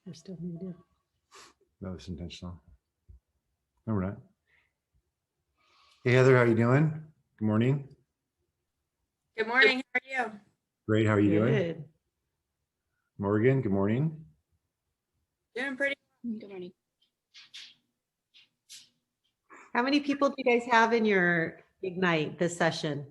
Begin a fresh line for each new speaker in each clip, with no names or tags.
We're still muted.
That was intentional. No, we're not. Hey, Heather, how are you doing? Good morning.
Good morning. How are you?
Great. How are you doing?
Good.
Morgan, good morning.
Doing pretty.
Good morning.
How many people do you guys have in your Ignite this session?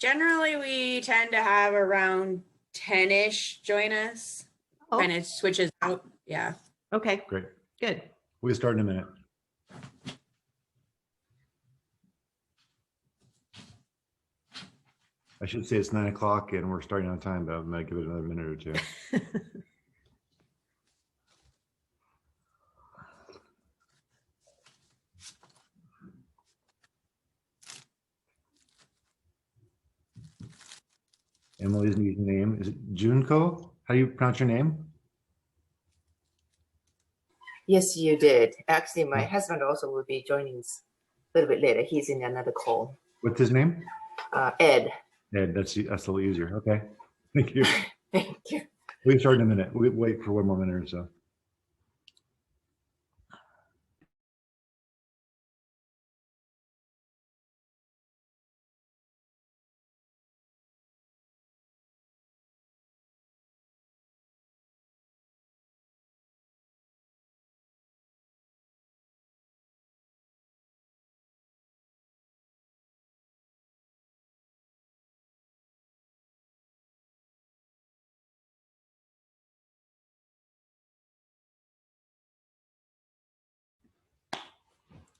Generally, we tend to have around 10-ish join us.
Oh,
And it switches out. Yeah.
okay,
Great.
good.
We'll get started in a minute. I should say it's 9 o'clock and we're starting on time, but I'm going to give it another minute or two. Emily's new name, is it Junko? How do you pronounce your name?
Yes, you did. Actually, my husband also will be joining us a little bit later. He's in another call.
What's his name?
Ed.
Ed, that's a little easier. Okay. Thank you.
Thank you.
We'll start in a minute. We'll wait for one more minute or so.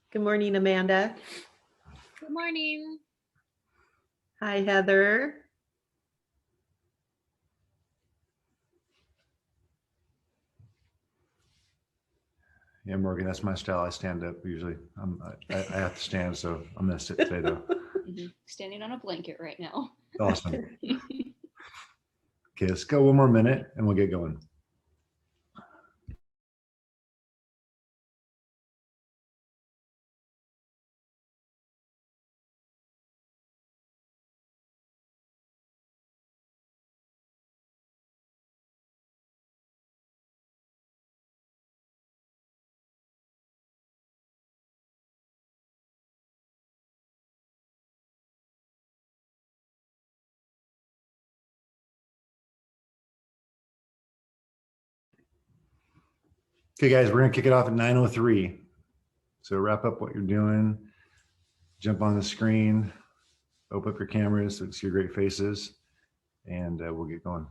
Good morning, Amanda.
Good morning.
Hi, Heather.
Yeah, Morgan, that's my style. I stand up usually. I have to stand, so I'm going to sit today though.
Standing on a blanket right now.
Awesome. Okay, let's go one more minute and we'll get going. Okay, guys, we're going to kick it off at 9:03. So wrap up what you're doing, jump on the screen, open up your cameras so you see your great faces, and we'll get going.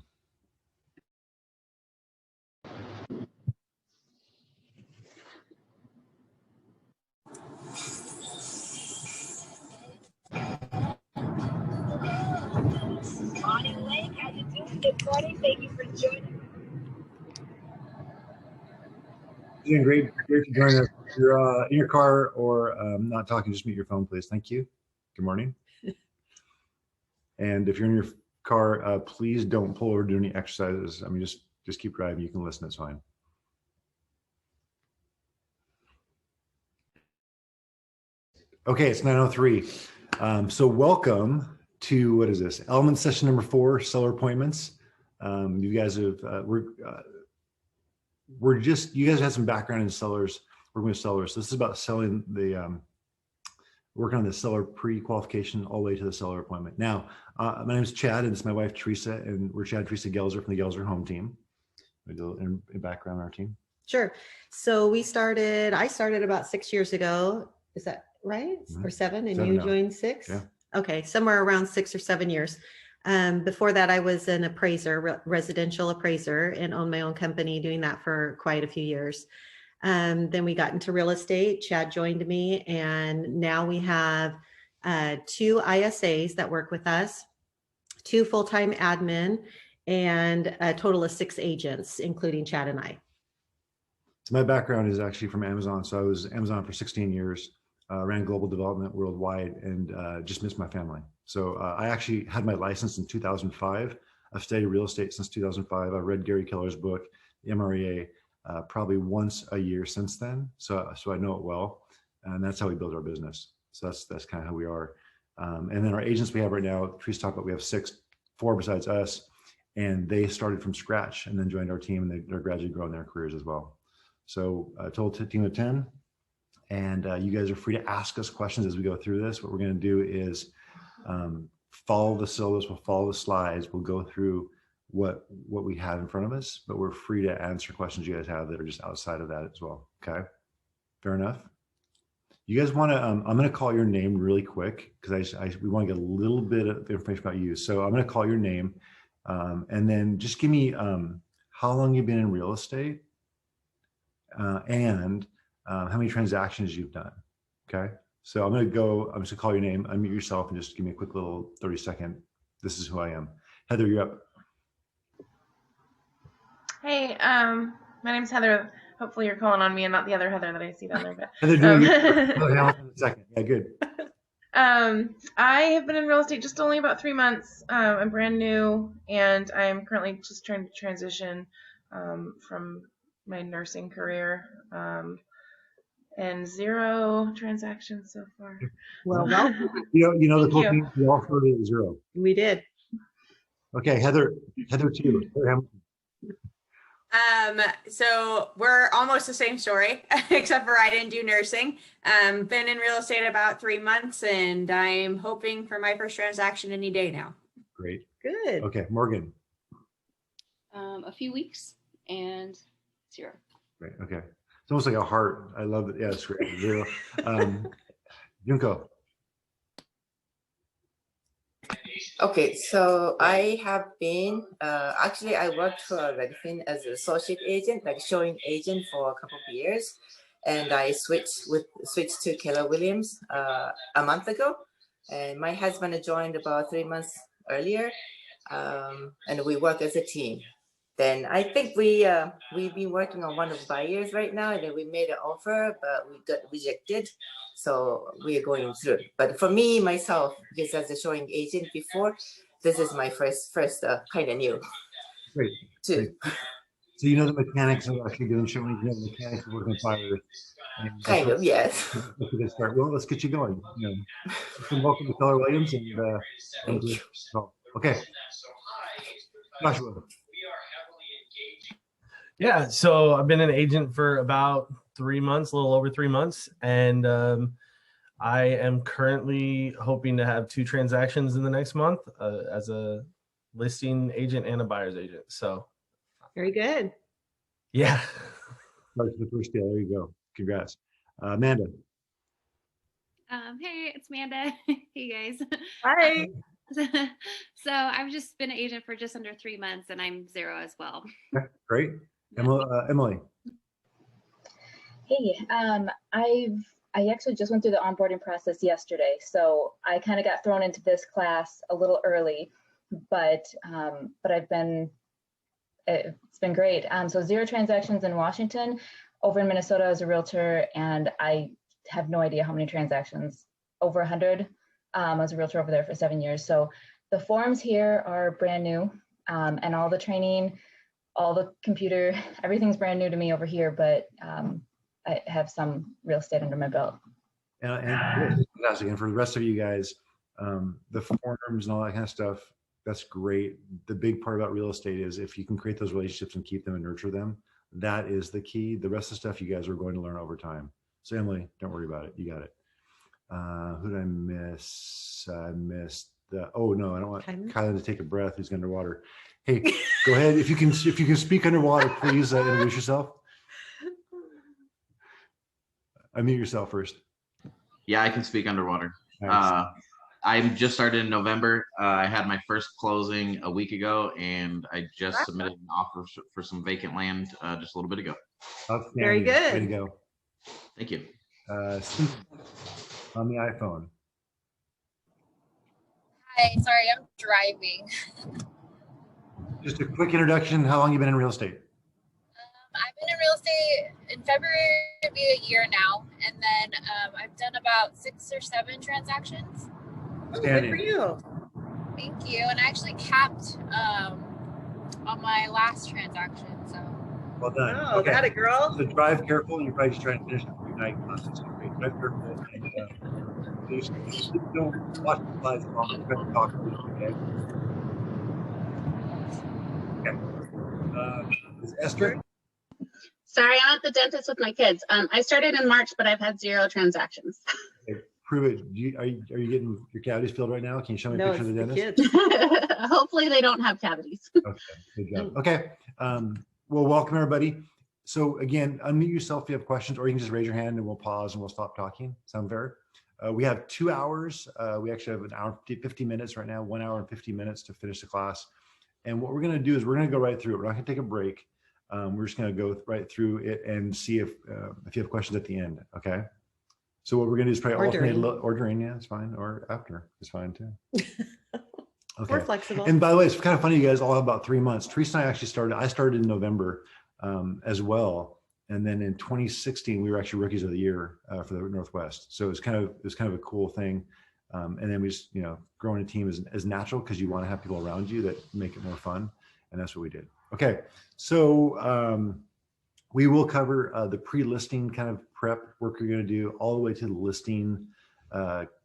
Morning, Lake. How you doing? Good morning. Thank you for joining.
Doing great. Great to join us. If you're in your car or not talking, just mute your phone, please. Thank you. Good morning. And if you're in your car, please don't pull over, do any exercises. I mean, just keep driving. You can listen. It's fine. Okay, it's 9:03. So welcome to, what is this? Element session number 4, seller appointments. You guys have, you guys had some background in sellers, working with sellers. So this is about selling the, working on the seller pre-qualification all the way to the seller appointment. Now, my name is Chad, and it's my wife, Teresa, and we're Chad and Teresa Gelser from the Gelser Home Team. We do a background on our team.
Sure. So I started about 6 years ago. Is that right? Or 7? And
7
you
now.
joined 6?
Yeah.
Okay, somewhere around 6 or 7 years. Before that, I was an appraiser, residential appraiser, and owned my own company doing that for quite a few years. Then we got into real estate. Chad joined me, and now we have 2 ISAs that work with us, 2 full-time admin, and a total of 6 agents, including Chad and I.
So my background is actually from Amazon. So I was Amazon for 16 years, ran global development worldwide, and just missed my family. So I actually had my license in 2005. I've studied real estate since 2005. I read Gary Keller's book, the MREA, probably once a year since then. So I know it well, and that's how we build our business. So that's kind of how we are. And then our agents we have right now, Teresa talked about, we have 4 besides us, and they started from scratch and then joined our team, and they're gradually growing their careers as well. So a total team of 10, and you guys are free to ask us questions as we go through this. What we're going to do is follow the syllabus, we'll follow the slides, we'll go through what we have in front of us, but we're free to answer questions you guys have that are just outside of that as well. Okay, fair enough. You guys want to, I'm going to call your name really quick because we want to get a little bit of information about you. So I'm going to call your name, and then just give me how long you've been in real estate, and how many transactions you've done. Okay. So I'm just going to call your name, unmute yourself, and just give me a quick little 30-second, this is who I am. Heather, you're up.
Hey, my name's Heather. Hopefully you're calling on me and not the other Heather that I see down there. But
Heather, doing it in a second. Yeah, good.
I have been in real estate just only about 3 months. I'm brand new, and I'm currently just trying to transition from my nursing career. And 0 transactions so far.
Well,
You know the
Thank
cool
you.
thing, we all heard it 0.
we did.
Okay, Heather too.
So we're almost the same story, except for I didn't do nursing. Been in real estate about 3 months, and I'm hoping for my first transaction any day now.
Great.
Good.
Okay, Morgan.
A few weeks and 0.
Great. Okay. It's almost like a heart. I love it. Yeah, it's great. 0. Junko.
Okay, so I have been actually I worked for Redfin as an associate agent, like showing agent for a couple of years, and I switched to Keller Williams a month ago, and my husband joined about 3 months earlier, and we work as a team. Then I think we've been working on one of the buyers right now, and then we made an offer, but we got rejected. So we are going through. But for me, myself, because as a showing agent before, this is my first kind of new.
Great.
Too.
Great. So you know the mechanics of actually doing showing, you know the mechanics of working with buyers.
Kind of, yes.
That's a good start. Well, let's get you going. Welcome to Keller Williams,
Thank you.
Okay. Joshua.
Yeah, so I've been an agent for about 3 months, a little over 3 months, and I am currently hoping to have 2 transactions in the next month as a listing agent and a buyer's agent. So,
Very good.
yeah.
That's the first deal. There you go. Congrats. Amanda.
Hey, it's Amanda. Hey guys.
Hi.
So I've just been an agent for just under 3 months, and I'm 0 as well.
Okay, great. Emily.
Hey, I actually just went through the onboarding process yesterday, so I kind of got thrown into this class a little early, but it's been great. So 0 transactions in Washington, over in Minnesota as a realtor, and I have no idea how many transactions, over 100 as a realtor over there for 7 years. So the forms here are brand new, and all the training, all the computer, everything's brand new to me over here, but I have some real estate under my belt.
And for the rest of you guys, the forms and all that kind of stuff, that's great. The big part about real estate is if you can create those relationships and keep them and nurture them, that is the key. The rest of the stuff you guys are going to learn over time. So Emily, don't worry about it. You got it. Who did I miss? I missed the, oh no, I don't want Kylan to take a breath. He's underwater. Hey, go ahead. If you can speak underwater, please introduce yourself. Unmute yourself first.
Yeah, I can speak underwater.
Nice.
I just started in November. I had my first closing a week ago, and I just submitted an offer for some vacant land just a little bit ago.
Very good.
Way to go.
Thank you.
Susan, on the iPhone.
Hi, sorry, I'm driving.
Just a quick introduction. How long you been in real estate?
I've been in real estate in February, it'll be a year now, and then I've done about 6 or 7 transactions.
Good for you.
Thank you, and I actually capped on my last transaction, so.
Well done.
Oh,
okay.
got it, girl.
So drive careful. You're probably just trying to finish it for your night. Drive careful. And, just don't watch the slides long. We're going to talk about it, okay? Esther?
Sorry, I'm at the dentist with my kids. I started in March, but I've had 0 transactions.
Okay, prove it. Are you getting your cavities filled right now? Can you show me a picture of the dentist?
Hopefully they don't have cavities.
Okay, good job. Okay, well, welcome everybody. So again, unmute yourself if you have questions, or you can just raise your hand and we'll pause and we'll stop talking. Sound fair? We have 2 hours. We actually have an hour, 50 minutes right now, 1 hour and 50 minutes to finish the class. And what we're going to do is we're going to go right through it. We're not going to take a break. We're just going to go right through it and see if you have questions at the end. Okay. So what we're going to do is probably alternate ordering. Yeah, it's fine. Or after, it's fine too. Okay.
We're flexible.
And by the way, it's kind of funny. You guys all have about 3 months. Teresa and I actually started. I started in November as well. And then in 2016, we were actually rookies of the year for the Northwest. So it was kind of a cool thing. And then we just, growing a team is natural because you want to have people around you that make it more fun. And that's what we did. Okay. So we will cover the pre-listing kind of prep work you're going to do all the way to the listing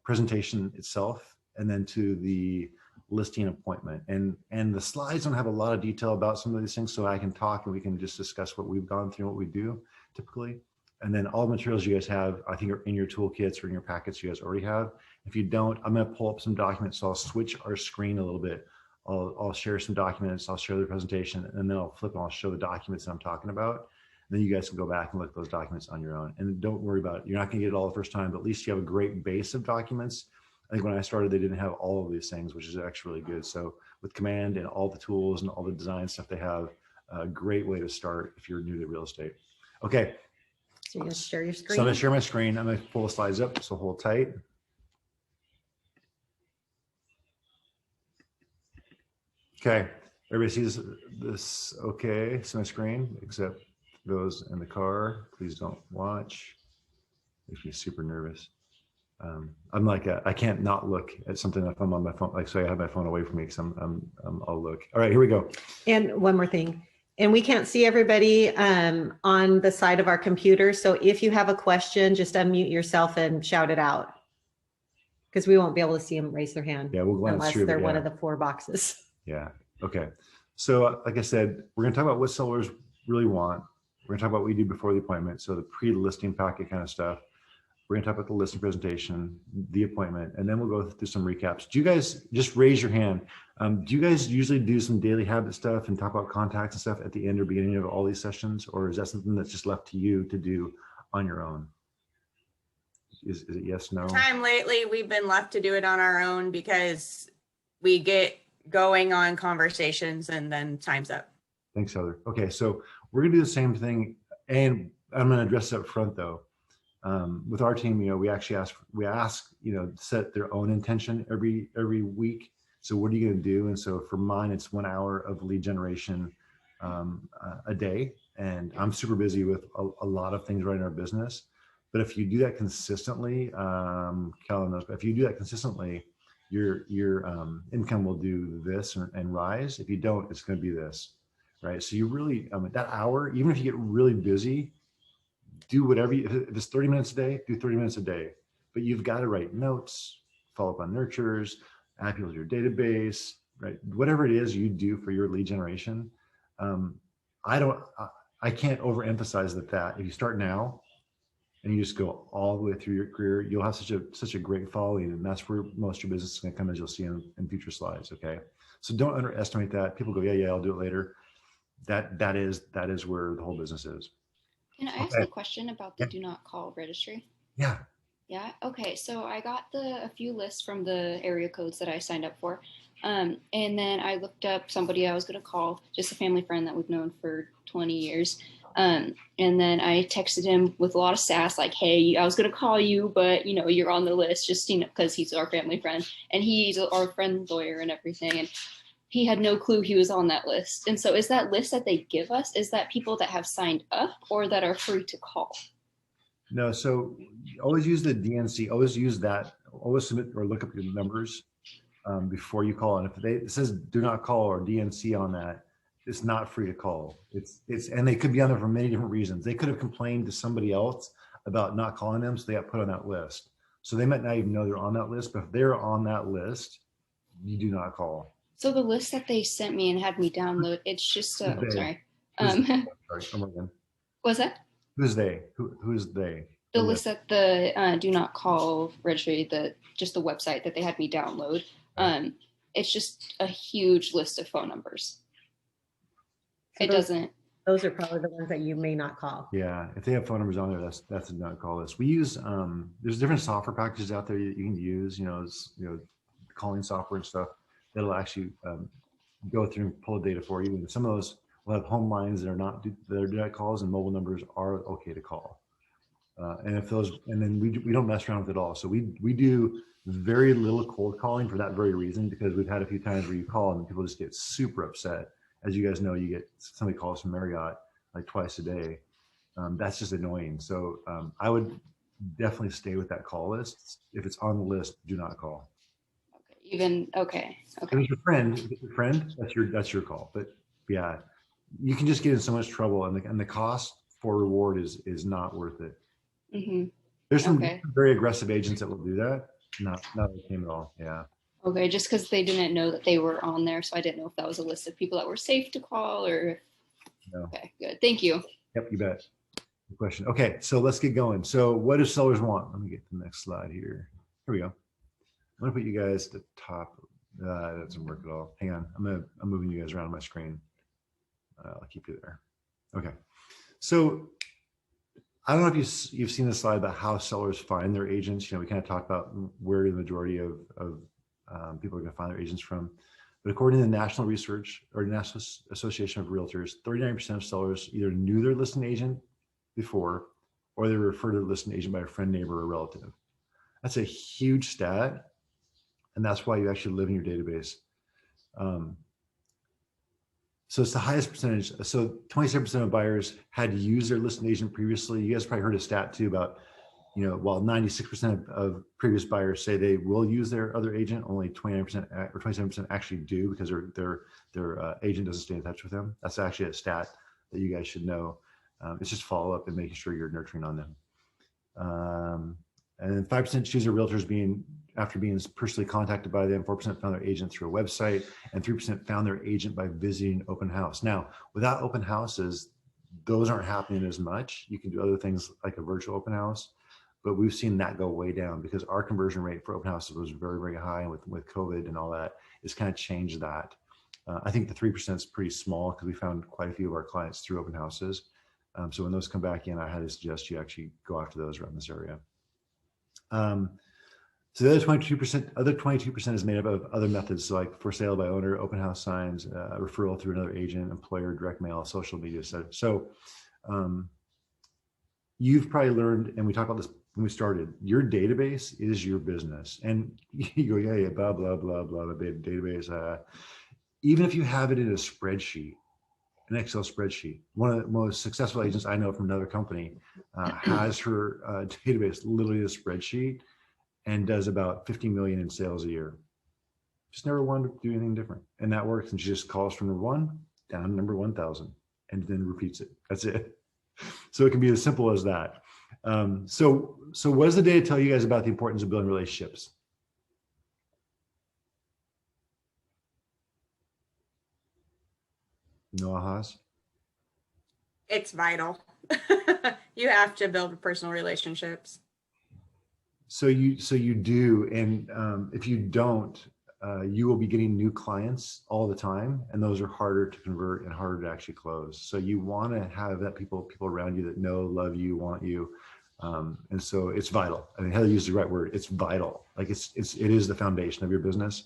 presentation itself, and then to the listing appointment. And the slides don't have a lot of detail about some of these things, so I can talk and we can just discuss what we've gone through and what we do typically. And then all the materials you guys have, I think, are in your toolkits or in your packets you guys already have. If you don't, I'm going to pull up some documents. So I'll switch our screen a little bit. I'll share some documents. I'll share the presentation, and then I'll flip and I'll show the documents that I'm talking about. And then you guys can go back and look at those documents on your own. And don't worry about it. You're not going to get it all the first time, but at least you have a great base of documents. I think when I started, they didn't have all of these things, which is actually really good. So with Command and all the tools and all the design stuff they have, a great way to start if you're new to real estate. Okay.
So you're going to share your screen?
So I'm going to share my screen. I'm going to pull the slides up, so hold tight. Okay, everybody sees this okay? See my screen, except those in the car. Please don't watch. Makes me super nervous. I'm like, I can't not look at something if I'm on my phone. Like, so I have my phone away from me because I'll look. All right, here we go.
And one more thing. And we can't see everybody on the side of our computer. So if you have a question, just unmute yourself and shout it out, because we won't be able to see them raise their hand.
Yeah, we'll glance
unless
through,
they're
yeah.
one of the 4 boxes.
Yeah. Okay. So like I said, we're going to talk about what sellers really want. We're going to talk about what we do before the appointment. So the pre-listing packet kind of stuff. We're going to talk about the listing presentation, the appointment, and then we'll go through some recaps. Do you guys just raise your hand? Do you guys usually do some daily habit stuff and talk about contacts and stuff at the end or beginning of all these sessions? Or is that something that's just left to you to do on your own? Is it yes, no?
Time lately, we've been left to do it on our own because we get going on conversations and then time's up.
Thanks, Heather. Okay, so we're gonna do the same thing, and I'm gonna address it up front though. With our team, we actually ask, set their own intention every week. So what are you gonna do? And so for mine, it's 1 hour of lead generation a day, and I'm super busy with a lot of things right in our business. But if you do that consistently, Calvin knows, but if you do that consistently, your income will do this and rise. If you don't, it's going to be this, right? So you really, that hour, even if you get really busy, do whatever, if it's 30 minutes a day, do 30 minutes a day. But you've got to write notes, follow up on nurtures, add people to your database, right? Whatever it is you do for your lead generation. I can't overemphasize that if you start now, and you just go all the way through your career, you'll have such a great following, and that's where most of your business is going to come, as you'll see in future slides. Okay, so don't underestimate that. People go, yeah, I'll do it later. That is where the whole business is.
Can I ask a question about the Do Not Call Registry?
Yeah.
Yeah. Okay. So I got a few lists from the area codes that I signed up for, and then I looked up somebody I was going to call, just a family friend that we've known for 20 years. And then I texted him with a lot of sass, like, hey, I was going to call you, but you're on the list, just, because he's our family friend and he's our friend lawyer and everything. And he had no clue he was on that list. And so is that list that they give us, is that people that have signed up or that are free to call?
No. So always use the DNC, always use that, always submit or look up your numbers before you call. And if it says do not call or DNC on that, it's not free to call. And they could be on there for many different reasons. They could have complained to somebody else about not calling them, so they got put on that list. So they might not even know they're on that list, but if they're on that list, you do not call.
So the list that they sent me and had me download, it's just,
Sorry, come again.
What's that?
Who's they? Who's they?
The list at the Do Not Call Registry, just the website that they had me download. It's just a huge list of phone numbers.
So
It doesn't.
Those are probably the ones that you may not call.
Yeah, if they have phone numbers on there, that's a not call list. We use there's different software packages out there that you can use. Calling software and stuff that'll actually go through and pull the data for you. And some of those will have home lines that are do not calls, and mobile numbers are okay to call. And then we don't mess around with it all. So we do very little cold calling for that very reason, because we've had a few times where you call and people just get super upset. As you guys know, you get somebody calls from Marriott like twice a day. That's just annoying. So I would definitely stay with that call list. If it's on the list, do not call.
Okay.
If it's your friend, that's your call. But yeah, you can just get in so much trouble, and the cost for reward is not worth it.
Mm-hmm.
There's some very aggressive agents that will do that. Not the same at all. Yeah.
Okay, just because they didn't know that they were on there, so I didn't know if that was a list of people that were safe to call or.
No.
Okay, good. Thank you.
Yep, you bet. Good question. Okay, so let's get going. So what do sellers want? Let me get to the next slide here. Here we go. I'm gonna put you guys at the top. That doesn't work at all. Hang on. I'm moving you guys around on my screen. I'll keep you there. Okay. So I don't know if you've seen the slide about how sellers find their agents. We kind of talked about where the majority of people are going to find their agents from. But according to the National Research or National Association of Realtors, 39% of sellers either knew their listing agent before, or they were referred to the listing agent by a friend, neighbor, or relative. That's a huge stat, and that's why you actually live in your database. So it's the highest percentage. So 27% of buyers had used their listing agent previously. You guys probably heard a stat too about, while 96% of previous buyers say they will use their other agent, only 29% or 27% actually do, because their agent doesn't stay in touch with them. That's actually a stat that you guys should know. It's just follow up and making sure you're nurturing on them. And then 5% choose their realtors after being personally contacted by them. 4% found their agent through a website, and 3% found their agent by visiting open house. Now, without open houses, those aren't happening as much. You can do other things like a virtual open house, but we've seen that go way down because our conversion rate for open houses was very, very high. And with COVID and all that, it's kind of changed that. I think the 3% is pretty small because we found quite a few of our clients through open houses. So when those come back in, I highly suggest you actually go after those around this area. So the other 22% is made up of other methods, so like for sale by owner, open house signs, referral through another agent, employer, direct mail, social media. So you've probably learned, and we talked about this when we started, your database is your business. And you go, yeah, blah, blah, blah, blah, blah, database. Even if you have it in a spreadsheet, an Excel spreadsheet, one of the most successful agents I know from another company has her database literally a spreadsheet and does about 50 million in sales a year. Just never wanted to do anything different. And that works. And she just calls from number 1 down to number 1,000 and then repeats it. That's it. So it can be as simple as that. So what does the data tell you guys about the importance of building relationships? No ahas?
It's vital. You have to build personal relationships.
So you do, and if you don't, you will be getting new clients all the time, and those are harder to convert and harder to actually close. So you want to have that people around you that know, love you, want you, and so it's vital. I mean, Heather used the right word. It's vital. Like it is the foundation of your business.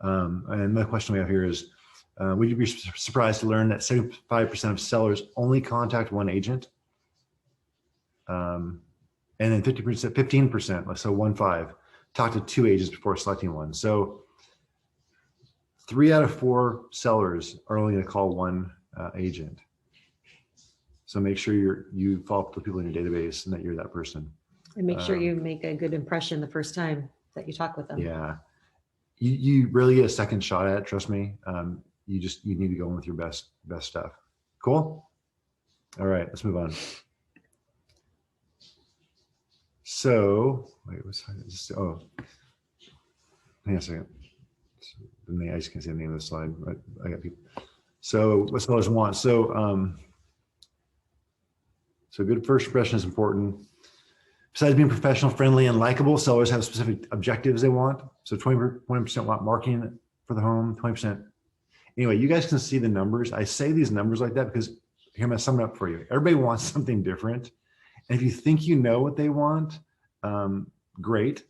And my question we have here is, would you be surprised to learn that 75% of sellers only contact one agent? And then 15%, so 1-5, talk to 2 agents before selecting one. So 3 out of 4 sellers are only going to call 1 agent. So make sure you follow up with people in your database and that you're that person.
And make sure you make a good impression the first time that you talk with them.
Yeah, you really get a second shot at it. Trust me. You need to go in with your best stuff. Cool. All right, let's move on. So, wait, what's this? Oh, hang on a second. I just can't see the name of the slide. I got people. So what sellers want. So good first impression is important. Besides being professional, friendly, and likable, sellers have specific objectives they want. So 20% want marketing for the home, 20%. Anyway, you guys can see the numbers. I say these numbers like that because here, I'm going to sum it up for you. Everybody wants something different. And if you think you know what they want, great.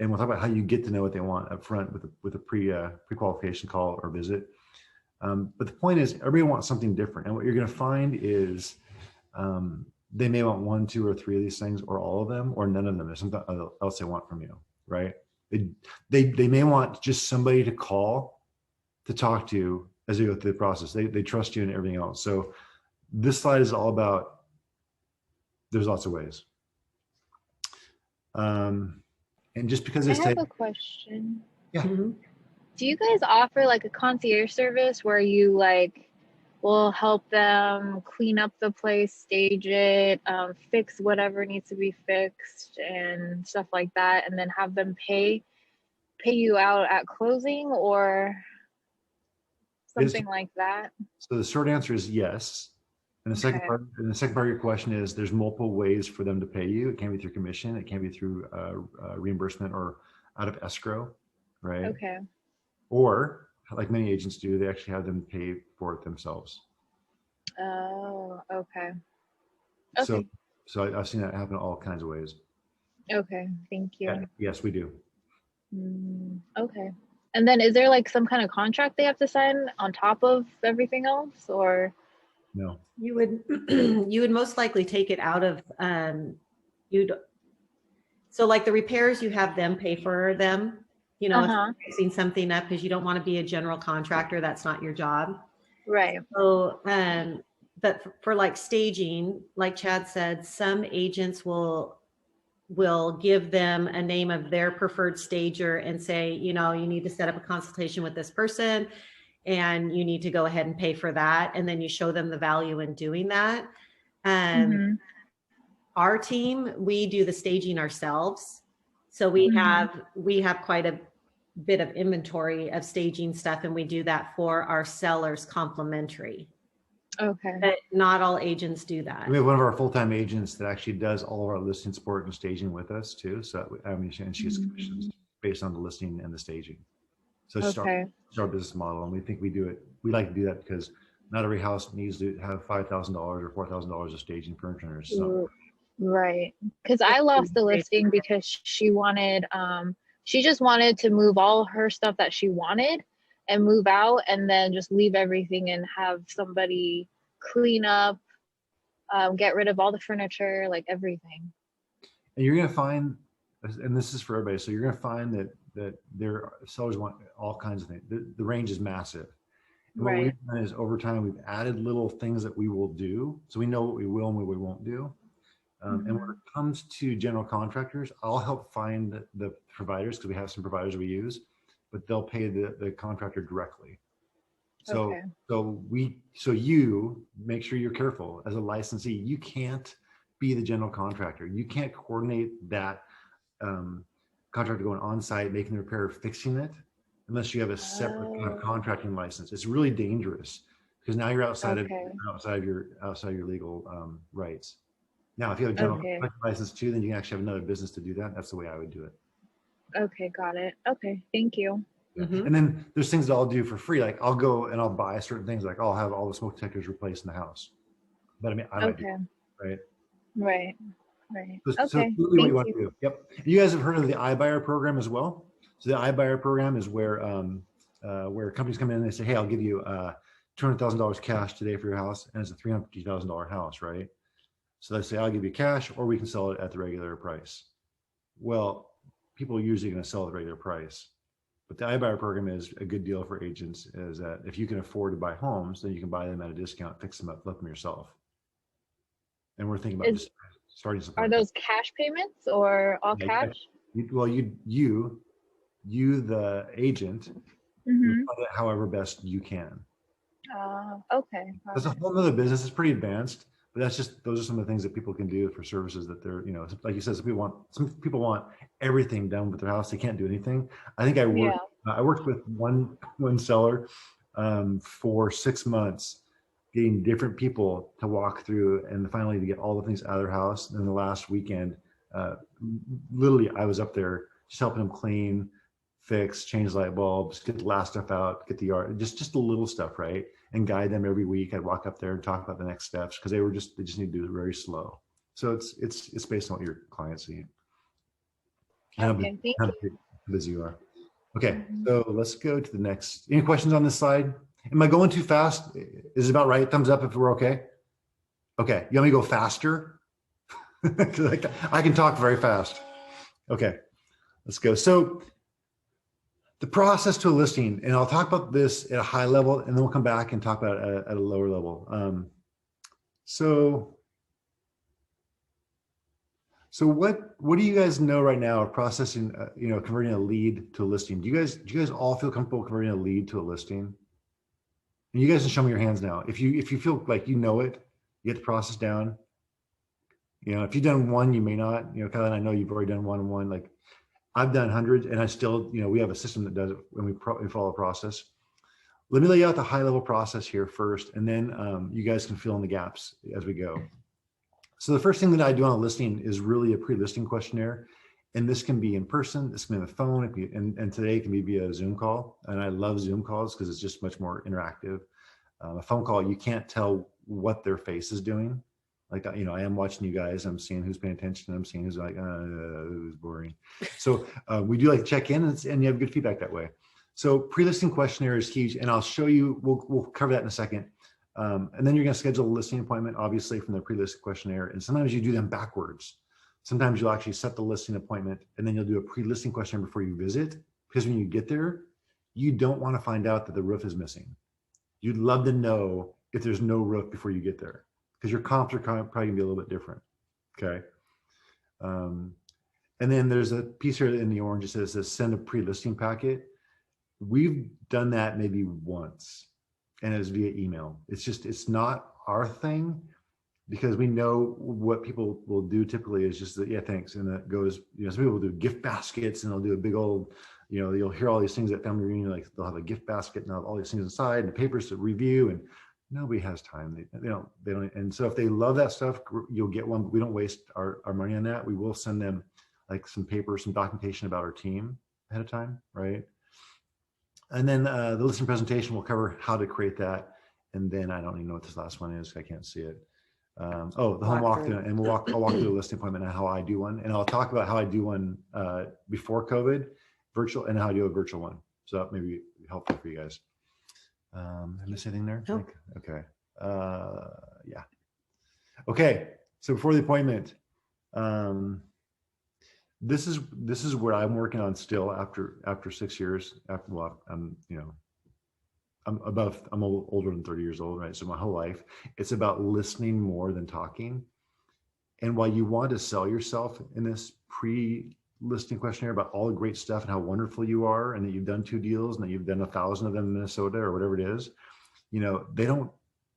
And we'll talk about how you get to know what they want up front with a pre-qualification call or visit. But the point is, everybody wants something different. And what you're going to find is they may want 1, 2, or 3 of these things, or all of them, or none of them. There's something else they want from you, right? They may want just somebody to call, to talk to as they go through the process. They trust you and everything else. So this slide is all about, there's lots of ways. And just because
I have a question.
Yeah.
Do you guys offer like a concierge service where you like will help them clean up the place, stage it, fix whatever needs to be fixed and stuff like that, and then have them pay you out at closing or something like that?
So the short answer is yes. And the second part of your question is there's multiple ways for them to pay you. It can be through commission, it can be through reimbursement or out of escrow, right?
Okay.
Or like many agents do, they actually have them pay for it themselves.
Oh, okay.
So I've seen that happen all kinds of ways.
Okay, thank you.
Yeah, yes, we do.
Okay. And then is there like some kind of contract they have to sign on top of everything else, or?
No.
You would most likely take it out of so like the repairs, you have them pay for them, you know, if you're fixing something up, because you don't want to be a general contractor. That's not your job.
Right.
So but for like staging, like Chad said, some agents will give them a name of their preferred stager and say, you know, you need to set up a consultation with this person and you need to go ahead and pay for that. And then you show them the value in doing that. Our team, we do the staging ourselves. So we have quite a bit of inventory of staging stuff, and we do that for our sellers complimentary.
Okay.
But not all agents do that.
We have one of our full-time agents that actually does all of our listing support and staging with us too. So I mean, and she gets commissions based on the listing and the staging. So it's our business model, and we think we do it. We like to do that because not every house needs to have $5,000 or $4,000 of staging furniture. So.
Right. Because I lost the listing because she wanted, she just wanted to move all her stuff that she wanted and move out, and then just leave everything and have somebody clean up, get rid of all the furniture, like everything.
And you're going to find, and this is for everybody, so you're going to find that their sellers want all kinds of things. The range is massive. And what we've done is over time, we've added little things that we will do. So we know what we will and what we won't do. And when it comes to general contractors, I'll help find the providers, because we have some providers we use, but they'll pay the contractor directly. So you make sure you're careful as a licensee. You can't be the general contractor. You can't coordinate that contractor going on site, making the repair, fixing it, unless you have a separate kind of contracting license. It's really dangerous because now you're outside of your legal rights. Now, if you have a general contracting license too, then you can actually have another business to do that. That's the way I would do it.
Okay, got it. Okay, thank you.
And then there's things that I'll do for free. Like I'll go and I'll buy certain things. Like I'll have all the smoke detectors replaced in the house. But I mean, I might do it, right?
Right.
So really what you want to do. Yep. You guys have heard of the iBuyer program as well. So the iBuyer program is where companies come in and they say, hey, I'll give you $200,000 cash today for your house, and it's a $350,000 house, right? So they say, I'll give you cash, or we can sell it at the regular price. Well, people are usually going to sell at the regular price. But the iBuyer program is a good deal for agents, is that if you can afford to buy homes, then you can buy them at a discount, fix them up, flip them yourself. And we're thinking about just starting something.
Are those cash payments or all cash?
Well, you the agent, fund it however best you can.
Okay.
That's a whole other business. It's pretty advanced, but those are some of the things that people can do for services that they're, like you said, some people want everything done with their house. They can't do anything. I think I worked with one seller for 6 months, getting different people to walk through and finally to get all the things out of their house. And then the last weekend, literally I was up there just helping them clean, fix, change light bulbs, get the last stuff out, get the yard, just the little stuff, right? And guide them every week. I'd walk up there and talk about the next steps because they just need to do it very slow. So it's based on what your clients need.
Okay, thank
How busy you are. Okay, so let's go to the next. Any questions on this slide? Am I going too fast? Is it about right? Thumbs up if we're okay. Okay, you want me to go faster? I can talk very fast. Okay, let's go. So the process to a listing, and I'll talk about this at a high level, and then we'll come back and talk about it at a lower level. So what do you guys know right now of processing, converting a lead to a listing? Do you guys all feel comfortable converting a lead to a listing? And you guys can show me your hands now. If you feel like you know it, you get the process down. If you've done one, you may not. Kylie, I know you've already done one. Like I've done hundreds, and I still, we have a system that does it when we follow a process. Let me lay out the high level process here first, and then you guys can fill in the gaps as we go. So the first thing that I do on a listing is really a pre-listing questionnaire. And this can be in person, this can be on the phone, and today it can be via a Zoom call. And I love Zoom calls because it's just much more interactive. A phone call, you can't tell what their face is doing. Like, I am watching you guys, I'm seeing who's paying attention, I'm seeing who's like, it was boring. So we do like check in, and you have good feedback that way. So pre-listing questionnaire is huge, and I'll show you, we'll cover that in a second. And then you're gonna schedule a listing appointment, obviously from the pre-listing questionnaire. And sometimes you do them backwards. Sometimes you'll actually set the listing appointment and then you'll do a pre-listing questionnaire before you visit. Because when you get there, you don't want to find out that the roof is missing. You'd love to know if there's no roof before you get there, because your comps are probably gonna be a little bit different. Okay. And then there's a piece here in the orange that says send a pre-listing packet. We've done that maybe once, and it's via email. It's not our thing, because we know what people will do typically is just that, yeah, thanks. And it goes, some people will do gift baskets, and they'll do a big old, you'll hear all these things at family reunion, like they'll have a gift basket and all these things inside and the papers to review, and nobody has time. They don't. And so if they love that stuff, you'll get one, but we don't waste our money on that. We will send them like some paper, some documentation about our team ahead of time, right? And then the listing presentation will cover how to create that. And then I don't even know what this last one is. I can't see it. The home walkthrough, and I'll walk through the listing appointment and how I do one. And I'll talk about how I do one before COVID, virtual, and how I do a virtual one. So that may be helpful for you guys. Did I miss anything there?
No.
Okay. Yeah. Okay. So before the appointment, this is what I'm working on still after 6 years. I'm older than 30 years old, right? So my whole life, it's about listening more than talking. And while you want to sell yourself in this pre-listing questionnaire about all the great stuff and how wonderful you are, and that you've done 2 deals and that you've done 1,000 of them in Minnesota or whatever it is, they don't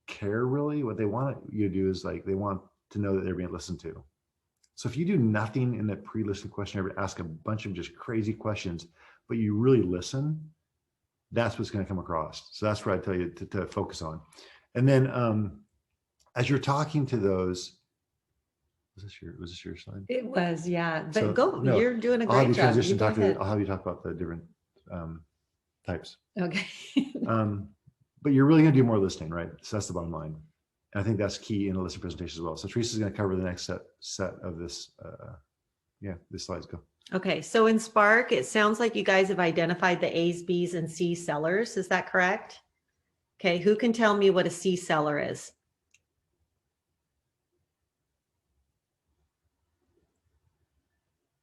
care really. What they want you to do is they want to know that they're being listened to. So if you do nothing in the pre-listing questionnaire, but ask a bunch of just crazy questions, but you really listen, that's what's going to come across. So that's what I tell you to focus on. And then as you're talking to those, was this your slide?
It was, yeah. But
So, no,
you're doing a
I'll have
great
you
job.
transition,
You go ahead.
I'll have you talk about the different types.
Okay.
But you're really going to do more listening, right? So that's the bottom line. And I think that's key in the listing presentation as well. So Teresa's going to cover the next set of this. This slides go.
Okay, so in Spark, it sounds like you guys have identified the A's, B's, and C sellers. Is that correct? Okay, who can tell me what a C seller is?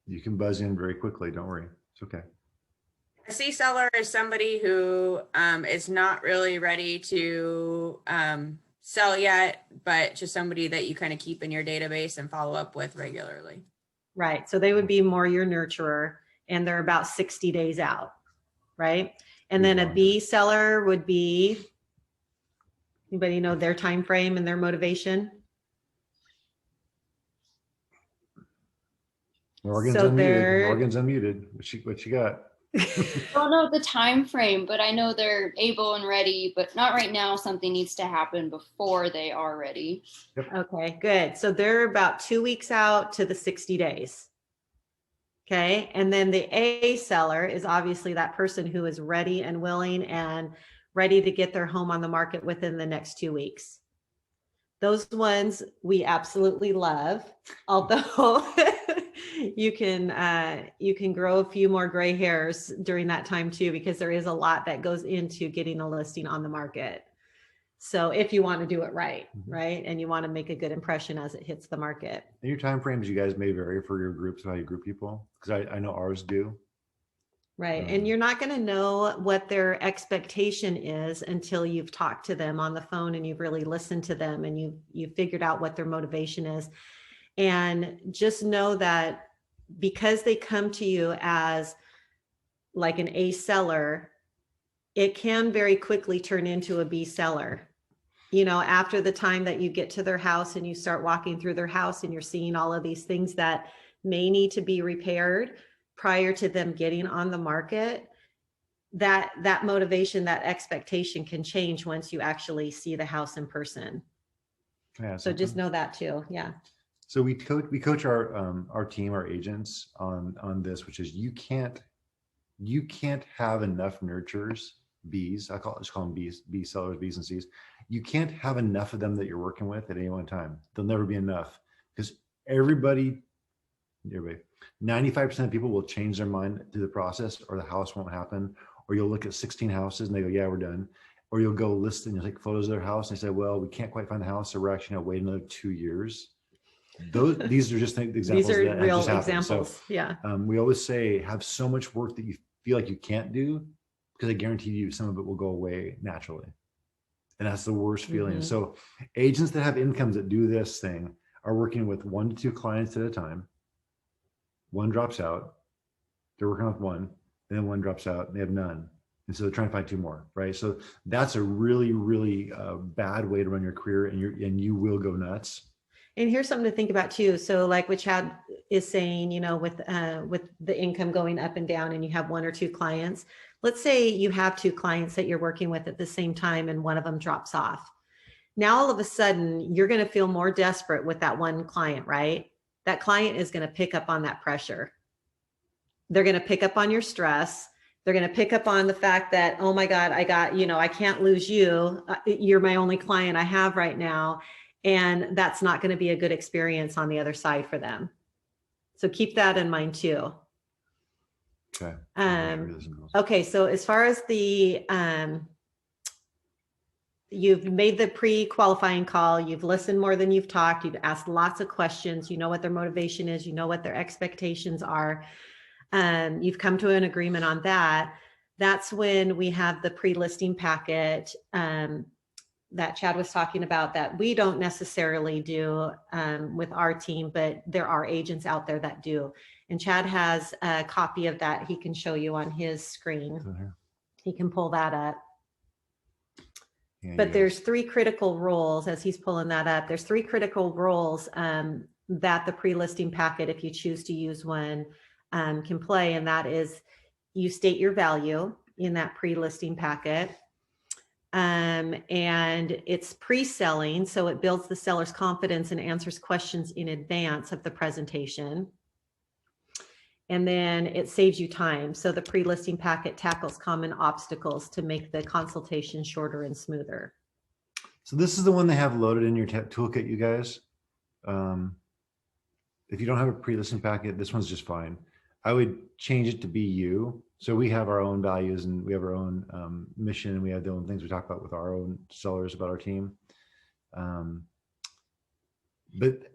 You can buzz in very quickly. Don't worry. It's okay.
A C seller is somebody who is not really ready to sell yet, but just somebody that you kind of keep in your database and follow up with regularly.
Right, so they would be more your nurturer, and they're about 60 days out, right? And then a B seller would be, anybody know their time frame and their motivation?
Morgan's
So
unmuted.
they're-
Morgan's unmuted. What you got?
I don't know the time frame, but I know they're able and ready, but not right now. Something needs to happen before they are ready.
Okay, good. So they're about 2 weeks out to the 60 days. Okay, and then the A seller is obviously that person who is ready and willing and ready to get their home on the market within the next 2 weeks. Those ones we absolutely love, although you can grow a few more gray hairs during that time too, because there is a lot that goes into getting a listing on the market. So if you want to do it right, right, and you want to make a good impression as it hits the market.
And your time frames, you guys may vary for your groups, how you group people, because I know ours do.
Right. And you're not going to know what their expectation is until you've talked to them on the phone and you've really listened to them and you've figured out what their motivation is. And just know that because they come to you as like an A seller, it can very quickly turn into a B seller. You know, after the time that you get to their house and you start walking through their house and you're seeing all of these things that may need to be repaired prior to them getting on the market, that motivation, that expectation can change once you actually see the house in person.
Yeah,
so just know that too. Yeah.
So we coach our team, our agents on this, which is you can't have enough nurturers, Bs. Just call them Bs, B sellers, Bs and Cs. You can't have enough of them that you're working with at any one time. There'll never be enough because everybody, 95% of people will change their mind through the process, or the house won't happen, or you'll look at 16 houses and they go, yeah, we're done. Or you'll go list and you'll take photos of their house and they say, well, we can't quite find the house, so we're actually gonna wait another 2 years. These are just examples.
These are
that
real
just
examples.
So,
yeah.
We always say have so much work that you feel like you can't do, because I guarantee you some of it will go away naturally. And that's the worst feeling. So agents that have incomes that do this thing are working with 1 to 2 clients at a time. One drops out, they're working with one, and then one drops out and they have none. And so they're trying to find 2 more, right? So that's a really, really bad way to run your career, and you will go nuts.
And here's something to think about too. So like what Chad is saying, you know, with the income going up and down and you have 1 or 2 clients, let's say you have 2 clients that you're working with at the same time and one of them drops off. Now, all of a sudden you're going to feel more desperate with that one client, right? That client is going to pick up on that pressure. They're going to pick up on your stress. They're going to pick up on the fact that, oh my God, I can't lose you. You're my only client I have right now. And that's not going to be a good experience on the other side for them. So keep that in mind too.
Okay.
Okay. So as far as you've made the pre-qualifying call, you've listened more than you've talked, you've asked lots of questions, you know what their motivation is, you know what their expectations are. You've come to an agreement on that. That's when we have the pre-listing packet that Chad was talking about that we don't necessarily do with our team, but there are agents out there that do. And Chad has a copy of that he can show you on his screen. He can pull that up. Yeah, but there's 3 critical rules as he's pulling that up. There's 3 critical rules that the pre-listing packet, if you choose to use one, can play. And that is you state your value in that pre-listing packet. And it's pre-selling, so it builds the seller's confidence and answers questions in advance of the presentation. And then it saves you time. So the pre-listing packet tackles common obstacles to make the consultation shorter and smoother.
So this is the one they have loaded in your toolkit, you guys. If you don't have a pre-listing packet, this one's just fine. I would change it to be you. So we have our own values and we have our own mission, and we have the own things we talk about with our own sellers about our team. But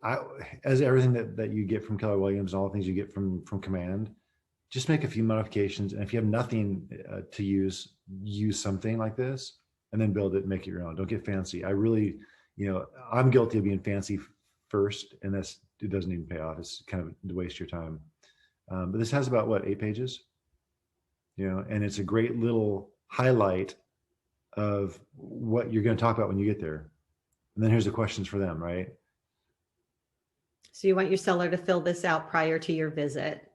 as everything that you get from Keller Williams and all the things you get from Command, just make a few modifications. And if you have nothing to use something like this and then build it and make it your own. Don't get fancy. I really, I'm guilty of being fancy first, and it doesn't even pay off. It's kind of to waste your time. But this has about 8 pages, and it's a great little highlight of what you're going to talk about when you get there. And then here's the questions for them, right?
So you want your seller to fill this out prior to your visit.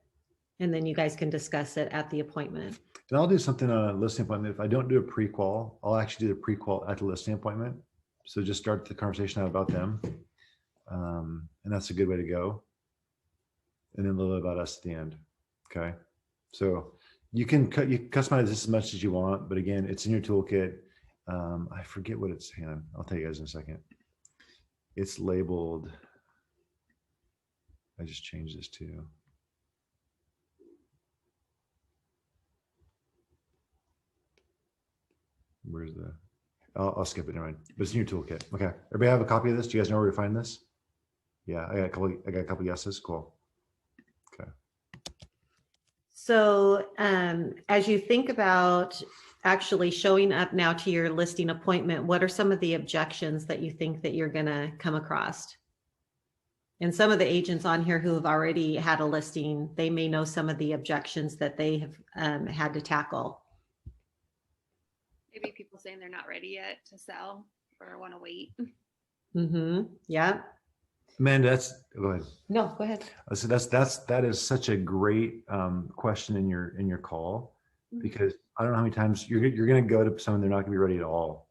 And then you guys can discuss it at the appointment.
And I'll do something on a listing appointment. If I don't do a pre-qual, I'll actually do the pre-qual at the listing appointment. So just start the conversation out about them. And that's a good way to go. And then a little bit about us at the end. Okay. So you can customize this as much as you want, but again, it's in your toolkit. I forget what it's, hang on, I'll tell you guys in a second. It's labeled, I just changed this to, where's the, I'll skip it, never mind. But it's in your toolkit. Okay, everybody have a copy of this? Do you guys know where to find this? Yeah, I got a couple yeses, cool. Okay.
So as you think about actually showing up now to your listing appointment, what are some of the objections that you think that you're going to come across? And some of the agents on here who have already had a listing, they may know some of the objections that they have had to tackle.
Maybe people saying they're not ready yet to sell or want to wait.
Mm-hmm. Yeah.
Amanda, go ahead.
No, go ahead.
So that is such a great question in your call, because I don't know how many times you're going to go to someone, they're not going to be ready at all.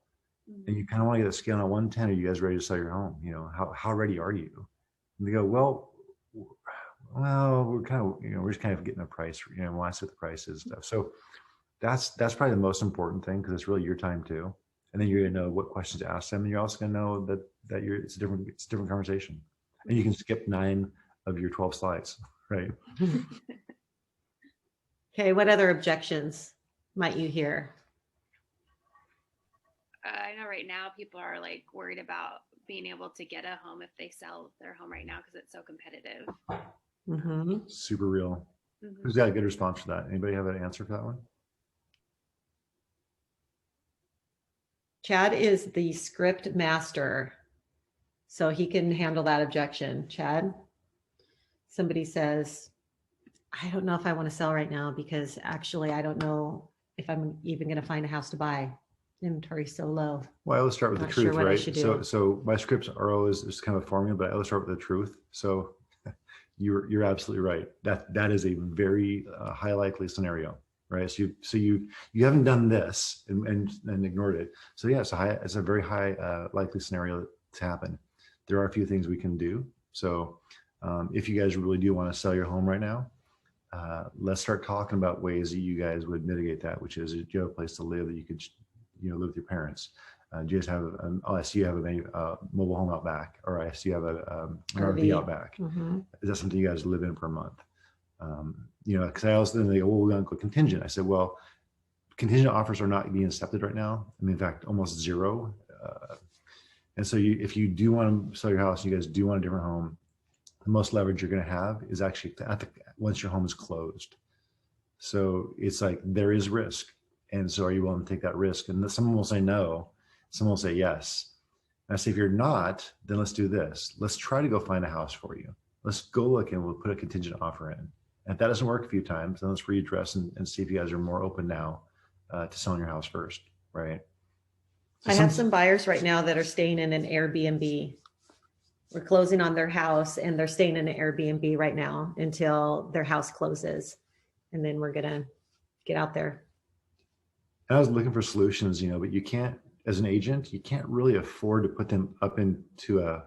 And you kind of want to get a scale on a 1 to 10. Are you guys ready to sell your home? You know, how ready are you? And they go, well, we're kind of, we're just kind of getting a price, we'll ask what the price is and stuff. So that's probably the most important thing, because it's really your time too. And then you're going to know what questions to ask them. And you're also going to know that it's a different conversation. And you can skip 9 of your 12 slides, right?
Okay, what other objections might you hear?
I know right now people are like worried about being able to get a home if they sell their home right now because it's so competitive.
Mm-hmm.
Super real.
Mm-hmm.
Who's got a good response for that? Anybody have an answer for that one?
Chad is the script master, so he can handle that objection. Chad, somebody says, I don't know if I want to sell right now because actually I don't know if I'm even going to find a house to buy. Inventory so low.
Well, I always start with the
Not
truth,
sure what I
right?
should do.
So my scripts are always just kind of a formula, but I always start with the truth. So you're absolutely right. That is a very high likely scenario, right? So you haven't done this and ignored it. So yeah, it's a very high likely scenario to happen. There are a few things we can do. So if you guys really do want to sell your home right now, let's start talking about ways that you guys would mitigate that, which is, do you have a place to live that you could live with your parents? Do you guys have I see you have a mobile home out back, or I see you have an RV out back.
Mm-hmm.
Is that something you guys live in for a month? Because I also then they go, well, we're going to go contingent. I said, well, contingent offers are not being accepted right now. I mean, in fact, almost zero. And so if you do want to sell your house, you guys do want a different home, the most leverage you're going to have is actually once your home is closed. So it's like there is risk. And so are you willing to take that risk? And someone will say no, someone will say yes. And I say, if you're not, then let's do this. Let's try to go find a house for you. Let's go look and we'll put a contingent offer in. And if that doesn't work a few times, then let's readdress and see if you guys are more open now to selling your house first, right? So
I have some buyers right now that are staying in an Airbnb. We're closing on their house and they're staying in an Airbnb right now until their house closes. And then we're going to get out there.
I was looking for solutions, but you can't, as an agent, you can't really afford to put them up into a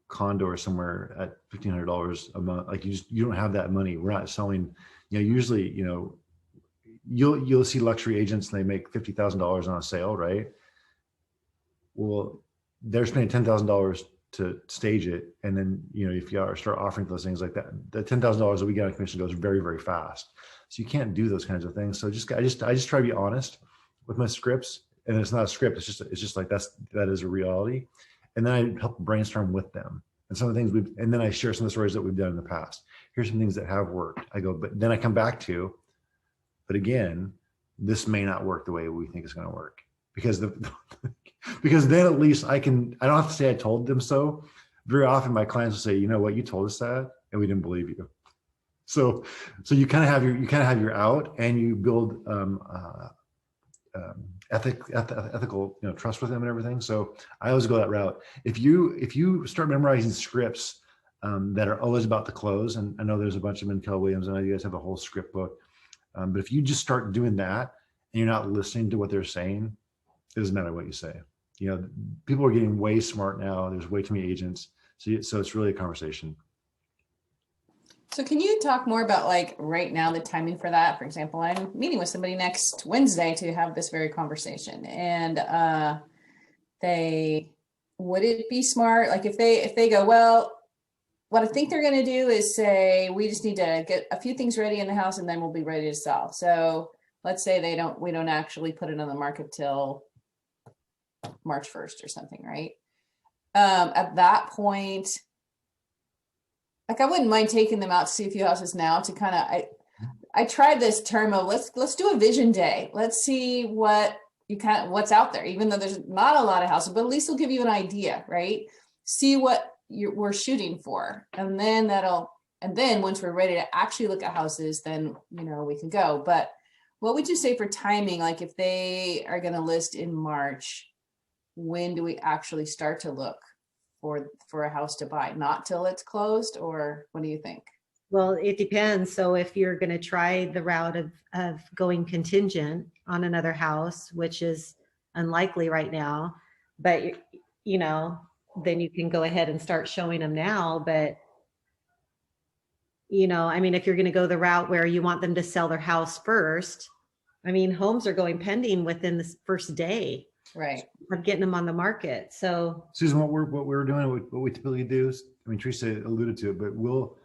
condo or somewhere at $1,500 a month. Like you don't have that money. We're not selling, usually, you'll see luxury agents and they make $50,000 on a sale, right? Well, they're spending $10,000 to stage it. And then, if you start offering those things like that, the $10,000 that we get on commission goes very, very fast. So you can't do those kinds of things. So I just try to be honest with my scripts, and it's not a script. It's just like, that is a reality. And then I help brainstorm with them and some of the things and then I share some of the stories that we've done in the past. Here's some things that have worked. I go, but then I come back to, but again, this may not work the way we think it's going to work, because because then at least I don't have to say I told them so. Very often my clients will say, you know what, you told us that and we didn't believe you. So you kind of have your out, and you build ethical trust with them and everything. So I always go that route. If you start memorizing scripts that are always about the close. And I know there's a bunch of them in Keller Williams. I know you guys have a whole script book. But if you just start doing that and you're not listening to what they're saying, it doesn't matter what you say. You know, people are getting way smart now. There's way too many agents. So it's really a conversation.
So can you talk more about like right now, the timing for that? For example, I'm meeting with somebody next Wednesday to have this very conversation, and would it be smart? Like if they go, well, what I think they're going to do is say, we just need to get a few things ready in the house and then we'll be ready to sell. So let's say we don't actually put it on the market till March 1st or something, right? At that point, like I wouldn't mind taking them out to see a few houses now to kind of, I tried this term of let's do a vision day. Let's see what's out there, even though there's not a lot of houses, but at least it'll give you an idea, right? See what we're shooting for. And then once we're ready to actually look at houses, then, you know, we can go. But what would you say for timing? Like if they are going to list in March, when do we actually start to look for a house to buy? Not till it's closed, or what do you think?
Well, it depends. So if you're going to try the route of going contingent on another house, which is unlikely right now, but you know, then you can go ahead and start showing them now. But you know, I mean, if you're going to go the route where you want them to sell their house first, I mean, homes are going pending within the first day.
Right.
Of getting them on the market. So
Susan, what we're doing, what we typically do is, I mean, Teresa alluded to it, but we'll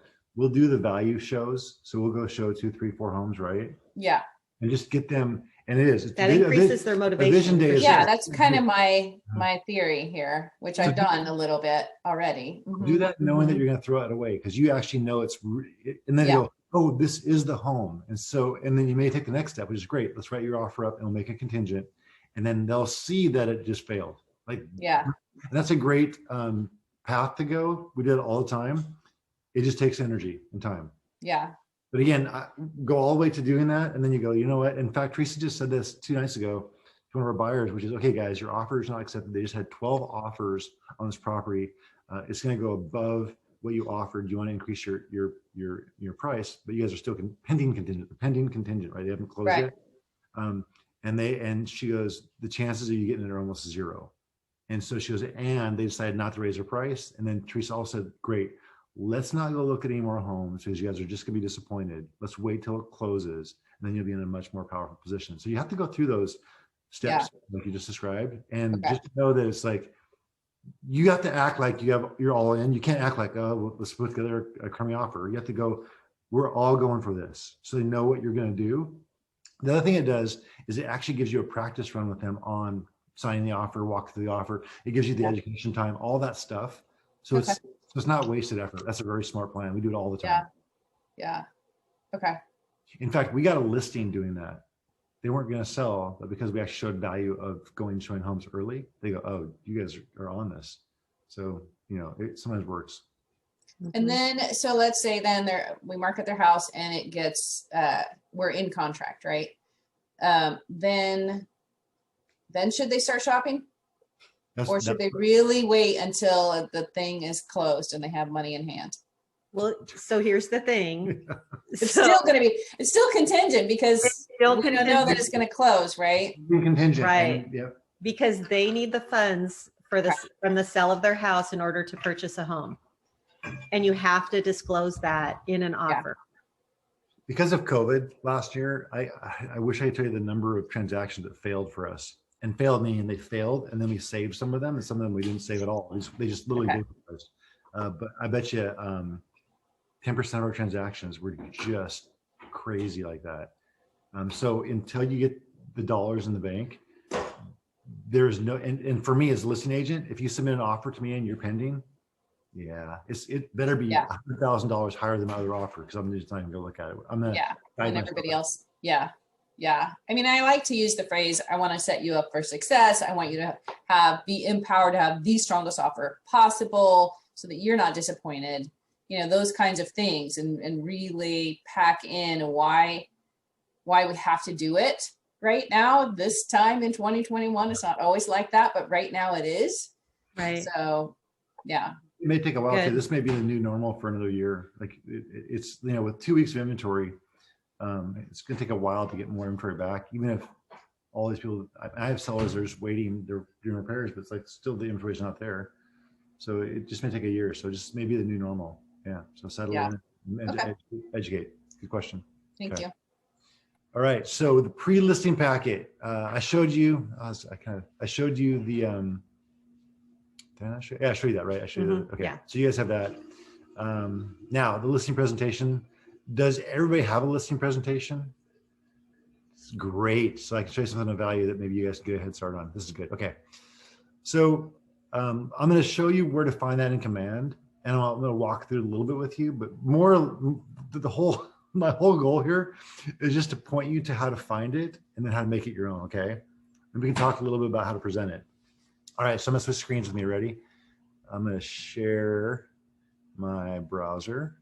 do the value shows. So we'll go show 2, 3, 4 homes, right?
Yeah.
And just get them, and that
increases their motivation.
Yeah, that's kind of my theory here, which I've done a little bit already.
Do that knowing that you're going to throw it away, because you actually know and then you go, oh, this is the home. And then you may take the next step, which is great. Let's write your offer up and we'll make a contingent. And then they'll see that it just failed. Like,
yeah,
and that's a great path to go. We do it all the time. It just takes energy and time.
Yeah.
But again, go all the way to doing that. And then you go, you know what? In fact, Teresa just said this 2 nights ago to one of our buyers, which is, okay, guys, your offer is not accepted. They just had 12 offers on this property. It's going to go above what you offered. You want to increase your price, but you guys are still pending contingent, right? They haven't closed yet. And she goes, the chances of you getting it are almost zero. And so she goes, and they decided not to raise their price. And then Teresa also said, great, let's not go look at any more homes because you guys are just gonna be disappointed. Let's wait till it closes, and then you'll be in a much more powerful position. So you have to go through those steps like you just described. And just to know that it's like, you have to act like you're all in. You can't act like, oh, well, let's put together a crummy offer. You have to go, we're all going for this. So they know what you're gonna do. The other thing it does is it actually gives you a practice run with them on signing the offer, walk through the offer. It gives you the education time, all that stuff. So it's not wasted effort. That's a very smart plan. We do it all the time.
Yeah. Okay.
In fact, we got a listing doing that. They weren't going to sell, but because we actually showed value of showing homes early, they go, oh, you guys are on this. So, you know, it sometimes works.
And then, so let's say then we market their house and it gets, we're in contract, right? Then should they start shopping? Or should they really wait until the thing is closed and they have money in hand?
Well, so here's the thing.
It's still contingent because we don't know that it's going to close, right?
Contingent.
Right. Because they need the funds from the sale of their house in order to purchase a home. And you have to disclose that in an offer.
Because of COVID last year, I wish I could tell you the number of transactions that failed for us. And failed meaning they failed, and then we saved some of them, and some of them we didn't save at all. They just literally did for us. But I bet you 10% of our transactions were just crazy like that. So until you get the dollars in the bank, there's no, and for me as a listing agent, if you submit an offer to me and you're pending, it better be $100,000 higher than my other offer, because I'm just not even gonna look at it.
And everybody else. Yeah. I mean, I like to use the phrase, I want to set you up for success. I want you to be empowered to have the strongest offer possible so that you're not disappointed, you know, those kinds of things, and really pack in why we have to do it right now, this time in 2021. It's not always like that, but right now it is.
Right.
So, yeah.
It may take a while.
Good.
This may be the new normal for another year. Like it's, you know, with 2 weeks of inventory, it's going to take a while to get more inventory back. Even if all these people, I have sellers that are just waiting, they're doing repairs, but it's like still the inventory is not there. So it just may take a year. So just maybe the new normal. Yeah. So settle in and educate. Good question.
Thank you.
All right. So the pre-listing packet, I showed you. I showed you the. Did I show? Yeah, I showed you that, right? I showed you that. Okay.
Yeah.
So you guys have that. Now the listing presentation. Does everybody have a listing presentation? It's great. So I can show you something of value that maybe you guys can get a head start on. This is good. Okay. So I'm going to show you where to find that in Command, and I'm going to walk through it a little bit with you. But more, my whole goal here is just to point you to how to find it and then how to make it your own. Okay. And we can talk a little bit about how to present it. All right. So I'm going to switch screens with me. Ready? I'm going to share my browser.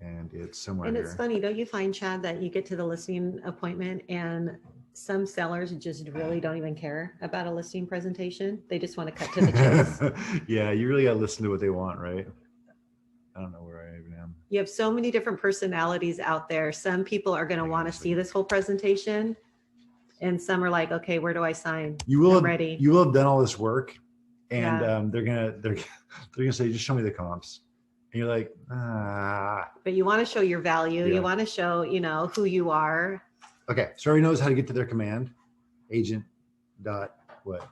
And it's somewhere
And
here.
it's funny, don't you find, Chad, that you get to the listing appointment and some sellers just really don't even care about a listing presentation? They just want to cut to the chase.
Yeah, you really got to listen to what they want, right? I don't know where I even am.
You have so many different personalities out there. Some people are going to want to see this whole presentation, and some are like, okay, where do I sign?
You will
I'm ready.
You will have done all this work, and
Yeah.
they're gonna say, just show me the comps. And you're like,
But you want to show your value.
Yeah.
You want to show, you know, who you are.
Okay, so everybody knows how to get to their command, agent dot what?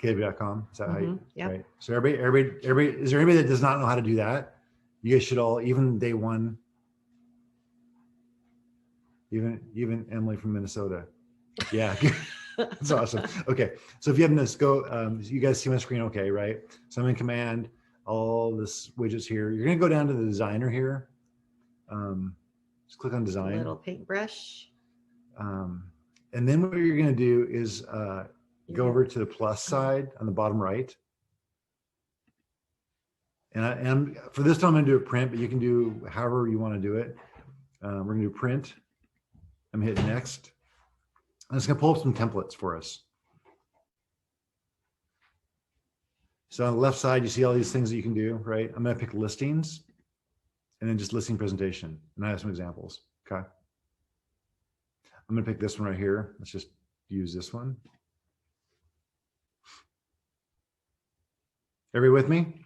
KW.com. Is that how you?
Yep.
Right. So everybody, is there anybody that does not know how to do that? You guys should all, even day one, even Emily from Minnesota. Yeah. That's awesome. Okay. So if you haven't this, go, you guys see my screen. Okay. Right. So I'm in command, all this widgets here. You're going to go down to the designer here. Just click on design.
Little paintbrush.
And then what you're going to do is go over to the plus side on the bottom right. And for this time, I'm going to do a print, but you can do however you want to do it. We're going to do print. I'm going to hit next. And it's going to pull up some templates for us. So on the left side, you see all these things that you can do, right? I'm going to pick listings and then just listing presentation. And I have some examples. Okay. I'm going to pick this one right here. Let's just use this one. Everybody with me?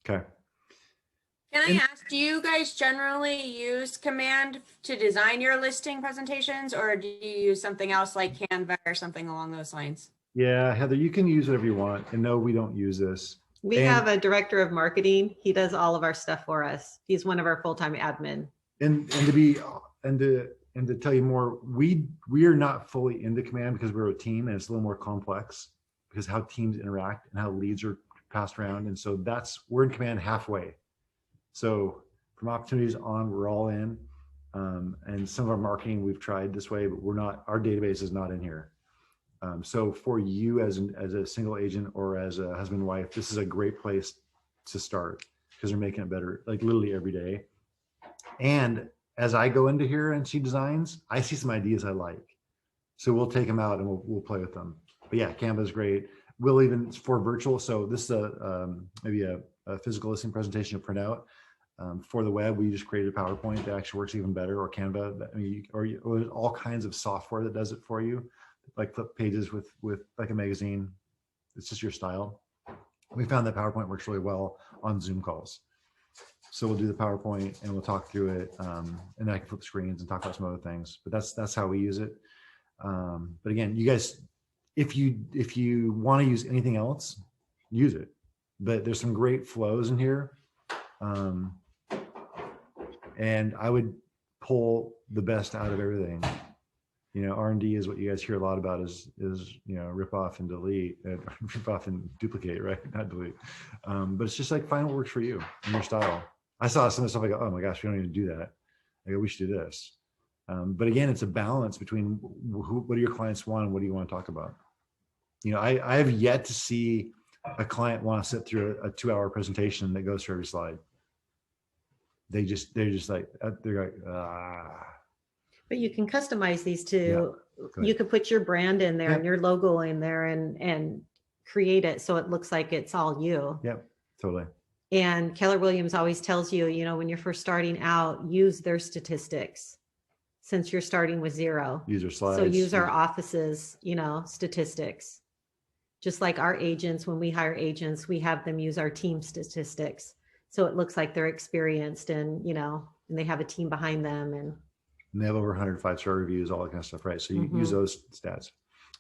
Okay.
Can I ask, do you guys generally use Command to design your listing presentations, or do you use something else like Canva or something along those lines?
Yeah, Heather, you can use whatever you want. And no, we don't use this.
We have a director of marketing. He does all of our stuff for us. He's one of our full-time admin.
And to tell you more, we are not fully into Command because we're a team, and it's a little more complex because how teams interact and how leads are passed around. And so we're in Command halfway. So from opportunities on, we're all in. And some of our marketing we've tried this way, but our database is not in here. So for you as a single agent or as a husband and wife, this is a great place to start because they're making it better, like literally every day. And as I go into here and see designs, I see some ideas I like. So we'll take them out and we'll play with them. But yeah, Canva is great. We'll even, for virtual, so this is maybe a physical listing presentation to print out. For the web, we just created a PowerPoint that actually works even better, or Canva. I mean, or there's all kinds of software that does it for you, like flip pages with like a magazine. It's just your style. We found that PowerPoint works really well on Zoom calls. So we'll do the PowerPoint and we'll talk through it, and then I can flip screens and talk about some other things. But that's how we use it. But again, you guys, if you want to use anything else, use it. But there's some great flows in here. And I would pull the best out of everything. You know, R&D is what you guys hear a lot about is rip off and delete, rip off and duplicate, right? Not delete. But it's just like find what works for you and your style. I saw some of the stuff, I go, oh my gosh, we don't even do that. I go, we should do this. But again, it's a balance between what do your clients want and what do you want to talk about? You know, I have yet to see a client want to sit through a 2-hour presentation that goes through every slide. They're just like,
But you can customize these too.
Yeah.
You could put your brand in there and your logo in there and create it so it looks like it's all you.
Yep, totally.
And Keller Williams always tells you, when you're first starting out, use their statistics since you're starting with 0.
Use their slides.
So use our office's, statistics. Just like our agents, when we hire agents, we have them use our team statistics. So it looks like they're experienced and, and they have a team behind them. And
they have over 100 5-star reviews, all that kind of stuff, right? So you use those stats.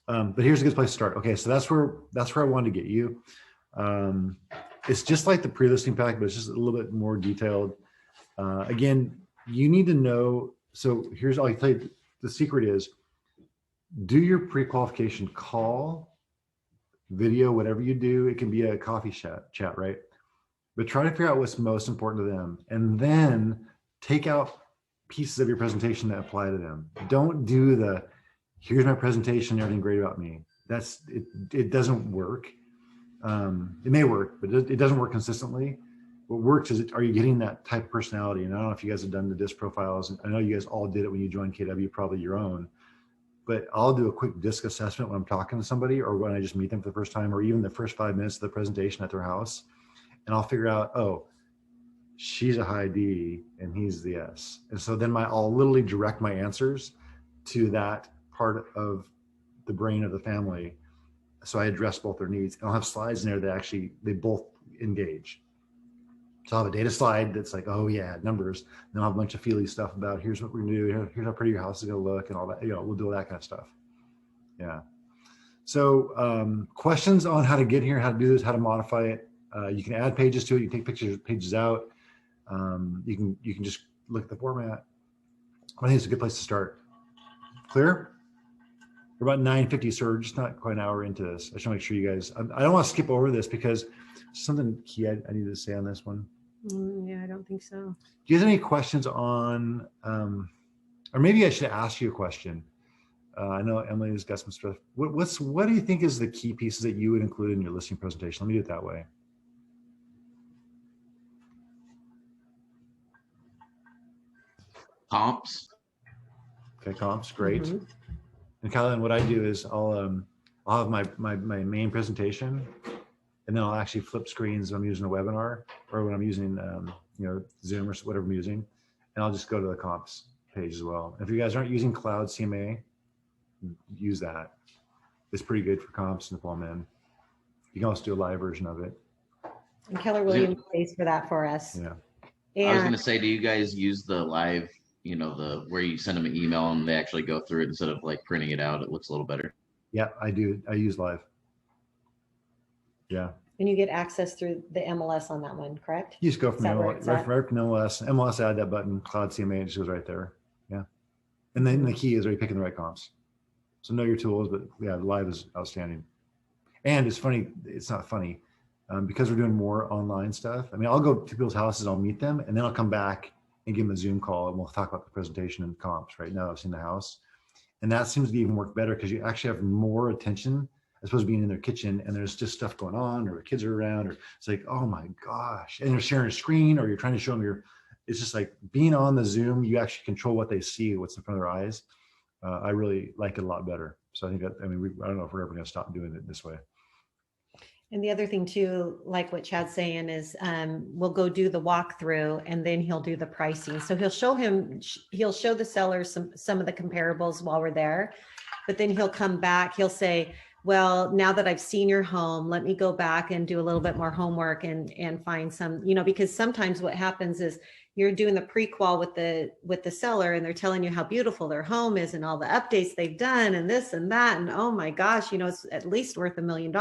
But here's a good place to start. Okay, so that's where I wanted to get you. It's just like the pre-listing pack, but it's just a little bit more detailed. Again, you need to know. So here's all I tell you. The secret is do your pre-qualification call, video, whatever you do. It can be a coffee chat, right? But try to figure out what's most important to them, and then take out pieces of your presentation that apply to them. Don't do the here's my presentation, everything great about me. That's it. It doesn't work. It may work, but it doesn't work consistently. What works is, are you getting that type of personality? And I don't know if you guys have done the DISC profiles. I know you guys all did it when you joined KW, probably your own. But I'll do a quick DISC assessment when I'm talking to somebody, or when I just meet them for the first time, or even the first 5 minutes of the presentation at their house. And I'll figure out, oh, she's a high D and he's the S. And so then I'll literally direct my answers to that part of the brain of the family. So I address both their needs. And I'll have slides in there that they both engage. So I'll have a data slide that's like, oh yeah, numbers. Then I'll have a bunch of feely stuff about here's what we're gonna do, here's how pretty your house is gonna look and all that. We'll do all that kind of stuff. Yeah. So questions on how to get here, how to do this, how to modify it. You can add pages to it. You can take pages out. You can just look at the format. I think it's a good place to start. Clear? We're about 9:50, so we're just not quite an hour into this. I just want to make sure you guys, I don't want to skip over this because something key I need to say on this one.
Yeah, I don't think so.
Do you guys have any questions on, or maybe I should ask you a question. I know Emily's got some stuff. What do you think is the key pieces that you would include in your listing presentation? Let me do it that way.
Comps.
Okay, comps, great. And Kylan, what I do is I'll have my main presentation, and then I'll actually flip screens when I'm using a webinar or when I'm using Zoom or whatever I'm using, and I'll just go to the comps page as well. If you guys aren't using Cloud CMA, use that. It's pretty good for comps and pull them in. You can also do a live version of it.
And Keller Williams pays for that for us.
Yeah.
And
I was going to say, do you guys use the live, where you send them an email and they actually go through it instead of like printing it out? It looks a little better.
Yeah, I do. I use live. Yeah.
And you get access through the MLS on that one, correct?
You just go from
right
from MLS, add that button, Cloud CMA, it just goes right there. Yeah. And then the key is, are you picking the right comps? So know your tools, but yeah, live is outstanding. And it's funny, it's not funny, because we're doing more online stuff. I mean, I'll go to people's houses, I'll meet them, and then I'll come back and give them a Zoom call and we'll talk about the presentation and comps right now. I've seen the house. And that seems to even work better because you actually have more attention as opposed to being in their kitchen and there's just stuff going on, or kids are around, or it's like, oh my gosh, and you're sharing a screen, or you're trying to show them it's just like being on the Zoom, you actually control what they see, what's in front of their eyes. I really like it a lot better. So I think I don't know if we're ever going to stop doing it this way.
And the other thing too, like what Chad's saying is, we'll go do the walkthrough and then he'll do the pricing. So he'll show the sellers some of the comparables while we're there, but then he'll come back, he'll say, well, now that I've seen your home, let me go back and do a little bit more homework and find some, because sometimes what happens is you're doing the pre-qual with the seller and they're telling you how beautiful their home is and all the updates they've done and this and that. And oh my gosh, it's at least worth $1 million.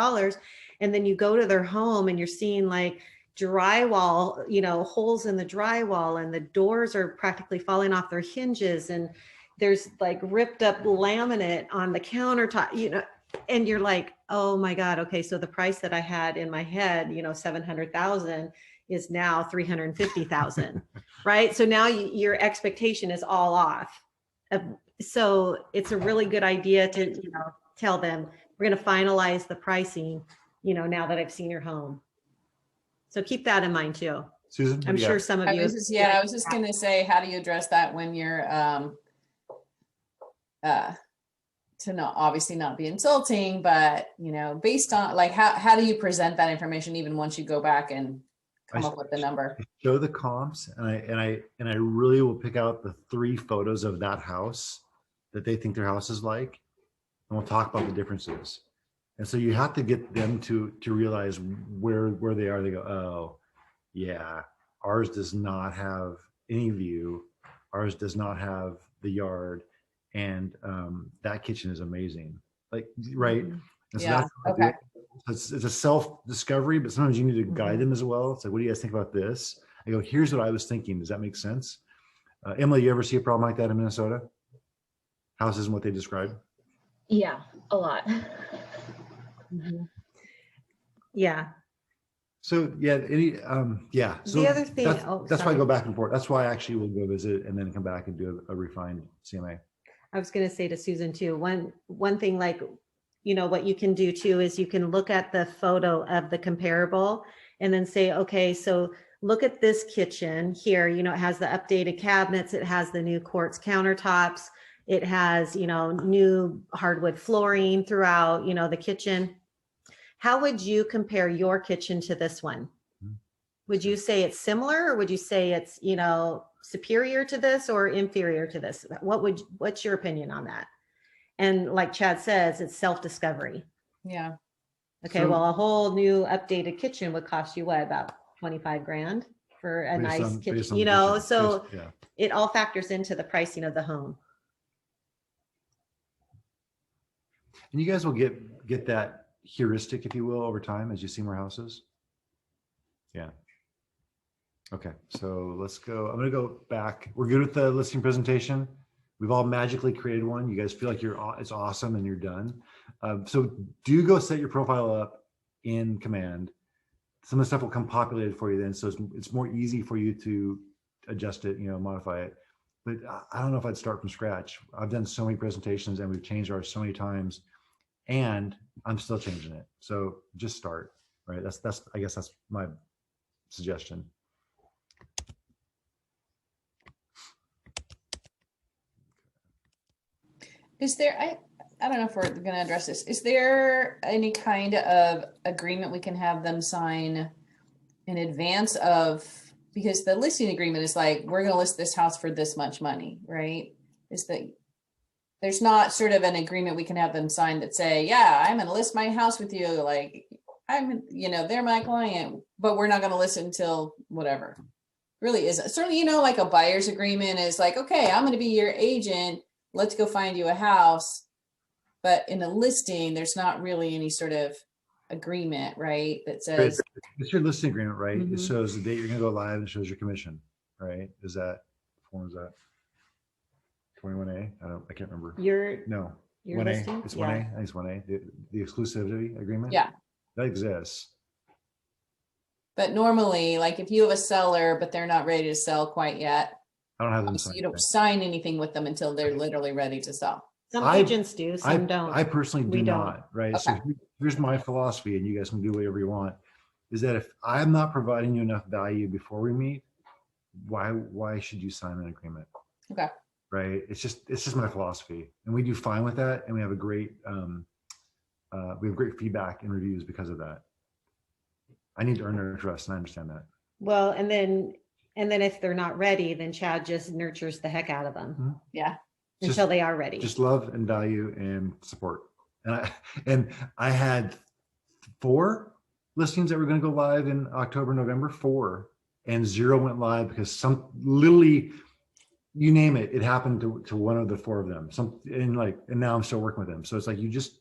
And then you go to their home and you're seeing like drywall, holes in the drywall, and the doors are practically falling off their hinges. And there's like ripped up laminate on the countertop, and you're like, oh my God. Okay. So the price that I had in my head, 700,000 is now 350,000, right? So now your expectation is all off. So it's a really good idea to, tell them we're going to finalize the pricing, now that I've seen your home. So keep that in mind too.
Susan,
I'm sure some of you.
I was just going to say, how do you address that when you're to not obviously not be insulting, but you know, based on like how do you present that information even once you go back and come up with the number?
Show the comps, and I really will pick out the 3 photos of that house that they think their house is like, and we'll talk about the differences. And so you have to get them to realize where they are. They go, oh, yeah, ours does not have any view. Ours does not have the yard, and that kitchen is amazing. Like, right? And so
Yeah. Okay.
it's a self-discovery, but sometimes you need to guide them as well. It's like, what do you guys think about this? I go, here's what I was thinking. Does that make sense? Emily, you ever see a problem like that in Minnesota? Houses and what they describe?
Yeah, a lot.
Yeah.
So yeah, yeah. So
The other thing,
that's why I go back and forth. That's why I actually will go visit and then come back and do a refined CMA.
I was going to say to Susan too, one thing, like, you know, what you can do too is you can look at the photo of the comparable and then say, okay, so look at this kitchen here. You know, it has the updated cabinets. It has the new quartz countertops. It has, you know, new hardwood flooring throughout, you know, the kitchen. How would you compare your kitchen to this one? Would you say it's similar, or would you say it's, you know, superior to this or inferior to this? What's your opinion on that? And like Chad says, it's self-discovery.
Yeah.
Okay,
So-
well, a whole new updated kitchen would cost you what, about 25 grand for a
Based
nice
on
kitchen,
the
you know,
kitchen.
so
Yeah.
it all factors into the pricing of the home.
And you guys will get that heuristic, if you will, over time as you see more houses. Yeah. Okay, so let's go. I'm going to go back. We're good with the listing presentation. We've all magically created one. You guys feel like it's awesome and you're done. So do go set your profile up in Command. Some of the stuff will come populated for you then, so it's more easy for you to adjust it, you know, modify it. But I don't know if I'd start from scratch. I've done so many presentations and we've changed ours so many times, and I'm still changing it. So just start, right? I guess that's my suggestion.
Is there, I don't know if we're going to address this. Is there any kind of agreement we can have them sign in advance of, because the listing agreement is like, we're going to list this house for this much money, right? There's not sort of an agreement we can have them sign that say, yeah, I'm going to list my house with you. Like they're my client, but we're not going to list until whatever. Really isn't. Certainly, like a buyer's agreement is like, okay, I'm going to be your agent. Let's go find you a house. But in a listing, there's not really any sort of agreement, right? That says
it's your listing agreement, right?
Mhm.
It shows the date you're going to go live and shows your commission, right? Is that form? Is that 21A? I can't remember.
Your
1A.
listing?
It's
Yeah.
1A. I think it's 1A. The exclusivity agreement.
Yeah.
That exists.
But normally, like if you have a seller, but they're not ready to sell quite yet,
I don't have them
so
signed.
you don't sign anything with them until they're literally ready to sell.
Some agents do, some don't.
I personally do
We don't.
not, right?
Okay.
So here's my philosophy, and you guys can do whatever you want, is that if I'm not providing you enough value before we meet, why should you sign an agreement?
Okay.
Right? It's just my philosophy. And we do fine with that, and we have great feedback and reviews because of that. I need to earn their trust, and I understand that.
Well, and then if they're not ready, then Chad just nurtures the heck out of them.
Mhm.
Yeah.
Until they are ready.
Just love and value and support. And I had 4 listings that were going to go live in October, November, 4, and 0 went live because literally, you name it, it happened to one of the 4 of them. And now I'm still working with them. So it's like you just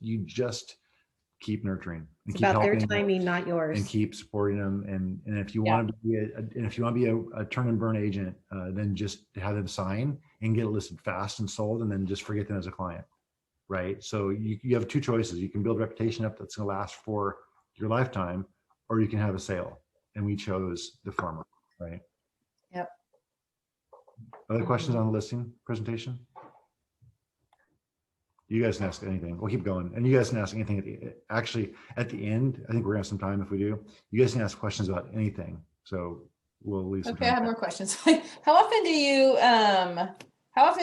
keep nurturing and
It's
keep
about their
helping
timing, not yours.
and keep supporting them. And if you want to be a turn and burn agent, then just have them sign and get it listed fast and sold, and then just forget them as a client, right? So you have 2 choices. You can build a reputation up that's going to last for your lifetime, or you can have a sale. And we chose the former, right?
Yep.
Other questions on the listing presentation? You guys can ask anything. We'll keep going. And you guys can ask anything at the end. I think we're gonna have some time if we do. You guys can ask questions about anything. So we'll leave some
Okay, I
time.
have more questions. How often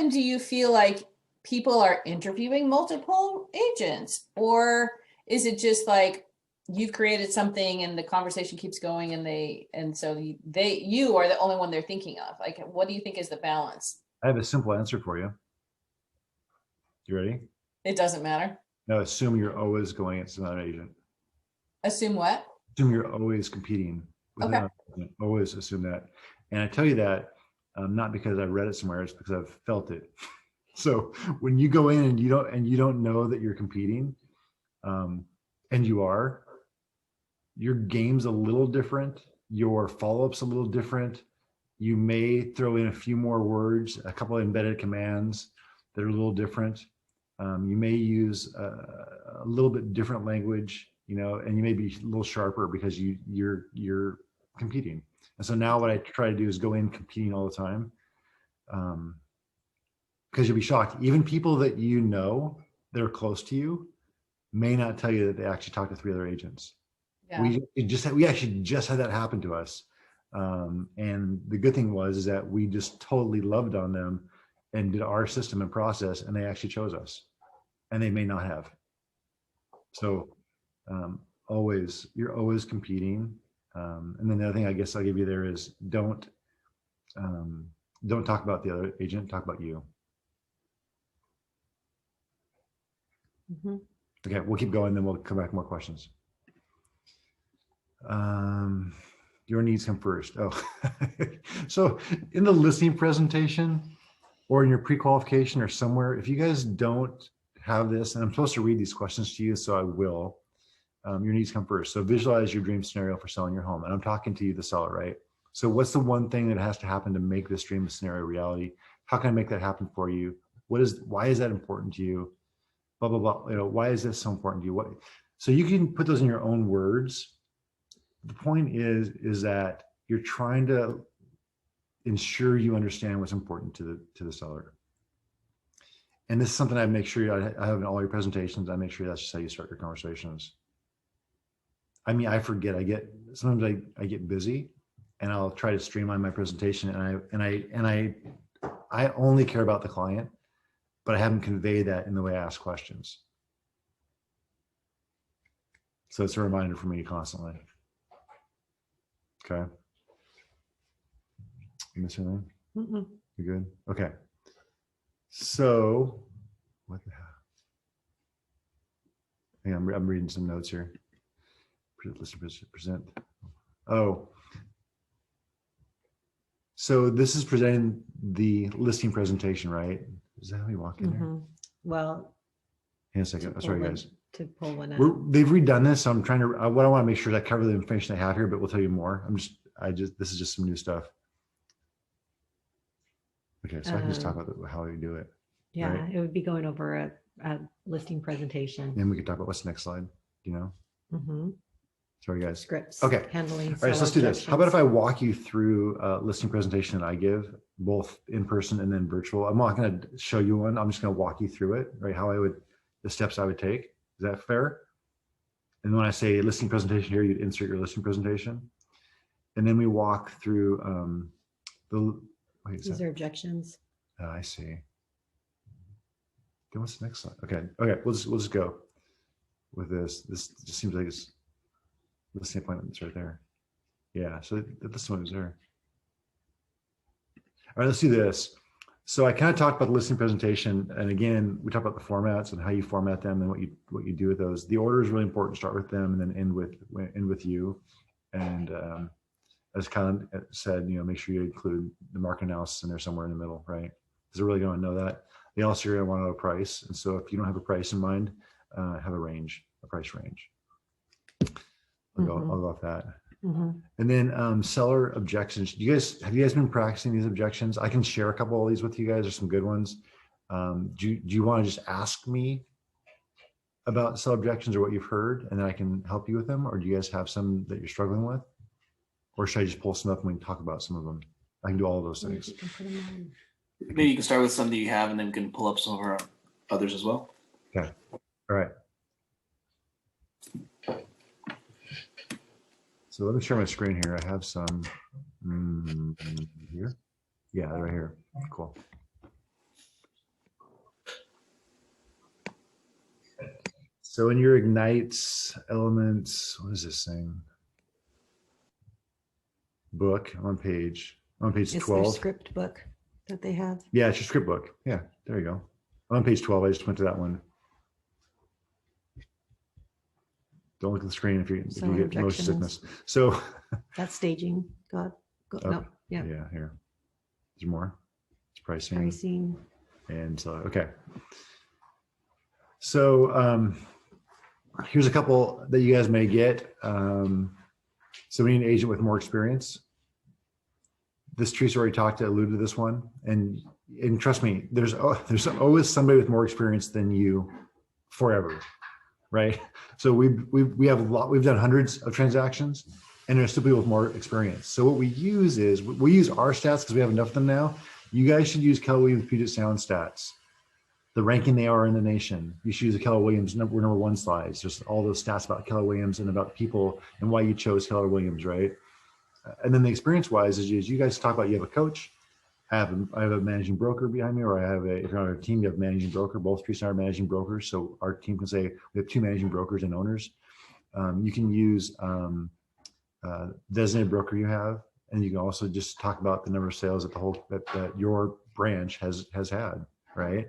do you feel like people are interviewing multiple agents, or is it just like you've created something and the conversation keeps going and so you are the only one they're thinking of? Like, what do you think is the balance?
I have a simple answer for you. You ready?
It doesn't matter.
No, assume you're always going against another agent.
Assume what?
Assume you're always competing with
Okay.
another agent. Always assume that. And I tell you that not because I read it somewhere, it's because I've felt it. So when you go in and you don't know that you're competing, and you are, your game's a little different, your follow-up's a little different. You may throw in a few more words, a couple of embedded commands that are a little different. You may use a little bit different language, you know, and you may be a little sharper because you're competing. And so now what I try to do is go in competing all the time, because you'll be shocked. Even people that you know that are close to you may not tell you that they actually talked to 3 other agents.
Yeah.
We actually just had that happen to us. And the good thing is that we just totally loved on them and did our system and process, and they actually chose us, and they may not have. So you're always competing. And then the other thing I guess I'll give you there is don't talk about the other agent, talk about you.
Mm-hmm.
Okay, we'll keep going, then we'll come back to more questions. Your needs come first. Oh, so in the listing presentation or in your pre-qualification or somewhere, if you guys don't have this, and I'm supposed to read these questions to you, so I will, your needs come first. So visualize your dream scenario for selling your home. And I'm talking to you, the seller, right? So what's the one thing that has to happen to make this dream scenario reality? How can I make that happen for you? Why is that important to you? Blah, blah, blah. You know, why is this so important to you? So you can put those in your own words. The point is that you're trying to ensure you understand what's important to the seller. And this is something I make sure I have in all your presentations. I make sure that's just how you start your conversations. I mean, I forget. Sometimes I get busy, and I'll try to streamline my presentation, and I only care about the client, but I haven't conveyed that in the way I ask questions. So it's a reminder for me constantly. Okay. You miss anything?
Mm-mm.
You good? Okay. So, what the hell? Hang on, I'm reading some notes here. Present. Oh. So this is presenting the listing presentation, right? Is that how we walk in there?
Well,
Hang on a second. Oh, sorry, guys.
To pull one out.
They've redone this, so I'm trying to. What I want to make sure is I cover the information I have here, but we'll tell you more. This is just some new stuff. Okay, so I can just talk about how we do it.
Yeah,
right?
it would be going over a listing presentation.
And we could talk about what's the next slide. You know.
Mm-hmm.
Sorry, guys.
Scripts.
Okay.
Handling.
All right, so let's do this. How about if I walk you through a listing presentation that I give, both in person and then virtual? I'm not going to show you one. I'm just going to walk you through it, right? The steps I would take. Is that fair? And when I say listing presentation here, you'd insert your listing presentation. And then we walk through
These are objections.
I see. Then what's the next slide? Okay, we'll just go with this. This just seems like it's listing appointments right there. Yeah, so this one is there. All right, let's do this. So I kind of talked about the listing presentation, and again, we talked about the formats and how you format them and what you do with those. The order is really important. Start with them and then end with you. And as Colin said, make sure you include the market analysis in there somewhere in the middle, right? Because they're really going to know that. They also are going to want to know a price, and so if you don't have a price in mind, have a price range. I'll go off that.
Mm-hmm.
And then seller objections. Have you guys been practicing these objections? I can share a couple of these with you guys. There's some good ones. Do you want to just ask me about seller objections or what you've heard, and then I can help you with them? Or do you guys have some that you're struggling with? Or should I just pull some up and we can talk about some of them? I can do all of those things.
Maybe you can start with some that you have, and then we can pull up some of our others as well.
Okay. All right. So let me share my screen here. I have some here. Yeah, they're right here. Cool. So in your Ignite Elements, what is this thing? Book on page
It's their
12.
script book that they have.
Yeah, it's your script book. Yeah, there you go. On page 12, I just went to that one. Don't look at the screen if you get motion sickness. So
that's staging. Go no, yeah.
Yeah, here. There's more. It's pricing.
Pricing.
And so, okay. So here's a couple that you guys may get. So we need an agent with more experience. This Teresa already alluded to this one, and trust me, there's always somebody with more experience than you forever, right? So we've done hundreds of transactions, and there's still people with more experience. So what we use is we use our stats because we have enough of them now. You guys should use Keller Williams Puget Sound stats, the ranking they are in the nation. You should use the Keller Williams number one slides, just all those stats about Keller Williams and about people and why you chose Keller Williams, right? And then the experience-wise is you guys talk about you have a coach, I have a managing broker behind me, or if you're on our team, you have a managing broker. Both Teresa and I are managing brokers, so our team can say we have 2 managing brokers and owners. You can use designated broker you have, and you can also just talk about the number of sales that your branch has had, right?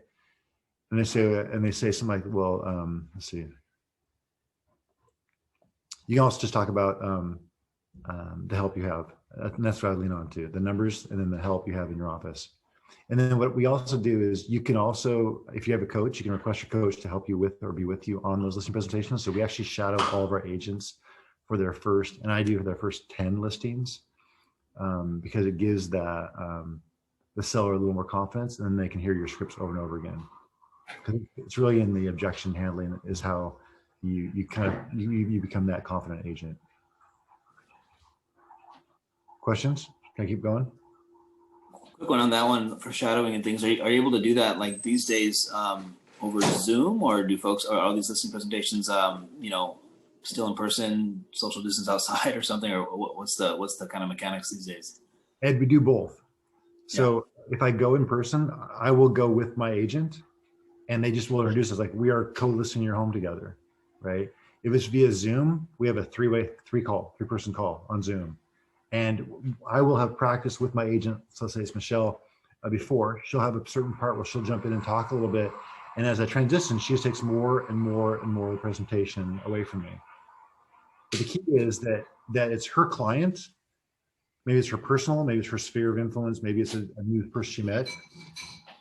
And they say something like, well, let's see. You can also just talk about the help you have. And that's what I lean on to, the numbers and then the help you have in your office. And then what we also do is you can also, if you have a coach, you can request your coach to help you with or be with you on those listing presentations. So we actually shadow all of our agents for their first, and I do for their first 10 listings, because it gives the seller a little more confidence, and then they can hear your scripts over and over again. It's really in the objection handling is how you become that confident agent. Questions? Can I keep going?
Quick one on that one for shadowing and things. Are you able to do that like these days over Zoom, or are all these listing presentations, still in person, social distance outside or something, or what's the kind of mechanics these days?
Ed, we do both. So if I go in person, I will go with my agent, and they just will introduce us like we are co-listing your home together, right? If it's via Zoom, we have a three-person call on Zoom. And I will have practiced with my agent, so let's say it's Michelle, before. She'll have a certain part where she'll jump in and talk a little bit. And as I transition, she just takes more and more and more of the presentation away from me. But the key is that it's her client. Maybe it's her personal, maybe it's her sphere of influence, maybe it's a new person she met.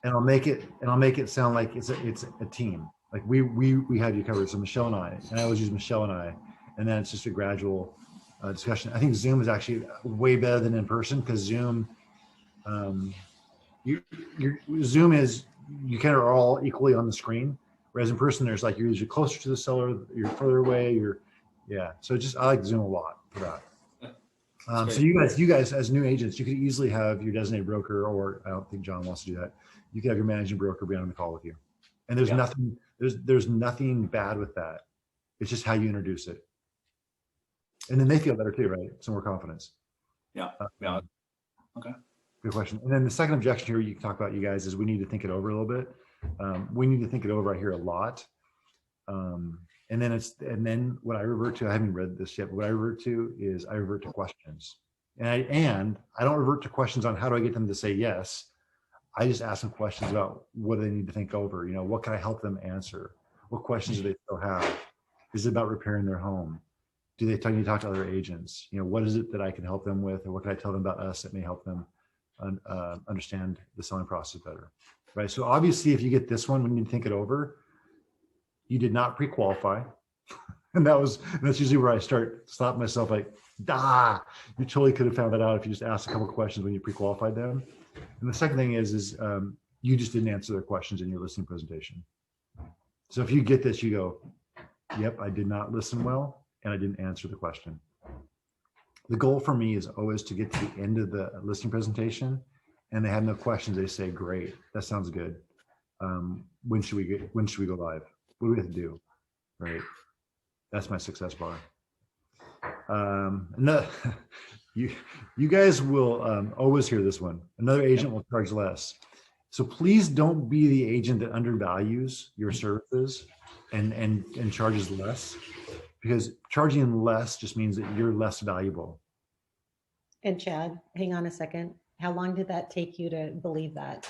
And I'll make it sound like it's a team. Like we have you covered. So Michelle and I always use Michelle and I, and then it's just a gradual discussion. I think Zoom is actually way better than in person, because Zoom, Zoom is, you kind of are all equally on the screen, whereas in person there's like you're usually closer to the seller, you're further away, so I like Zoom a lot for that. So you guys as new agents, you could easily have your designated broker, or I don't think John wants to do that. You could have your managing broker be on the call with you, and there's nothing bad with that. It's just how you introduce it. And then they feel better too, right? Some more confidence.
Yeah. Okay.
Good question. And then the second objection here you can talk about, you guys, is we need to think it over a little bit. We need to think it over. I hear a lot. And then what I revert to, I haven't read this yet, but what I revert to is I revert to questions. And I don't revert to questions on how do I get them to say yes. I just ask them questions about what do they need to think over. What can I help them answer? What questions do they still have? Is it about repairing their home? Do they need to talk to other agents? What is it that I can help them with, or what can I tell them about us that may help them understand the selling process better, right? So obviously, if you get this one, when you think it over, you did not pre-qualify, and that's usually where I stop myself, like, you totally could have found that out if you just asked a couple of questions when you pre-qualified them. And the second thing is you just didn't answer their questions in your listing presentation. So if you get this, you go, yep, I did not listen well, and I didn't answer the question. The goal for me is always to get to the end of the listing presentation and they have no questions. They say, great, that sounds good. When should we go live? What do we have to do? Right. That's my success bar. No, you guys will always hear this one. Another agent will charge less. So please don't be the agent that undervalues your services and charges less, because charging less just means that you're less valuable.
And Chad, hang on a second. How long did that take you to believe that?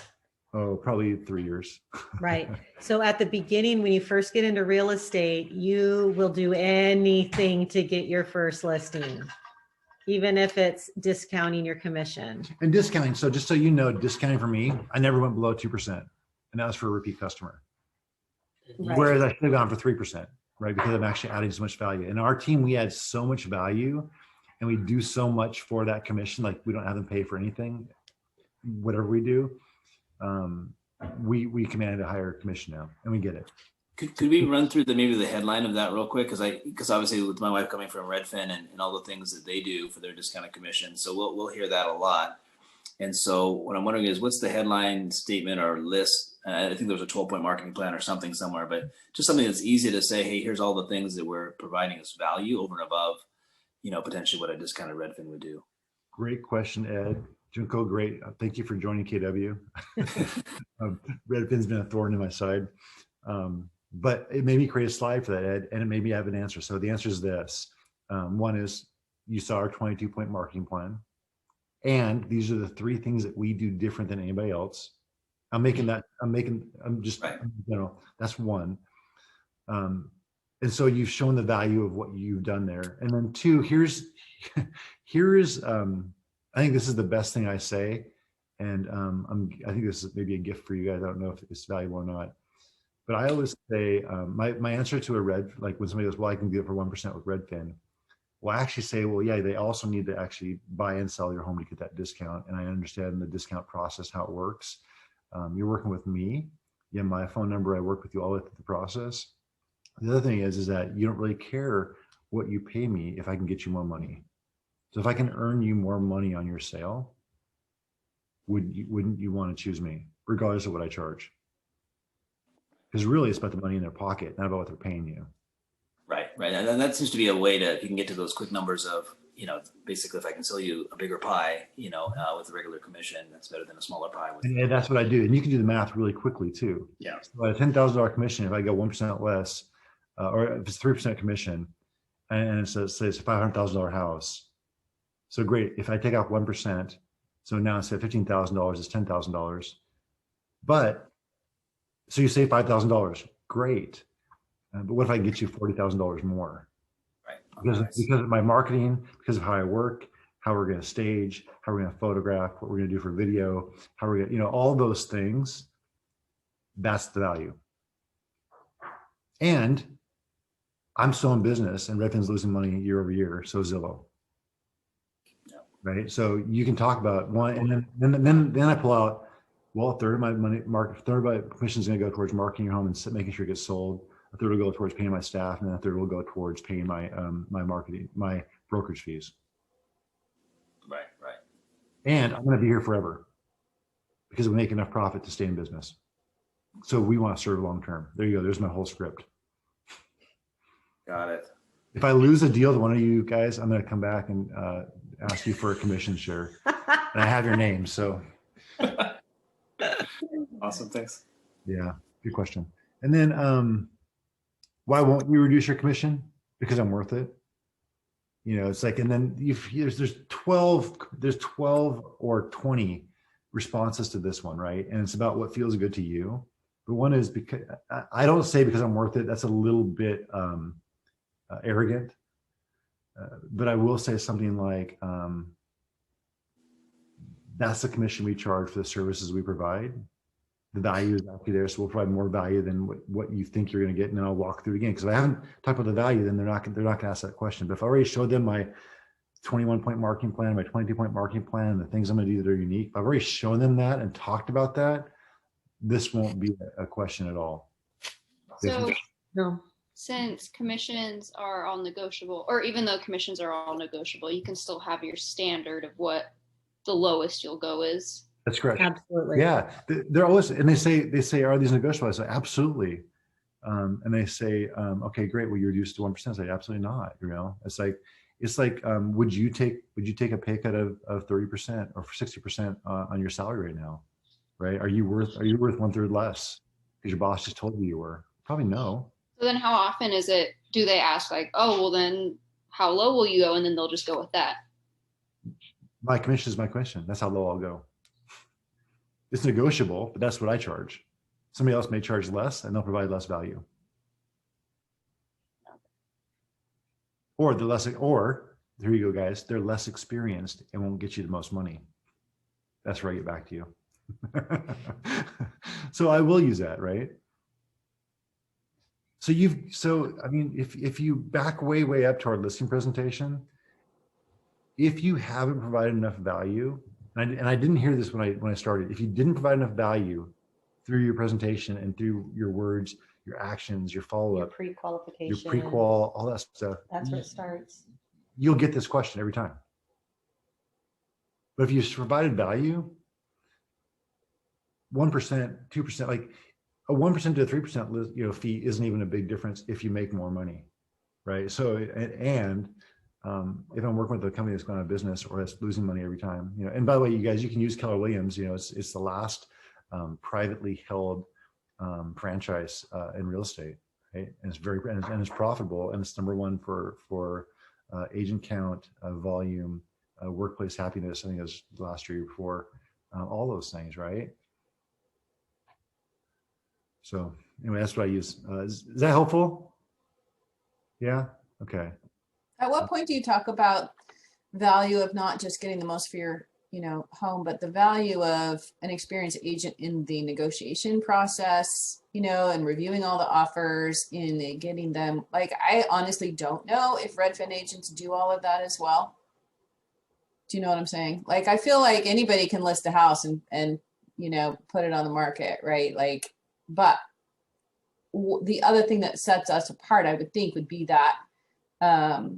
Oh, probably 3 years.
Right. So at the beginning, when you first get into real estate, you will do anything to get your first listing, even if it's discounting your commission.
And discounting. So just so you know, discounting for me, I never went below 2%. And that was for a repeat customer.
Right.
Whereas I should have gone for 3%, right? Because I'm actually adding so much value. In our team, we add so much value and we do so much for that commission. Like we don't have them pay for anything, whatever we do. We command a higher commission now, and we get it.
Could we run through maybe the headline of that real quick? Because obviously with my wife coming from Redfin and all the things that they do for their discounted commission, so we'll hear that a lot. And so what I'm wondering is, what's the headline statement or list? I think there was a 12-point marketing plan or something somewhere, but just something that's easy to say, hey, here's all the things that we're providing as value over and above, potentially what a discounted Redfin would do.
Great question, Ed. Junko, great. Thank you for joining KW. Redfin's been a thorn in my side. But it made me create a slide for that, Ed, and it made me have an answer. So the answer is this. One is, you saw our 22-point marketing plan. And these are the 3 things that we do different than anybody else. That's one. And so you've shown the value of what you've done there. And then 2, I think this is the best thing I say. And I think this is maybe a gift for you guys. I don't know if it's valuable or not. But I always say, my answer to like when somebody goes, well, I can do it for 1% with Redfin. Well, I actually say, well, yeah, they also need to actually buy and sell your home to get that discount. And I understand the discount process, how it works. You're working with me. You have my phone number. I work with you all through the process. The other thing is that you don't really care what you pay me if I can get you more money. So if I can earn you more money on your sale, wouldn't you want to choose me, regardless of what I charge? Because really, it's about the money in their pocket, not about what they're paying you.
Right. And that seems to be a way you can get to those quick numbers of, basically if I can sell you a bigger pie, with a regular commission, that's better than a smaller pie.
And that's what I do. And you can do the math really quickly too.
Yeah.
So at a $10,000 commission, if I go 1% less, or if it's 3% commission, and it says it's a $500,000 house. So great. If I take out 1%, so now instead of $15,000, it's $10,000. But so you save $5,000. Great. But what if I can get you $40,000 more?
Right.
Because of my marketing, because of how I work, how we're going to stage, how we're going to photograph, what we're going to do for video, how we're going to, all those things. That's the value. And I'm still in business, and Redfin's losing money year over year. So Zillow. Right. So you can talk about one, and then I pull out, well, a third of my money, third of my commission is going to go towards marketing your home and making sure it gets sold. A third will go towards paying my staff, and then a third will go towards paying my my brokerage fees.
Right.
And I'm going to be here forever because we make enough profit to stay in business. So we want to serve long term. There you go. There's my whole script.
Got it.
If I lose a deal to one of you guys, I'm going to come back and ask you for a commission share. And I have your name, so.
Awesome, thanks.
Yeah, good question. And then why won't you reduce your commission? Because I'm worth it. It's like, and then there's 12 or 20 responses to this one, right? And it's about what feels good to you. But one is because I don't say because I'm worth it. That's a little bit arrogant. But I will say something like, that's the commission we charge for the services we provide. The value is actually there, so we'll provide more value than what you think you're going to get, and then I'll walk through it again. Because if I haven't talked about the value, then they're not going to ask that question. But if I already showed them my 21-point marketing plan, my 22-point marketing plan, the things I'm going to do that are unique, if I've already shown them that and talked about that, this won't be a question at all.
So
No.
Since commissions are all negotiable, or even though commissions are all negotiable, you can still have your standard of what the lowest you'll go is.
That's correct.
Absolutely.
Yeah, they're always, and they say, are these negotiable? I say, absolutely. And they say, okay, great. Will you reduce to 1%? I say, absolutely not. It's like, would you take a pay cut of 30% or 60% on your salary right now? right? Are you worth 1/3 less because your boss just told you you were? Probably no.
So then how often is it, do they ask like, oh, well then how low will you go? And then they'll just go with that.
My commission is my commission. That's how low I'll go. It's negotiable, but that's what I charge. Somebody else may charge less and they'll provide less value. Or here you go, guys, they're less experienced and won't get you the most money. That's where I get back to you. So I will use that, right? So I mean, if you back way up to our listing presentation, if you haven't provided enough value, and I didn't hear this when I started, if you didn't provide enough value through your presentation and through your words, your actions, your follow-up, your
Pre-qualification.
pre-qual, all that stuff,
That's where it starts.
you'll get this question every time. But if you provided value, 1%, 2%, like a 1% to a 3% fee isn't even a big difference if you make more money, right? So if I'm working with a company that's going out of business or that's losing money every time, and by the way, you guys, you can use Keller Williams. It's the last privately held franchise in real estate, right? And it's profitable, and it's number one for agent count, volume, workplace happiness. I think it was last year before, all those things, right? So anyway, that's what I use. Is that helpful? Yeah. Okay.
At what point do you talk about value of not just getting the most for your, home, but the value of an experienced agent in the negotiation process, and reviewing all the offers and getting them, like, I honestly don't know if Redfin agents do all of that as well. Do you know what I'm saying? Like, I feel like anybody can list a house and put it on the market, right? Like, but the other thing that sets us apart, I would think, would be that the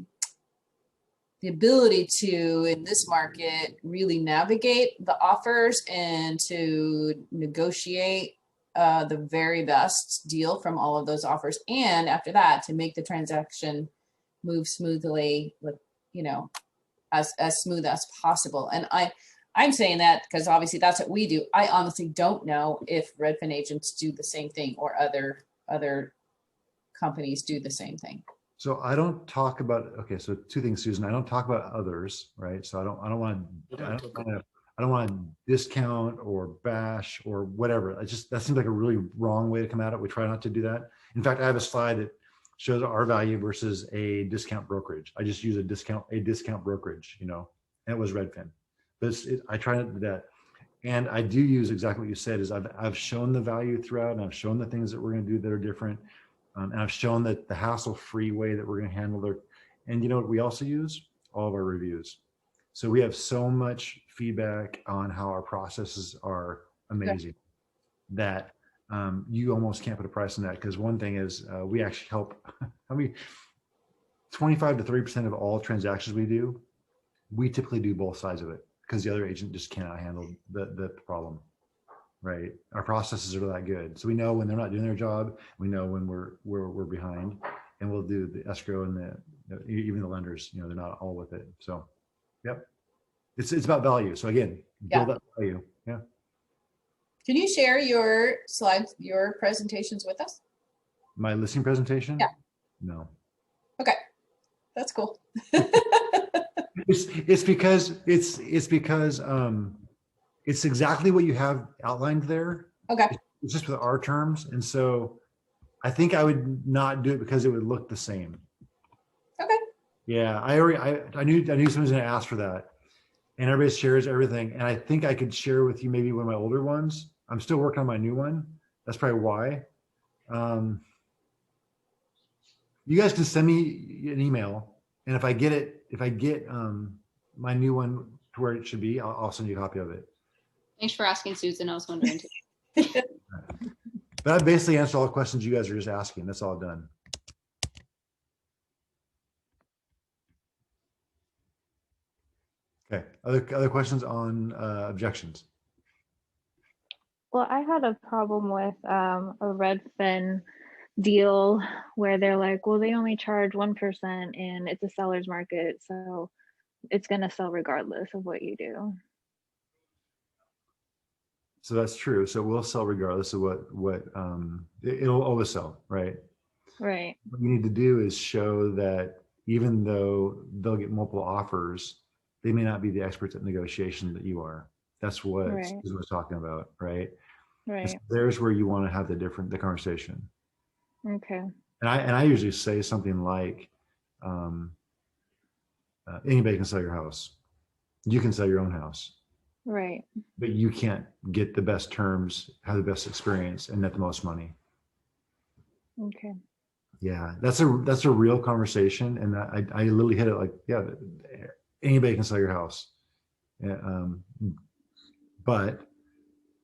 ability to, in this market, really navigate the offers and to negotiate the very best deal from all of those offers. And after that, to make the transaction move smoothly with, as smooth as possible. And I'm saying that because obviously that's what we do. I honestly don't know if Redfin agents do the same thing or other companies do the same thing.
So I don't talk about, okay, so two things, Susan. I don't talk about others, right? So I don't want to discount or bash or whatever. That seems like a really wrong way to come at it. We try not to do that. In fact, I have a slide that shows our value versus a discount brokerage. I just use a discount brokerage, and it was Redfin. But I try not to do that. And I do use exactly what you said, is I've shown the value throughout, and I've shown the things that we're going to do that are different. And I've shown that the hassle-free way that we're going to handle it. And you know what we also use? All of our reviews. So we have so much feedback on how our processes are amazing that you almost can't put a price on that. Because one thing is we actually help. 25 to 30% of all transactions we do, we typically do both sides of it because the other agent just cannot handle the problem. Right, our processes are that good, so we know when they're not doing their job. We know when we're behind, and we'll do the escrow and even the lenders. They're not all with it. So, yep, it's about value. So again, build up value. Yeah.
Can you share your slides, your presentations with us?
My listing presentation?
Yeah.
No.
Okay, that's cool.
It's because it's exactly what you have outlined there. Okay. It's just with our terms. And so I think I would not do it because it would look the same.
Okay.
Yeah. I knew somebody was going to ask for that, and everybody shares everything. And I think I could share with you maybe one of my older ones. I'm still working on my new one. That's probably why. You guys can send me an email, and if I get my new one to where it should be, I'll send you a copy of it.
Thanks for asking, Susan. I was wondering too.
But I basically answered all the questions you guys are just asking. That's all done. Okay. Other questions on objections?
Well, I had a problem with a Redfin deal where they're like, well, they only charge 1% and it's a seller's market, so it's going to sell regardless of what you do.
So that's true. So we'll sell regardless of what it'll always sell, right?
Right.
What you need to do is show that even though they'll get multiple offers, they may not be the experts at negotiation that you are. That's what
Right.
Susan was talking about, right? And
Right.
so there's where you want to have the conversation.
Okay.
And I usually say something like, anybody can sell your house. You can sell your own house,
Right.
but you can't get the best terms, have the best experience, and net the most money.
Okay.
Yeah, that's a real conversation, and I literally hit it like, yeah, anybody can sell your house, but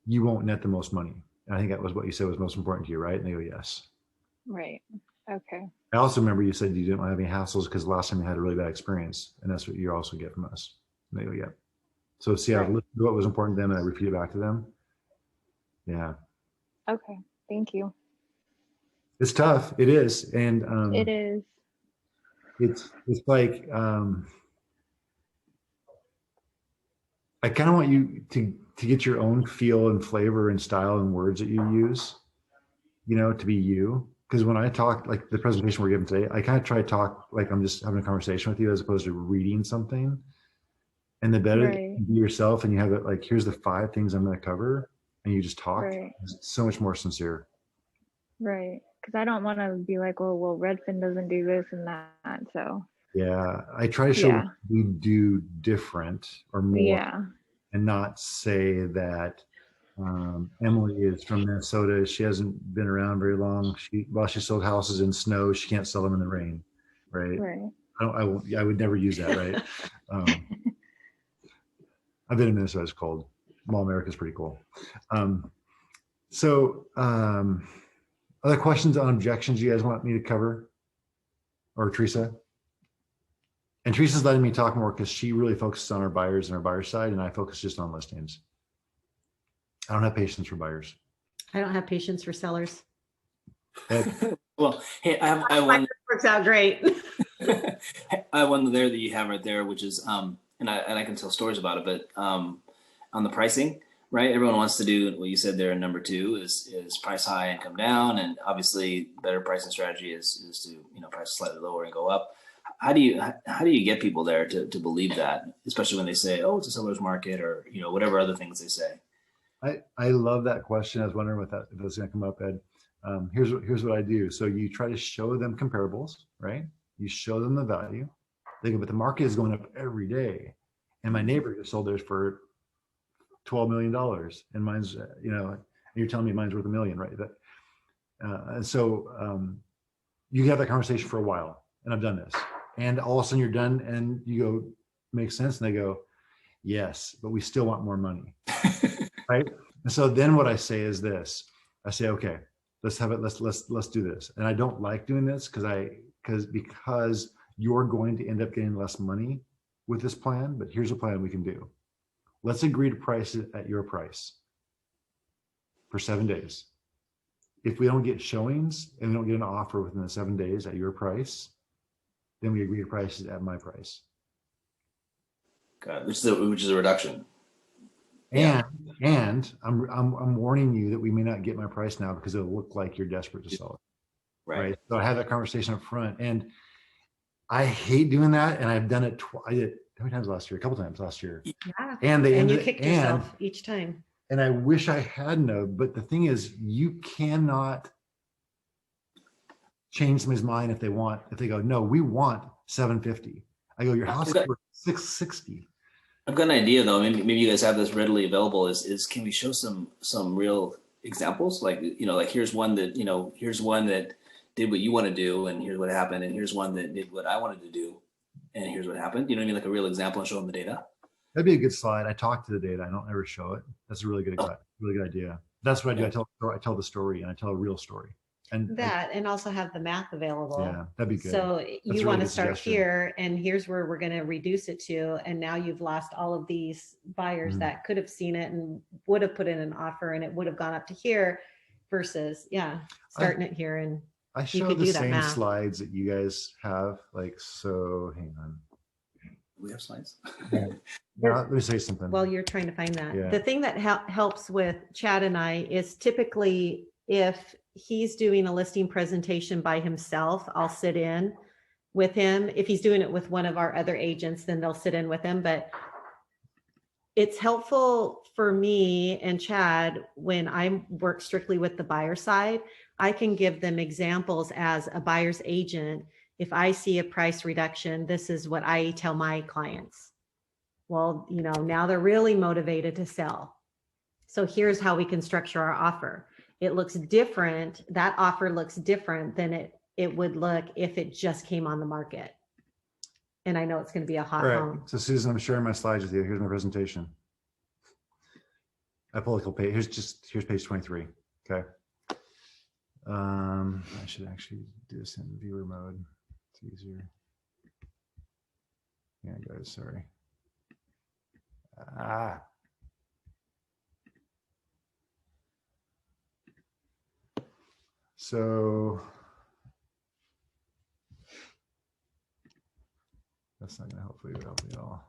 you won't net the most money. And I think that was what you said was most important to you, right? And they go, yes.
Right. Okay.
I also remember you said you didn't want to have any hassles because last time you had a really bad experience, and that's what you also get from us. And they go, yeah. So see, I listened to what was important to them, and I repeat it back to them. Yeah.
Okay. Thank you.
It's tough. It is, and
It is.
It's like I kind of want you to get your own feel and flavor and style and words that you use, to be you. Because when I talk, like the presentation we're giving today, I kind of try to talk like I'm just having a conversation with you as opposed to reading something. And the better
Right.
you be yourself and you have it like, here's the 5 things I'm going to cover, and you just talk,
Right.
it's so much more sincere.
Right. Because I don't want to be like, well, Redfin doesn't do this and that. So.
Yeah, I try to show
Yeah.
what we do different or more,
Yeah.
and not say that Emily is from Minnesota. She hasn't been around very long. She sold houses in snow. She can't sell them in the rain, right?
Right.
I would never use that, right? I've been in Minnesota. It's cold. Mall America is pretty cool. Other questions on objections you guys want me to cover, or Teresa? And Teresa's letting me talk more because she really focuses on our buyers and our buyer side, and I focus just on listings. I don't have patience for buyers.
I don't have patience for sellers.
Well, hey, I have one.
Works out great.
I have one there that you have right there, which is and I can tell stories about it, but on the pricing, right? Everyone wants to do what you said there in number 2 is price high and come down, and obviously better pricing strategy is to price slightly lower and go up. How do you get people there to believe that, especially when they say, oh, it's a seller's market, or whatever other things they say?
I love that question. I was wondering if that was going to come up, Ed. Here's what I do. So you try to show them comparables, right? You show them the value. They go, but the market is going up every day, and my neighbor just sold theirs for $12 million, and mine's, and you're telling me mine's worth $1 million, right? And so you have that conversation for a while, and I've done this, and all of a sudden you're done, and you go, makes sense, and they go, yes, but we still want more money. Right. And so then what I say is this. I say, okay, let's have it. Let's do this. And I don't like doing this because you're going to end up getting less money with this plan. But here's a plan we can do. Let's agree to price it at your price for 7 days. If we don't get showings and we don't get an offer within the 7 days at your price, then we agree to price it at my price.
Got it. Which is a reduction.
And I'm warning you that we may not get my price now because it'll look like you're desperate to sell it. Right. So I have that conversation up front, and I hate doing that. And I've done it. I did it how many times last year? A couple times last year.
Yeah.
And
you kicked yourself each time.
And I wish I hadn't have. But the thing is, you cannot change somebody's mind if they go, no, we want 750. I go, your house is worth 660.
I've got an idea though. Maybe you guys have this readily available. Is can we show some real examples? Like here's one that did what you want to do, and here's what happened, and here's one that did what I wanted to do, and here's what happened. You know what I mean? Like a real example, and show them the data.
That'd be a good slide. I talk to the data. I don't ever show it. That's a really good idea. That's what I do. I tell the story, and I tell a real story. And
also have the math available.
Yeah, that'd be good.
So you want to start here, and here's where we're going to reduce it to. And now you've lost all of these buyers that could have seen it and would have put in an offer, and it would have gone up to here versus, starting it here. And
I show the same slides that you guys have. So hang on.
We have slides.
Yeah. Now, let me say something.
While you're trying to find that.
Yeah.
The thing that helps with Chad and I is typically if he's doing a listing presentation by himself, I'll sit in with him. If he's doing it with one of our other agents, then they'll sit in with him. But it's helpful for me and Chad when I work strictly with the buyer side. I can give them examples as a buyer's agent. If I see a price reduction, this is what I tell my clients. Well, you know, now they're really motivated to sell. So here's how we can structure our offer. It looks different. That offer looks different than it would look if it just came on the market. And I know it's going to be a hot
All right.
home.
So Susan, I'm sharing my slides with you. Here's my presentation. I pull a page. Here's page 23. Okay. I should actually do this in viewer mode. It's easier. Yeah, guys, sorry. So that's not going to hopefully help me at all.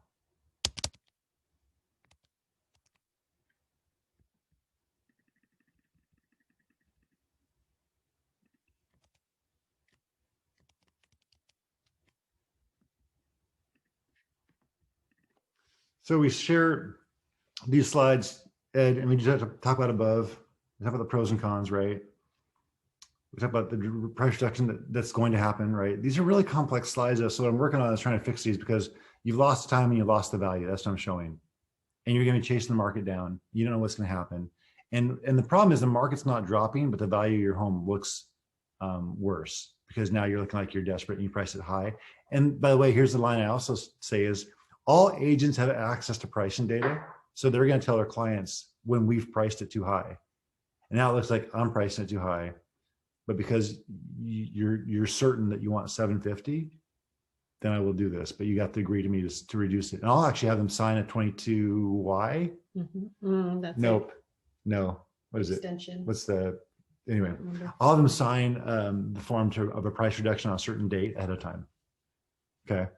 So we share these slides, Ed, and we just have to talk about above. We talk about the pros and cons, right? We talk about the price reduction that's going to happen, right? These are really complex slides, though. So what I'm working on is trying to fix these because you've lost time and you lost the value. That's what I'm showing. And you're going to be chasing the market down. You don't know what's going to happen. And the problem is the market's not dropping, but the value of your home looks worse because now you're looking like you're desperate and you price it high. And by the way, here's the line I also say is all agents have access to pricing data. So they're going to tell their clients when we've priced it too high. And now it looks like I'm pricing it too high. But because you're certain that you want 750, then I will do this. But you have to agree to me to reduce it. And I'll actually have them sign a 22Y.
That's
Nope. No. What is
extension.
it? What's the, anyway, I'll have them sign the form of a price reduction on a certain date ahead of time. Okay.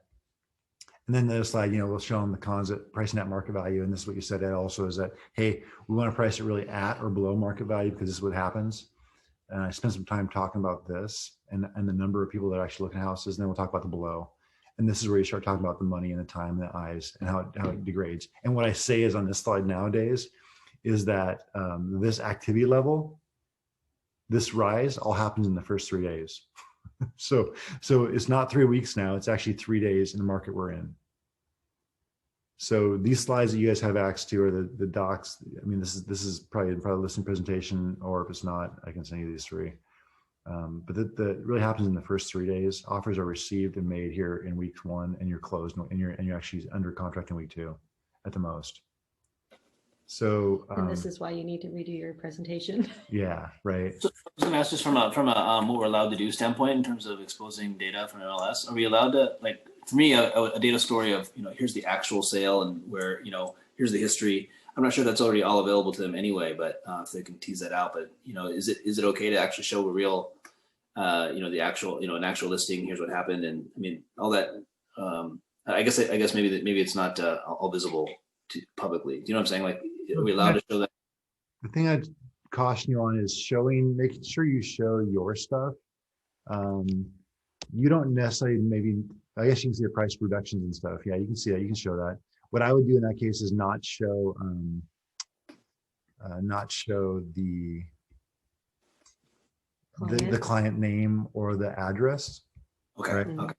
And then the slide, we'll show them the cons at pricing at market value. And this is what you said, Ed, also is that, hey, we want to price it really at or below market value because this is what happens. And I spent some time talking about this and the number of people that are actually looking at houses. And then we'll talk about the below. And this is where you start talking about the money and the time and the eyes and how it degrades. And what I say is on this slide nowadays is that this activity level, this rise all happens in the first 3 days. So it's not 3 weeks now, it's actually 3 days in the market we're in. So these slides that you guys have access to are the docs. I mean, this is probably a listening presentation, or if it's not, I can send you these three. But that really happens in the first 3 days. Offers are received and made here in week 1, and you're closed, and you're actually under contract in week 2 at the most. So
and this is why you need to redo your presentation.
Yeah, right.
So I was going to ask just from a what we're allowed to do standpoint in terms of exposing data from MLS. Are we allowed to, like, for me, a data story of, here's the actual sale and where, here's the history. I'm not sure that's already all available to them anyway, but if they can tease that out. But, is it okay to actually show a real, the actual, an actual listing? Here's what happened. And I mean, all that, I guess maybe it's not all visible to publicly. Do you know what I'm saying? Like, are we allowed to show that?
The thing I'd caution you on is making sure you show your stuff. You don't necessarily, I guess you can see the price reductions and stuff. Yeah, you can see that. You can show that. What I would do in that case is not show the client name or the address.
Okay.
Right?
Okay.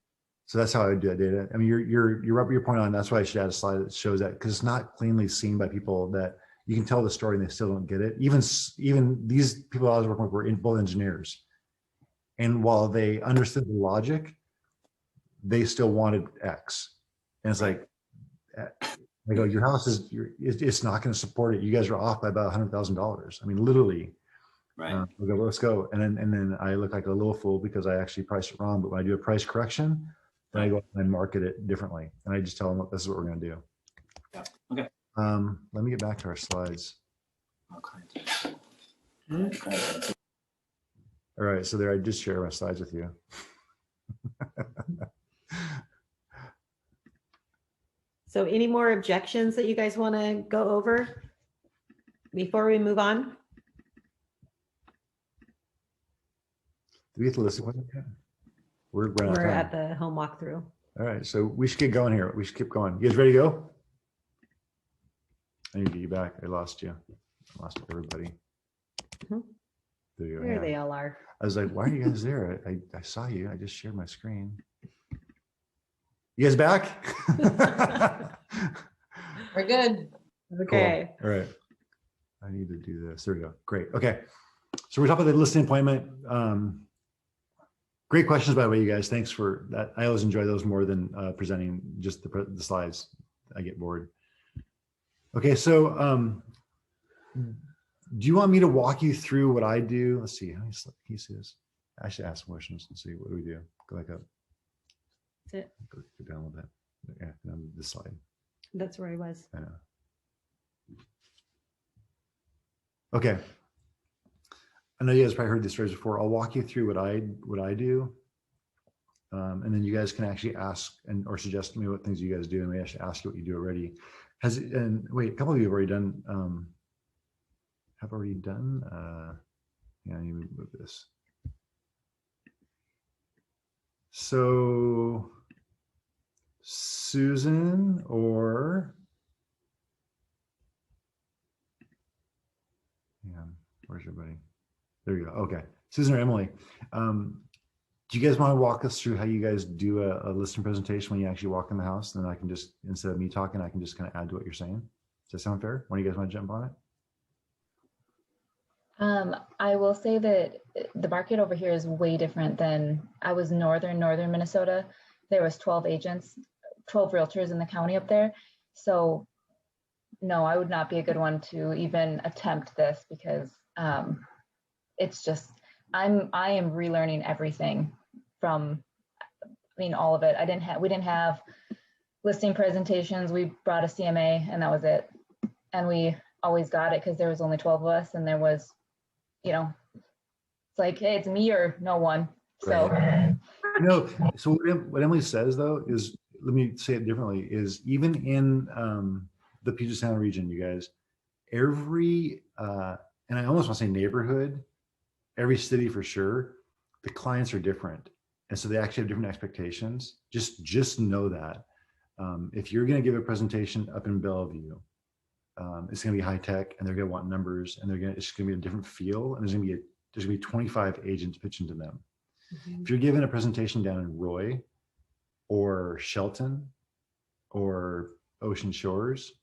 So that's how I would do that data. I mean, you're up your point on. That's why I should add a slide that shows that, because it's not cleanly seen by people that you can tell the story and they still don't get it. Even these people I was working with were both engineers, and while they understood the logic, they still wanted X. And it's like, I go, your house it's not going to support it. You guys are off by about $100,000. I mean, literally.
Right.
We go, let's go. And then I look like a little fool because I actually priced it wrong. But when I do a price correction, then I go and market it differently. And I just tell them, look, this is what we're going to do.
Yeah. Okay.
Let me get back to our slides.
Okay.
All right. So there, I just share my slides with you.
So any more objections that you guys want to go over before we move on?
Do we get to listen? We're running out of
We're
time.
at the home walkthrough.
All right, so we should get going here. We should keep going. You guys ready to go? I need to get you back. I lost you. I lost everybody.
Mhm.
There you go.
There
Yeah.
they all are.
I was like, why are you guys there? I saw you. I just shared my screen. You guys back?
We're good.
Okay.
Cool. All right. I need to do this. There we go. Great. Okay. So we're talking about the listing appointment. Great questions, by the way, you guys. Thanks for that. I always enjoy those more than presenting just the slides. I get bored. Okay. So do you want me to walk you through what I do? Let's see. How many pieces? I should ask questions and see what do we do. Go back up.
That's it.
Go down a little bit. Yeah, on this slide.
That's where I was.
I know. Okay. I know you guys probably heard these stories before. I'll walk you through what I do, and then you guys can actually ask or suggest to me what things you guys do, and maybe I should ask you what you do already. Wait, a couple of you have already done. Yeah, let me move this. So, Susan or where's everybody? There you go. Okay, Susan or Emily, do you guys want to walk us through how you guys do a listing presentation when you actually walk in the house? Then I can just, instead of me talking, I can just kind of add to what you're saying. Does that sound fair? One of you guys want to jump on it?
I will say that the market over here is way different than I was northern Minnesota. There was 12 agents, 12 realtors in the county up there. So no, I would not be a good one to even attempt this because it's just, I am relearning everything from, all of it. We didn't have listing presentations. We brought a CMA and that was it. And we always got it because there was only 12 of us and there was, it's like, hey, it's me or no one. So,
right. So what Emily says though is, let me say it differently, is even in the Puget Sound region, you guys, every, and I almost want to say neighborhood, every city for sure, the clients are different. And so they actually have different expectations. Just know that. If you're going to give a presentation up in Bellevue, it's going to be high tech and they're going to want numbers and it's going to be a different feel. And there's going to be 25 agents pitching to them. Mm-hmm. If you're giving a presentation down in Roy or Shelton or Ocean Shores,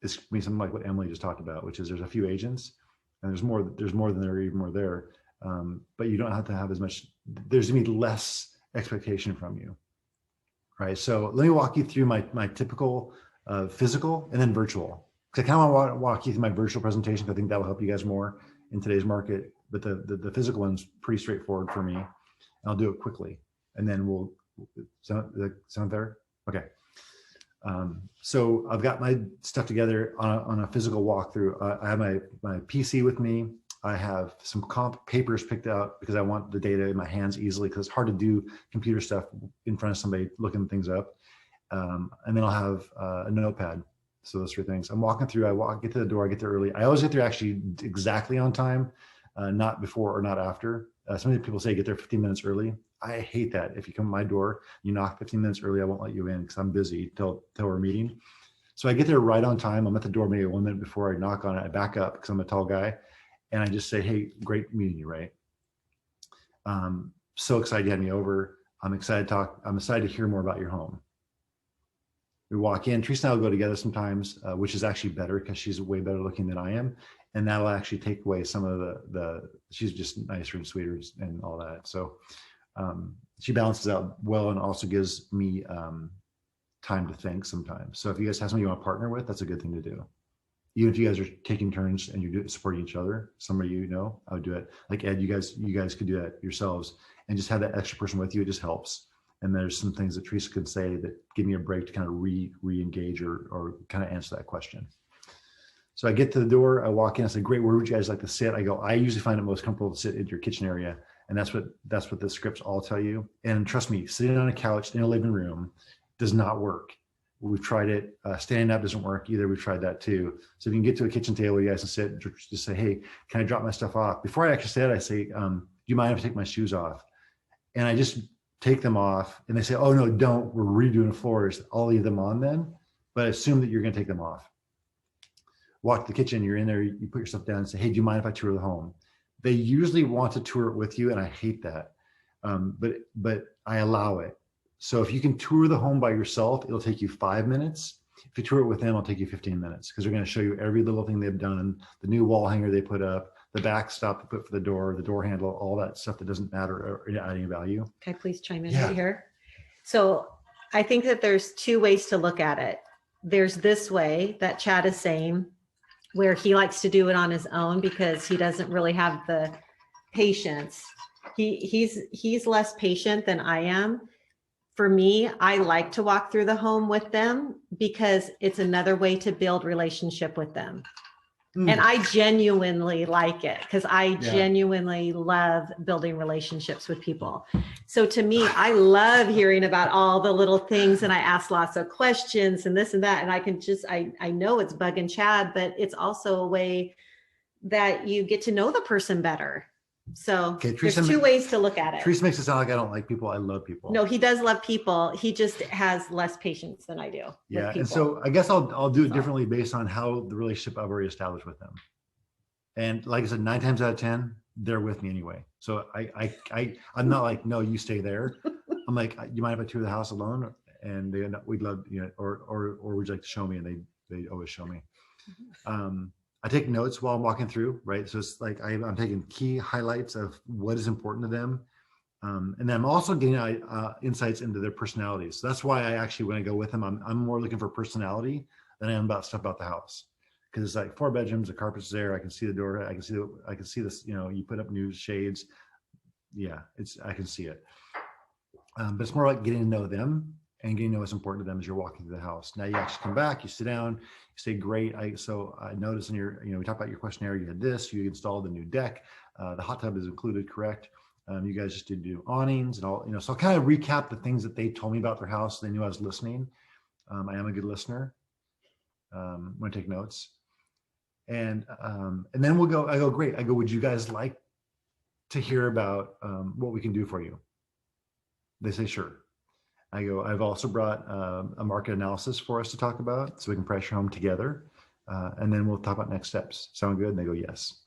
it's going to be something like what Emily just talked about, which is there's a few agents and there's more than there are even more there. But you don't have to have as much, there's going to be less expectation from you. Right. So let me walk you through my typical physical and then virtual. I kind of want to walk you through my virtual presentation. I think that will help you guys more in today's market. But the physical one's pretty straightforward for me. And I'll do it quickly. And then we'll sound fair? Okay. So I've got my stuff together on a physical walkthrough. I have my PC with me. I have some comp papers picked out because I want the data in my hands easily because it's hard to do computer stuff in front of somebody looking things up. And then I'll have a notepad. So those three things. I'm walking through, get to the door, I get there early. I always get there actually exactly on time, not before or not after. Some of the people say get there 15 minutes early. I hate that. If you come to my door, you knock 15 minutes early, I won't let you in because I'm busy till we're meeting. So I get there right on time. I'm at the door maybe 1 minute before I knock on it. I back up because I'm a tall guy. And I just say, hey, great meeting you, right? So excited you had me over. I'm excited to talk. I'm excited to hear more about your home. We walk in. Teresa and I will go together sometimes, which is actually better because she's way better looking than I am. And that'll actually take away some of she's just nicer and sweeter and all that. So she balances out well and also gives me time to think sometimes. So if you guys have somebody you want to partner with, that's a good thing to do. Even if you guys are taking turns and you're supporting each other, somebody I would do it. Like Ed, you guys could do that yourselves and just have that extra person with you. It just helps. And there's some things that Teresa could say that give me a break to kind of re-engage or kind of answer that question. So I get to the door, I walk in, I say, great, where would you guys like to sit? I go, I usually find it most comfortable to sit in your kitchen area. And that's what the scripts all tell you. And trust me, sitting on a couch in a living room does not work. We've tried it. Standing up doesn't work either. We've tried that too. So if you can get to a kitchen table, you guys can sit, just say, hey, can I drop my stuff off? Before I actually say it, I say, do you mind if I take my shoes off? And I just take them off, and they say, oh no, don't, we're redoing the floors. I'll leave them on then, but assume that you're gonna take them off. Walk to the kitchen, you're in there, you put your stuff down and say, hey, do you mind if I tour the home? They usually want to tour it with you, and I hate that, but I allow it. So if you can tour the home by yourself, it'll take you 5 minutes. If you tour it with them, it'll take you 15 minutes, because they're gonna show you every little thing they've done, the new wall hanger they put up, the backstop they put for the door handle, all that stuff that doesn't matter or adding value.
Can I please chime in
Yeah.
right here? So I think that there's two ways to look at it. There's this way that Chad is saying, where he likes to do it on his own because he doesn't really have the patience. He's less patient than I am. For me, I like to walk through the home with them because it's another way to build relationship with them. And I genuinely like it because I genuinely love building relationships with people. So to me, I love hearing about all the little things, and I ask lots of questions and this and that. And I can just, I know it's bugging Chad, but it's also a way that you get to know the person better. So there's two ways to look at it.
Teresa makes it sound like I don't like people. I love people.
No, he does love people. He just has less patience than I do.
Yeah, and so I guess I'll do it differently based on how the relationship I've already established with them. And like I said, 9 times out of 10, they're with me anyway. So I'm not like, no, you stay there. I'm like, you mind if I tour the house alone? And they, we'd love, you know, or would you like to show me? And they always show me. I take notes while I'm walking through, right? So it's like I'm taking key highlights of what is important to them. And then I'm also getting insights into their personalities. So that's why I actually, when I go with them, I'm more looking for personality than I am about stuff about the house. Because it's like 4 bedrooms, the carpet's there, I can see the door, I can see this, you know, you put up new shades. Yeah, I can see it. But it's more like getting to know them and getting to know what's important to them as you're walking through the house. Now you actually come back, you sit down, you say, great. So I noticed in your, you know, we talked about your questionnaire, you had this, you installed the new deck, the hot tub is included, correct? You guys just did do awnings and all, you know, so I'll kind of recap the things that they told me about their house. They knew I was listening. I am a good listener. I'm gonna take notes. And then I go, great. I go, would you guys like to hear about what we can do for you? They say, sure. I go, I've also brought a market analysis for us to talk about so we can price your home together. And then we'll talk about next steps. Sound good? And they go, yes.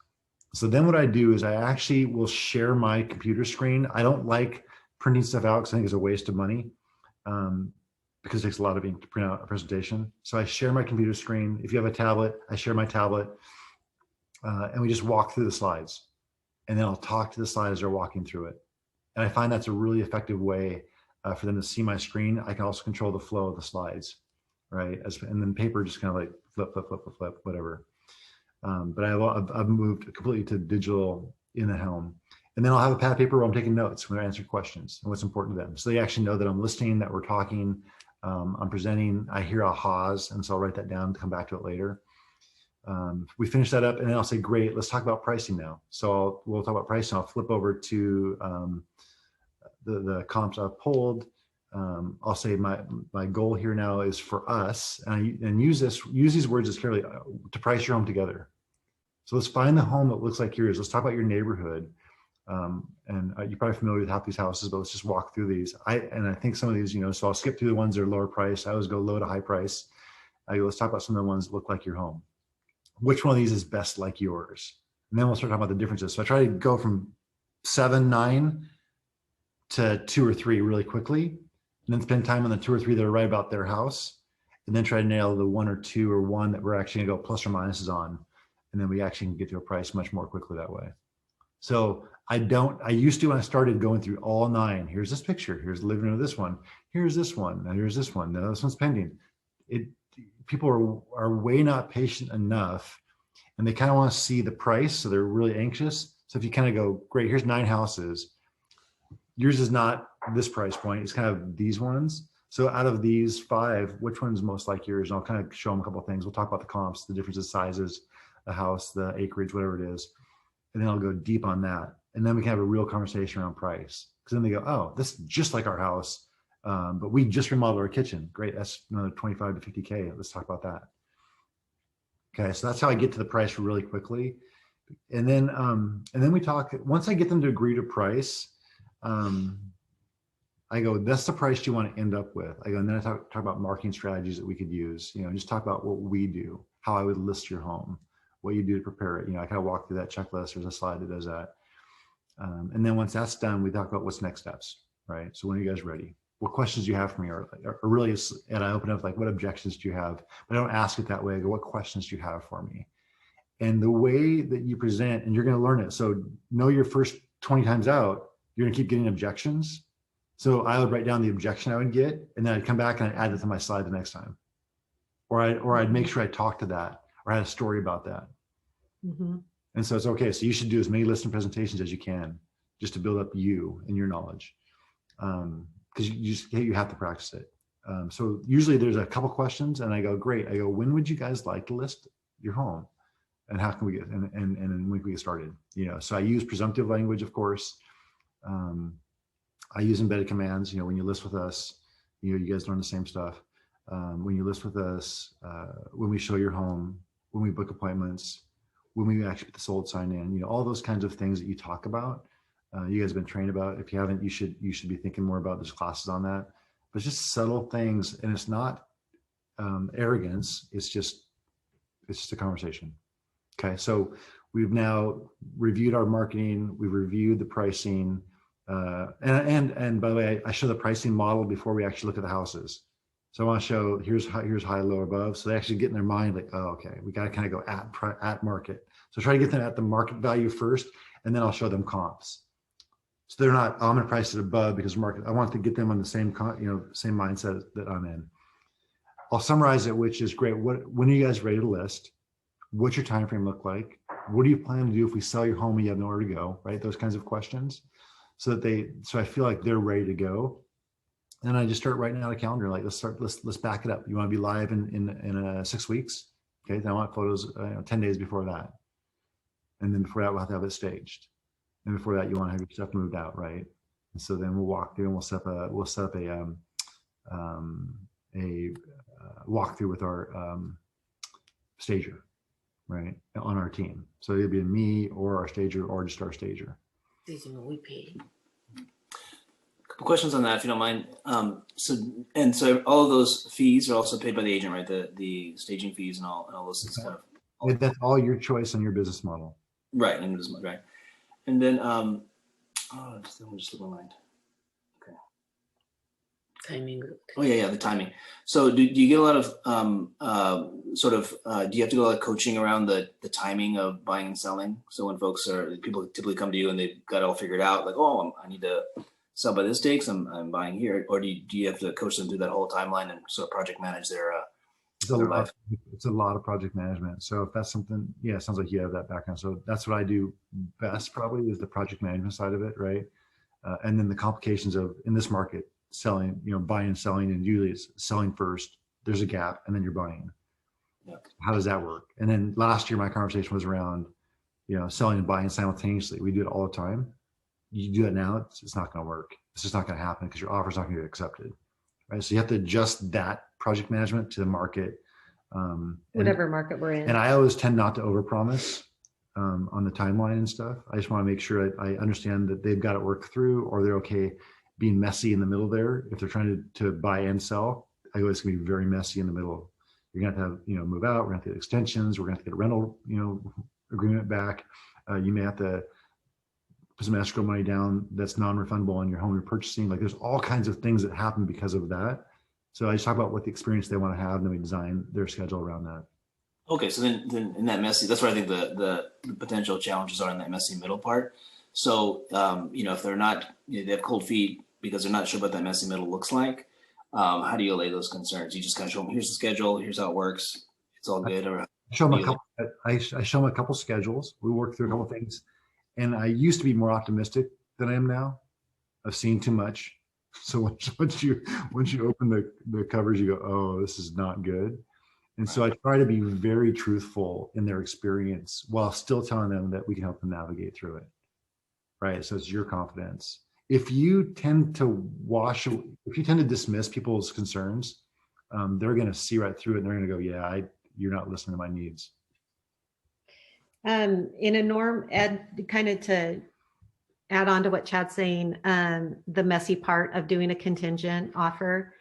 So then what I do is I actually will share my computer screen. I don't like printing stuff out because I think it's a waste of money because it takes a lot of ink to print out a presentation. So I share my computer screen. If you have a tablet, I share my tablet and we just walk through the slides. And then I'll talk to the slides as they're walking through it. And I find that's a really effective way for them to see my screen. I can also control the flow of the slides, right? And then paper just kind of like flip, flip, flip, flip, flip, whatever. But I've moved completely to digital in the home. And then I'll have a pad of paper where I'm taking notes when I answer questions and what's important to them. So they actually know that I'm listening, that we're talking, I'm presenting, I hear ahas, and so I'll write that down, come back to it later. We finish that up and then I'll say, great, let's talk about pricing now. So we'll talk about pricing. I'll flip over to the comps I've pulled. I'll say my goal here now is for us, and use these words as carefully, to price your home together. So let's find the home that looks like yours. Let's talk about your neighborhood. And you're probably familiar with half these houses, but let's just walk through these. I think some of these, you know, so I'll skip through the ones that are lower price. I always go low to high price. Let's talk about some of the ones that look like your home. Which one of these is best like yours? And then we'll start talking about the differences. So I try to go from 7, 9 to 2 or 3 really quickly, and then spend time on the 2 or 3 that are right about their house, and then try to nail the 1 or 2 or 1 that we're actually gonna go plus or minuses on. And then we actually can get to a price much more quickly that way. So I used to, when I started going through all 9, here's this picture, here's the living room of this one, here's this one, and here's this one, now this one's pending. People are way not patient enough, and they kind of want to see the price, so they're really anxious. So if you kind of go, great, here's 9 houses, yours is not this price point, it's kind of these ones. So out of these 5, which one's most like yours? And I'll kind of show them a couple of things. We'll talk about the comps, the differences, sizes, the house, the acreage, whatever it is. And then I'll go deep on that. And then we can have a real conversation around price. Because then they go, oh, this is just like our house. But we just remodeled our kitchen. Great, that's another 25 to 50K. Let's talk about that. Okay, so that's how I get to the price really quickly. And then we talk, once I get them to agree to price, I go, that's the price you want to end up with. I go, and then I talk about marketing strategies that we could use, just talk about what we do, how I would list your home, what you do to prepare it. I kind of walk through that checklist. There's a slide that does that. And then once that's done, we talk about what's next steps, right? So when are you guys ready? What questions do you have for me? Or really, and I open up like, what objections do you have? But I don't ask it that way. I go, what questions do you have for me? And the way that you present, and you're going to learn it. So know your first 20 times out, you're going to keep getting objections. So I would write down the objection I would get, and then I'd come back and I'd add it to my slide the next time. Or I'd make sure I talked to that or had a story about that.
Mm-hmm.
And so it's okay. So you should do as many listing presentations as you can just to build up you and your knowledge. Because you have to practice it. So usually there's a couple questions and I go, great. I go, when would you guys like to list your home? And how can we get, and then when can we get started? So I use presumptive language, of course. I use embedded commands. When you list with us, you guys learn the same stuff. When you list with us, when we show your home, when we book appointments, when we actually put the sold sign in, all those kinds of things that you talk about, you guys have been trained about. If you haven't, you should be thinking more about. There's classes on that. But it's just subtle things, and it's not arrogance. It's just a conversation. Okay, so we've now reviewed our marketing. We've reviewed the pricing. And by the way, I show the pricing model before we actually look at the houses. So I want to show here's high, low, above. So they actually get in their mind like, oh, okay, we got to kind of go at market. So try to get them at the market value first, and then I'll show them comps. So they're not, oh, I'm going to price it above because market. I want to get them on the same same mindset that I'm in. I'll summarize it, which is great. When are you guys ready to list? What's your time frame look like? What do you plan to do if we sell your home and you have nowhere to go? Right, those kinds of questions. So I feel like they're ready to go. And I just start writing out a calendar. Like, let's back it up. You want to be live in 6 weeks? Okay, then I want photos 10 days before that. And then before that, we'll have to have it staged. And before that, you want to have your stuff moved out, right? And so then we'll walk through and we'll set up a walkthrough with our stager, right, on our team. So it'll be me or our stager or just our stager.
We pay.
Couple questions on that, if you don't mind. So all of those fees are also paid by the agent, right? The staging fees and all those stuff.
That's all your choice on your business model.
Right, right. And then just look my mind. Okay.
Timing.
Oh yeah, the timing. So do you get a lot of do you have to do a lot of coaching around the timing of buying and selling? So when people typically come to you and they've got it all figured out, like, oh, I need to sell by this date, so I'm buying here, or do you have to coach them through that whole timeline and sort of project manage their life?
It's a lot of project management. So if that's something, yeah, it sounds like you have that background. So that's what I do best, probably, is the project management side of it, right? And then the complications of, in this market, selling, buying and selling, and usually it's selling first, there's a gap, and then you're buying.
Yep. How
does that work? And then last year, my conversation was around, selling and buying simultaneously. We do it all the time. You do that now, it's not going to work. It's just not going to happen because your offer's not going to get accepted, right? So you have to adjust that project management to the market.
Whatever market we're in.
And I always tend not to overpromise on the timeline and stuff. I just want to make sure I understand that they've got it worked through, or they're okay being messy in the middle there. If they're trying to buy and sell, I go, it's going to be very messy in the middle. You're going to have to move out. We're going to have to get extensions. We're going to have to get a rental, agreement back. You may have to put some escrow money down that's non-refundable on your home you're purchasing. Like, there's all kinds of things that happen because of that. So I just talk about what the experience they want to have, and then we design their schedule around that.
Okay, so then in that messy, that's where I think the potential challenges are in that messy middle part. So if they're not, they have cold feet because they're not sure what that messy middle looks like. How do you allay those concerns? You just kind of show them, here's the schedule, here's how it works. It's all good. Or
I show them a couple schedules. We work through a couple things. And I used to be more optimistic than I am now. I've seen too much. So once you open the covers, you go, oh, this is not good. And so I try to be very truthful in their experience while still telling them that we can help them navigate through it. Right. So it's your confidence. if you tend to dismiss people's concerns, they're going to see right through it and they're going to go, yeah, you're not listening to my needs.
In a norm, Ed, kind of to add on to what Chad's saying, the messy part of doing a contingent offer.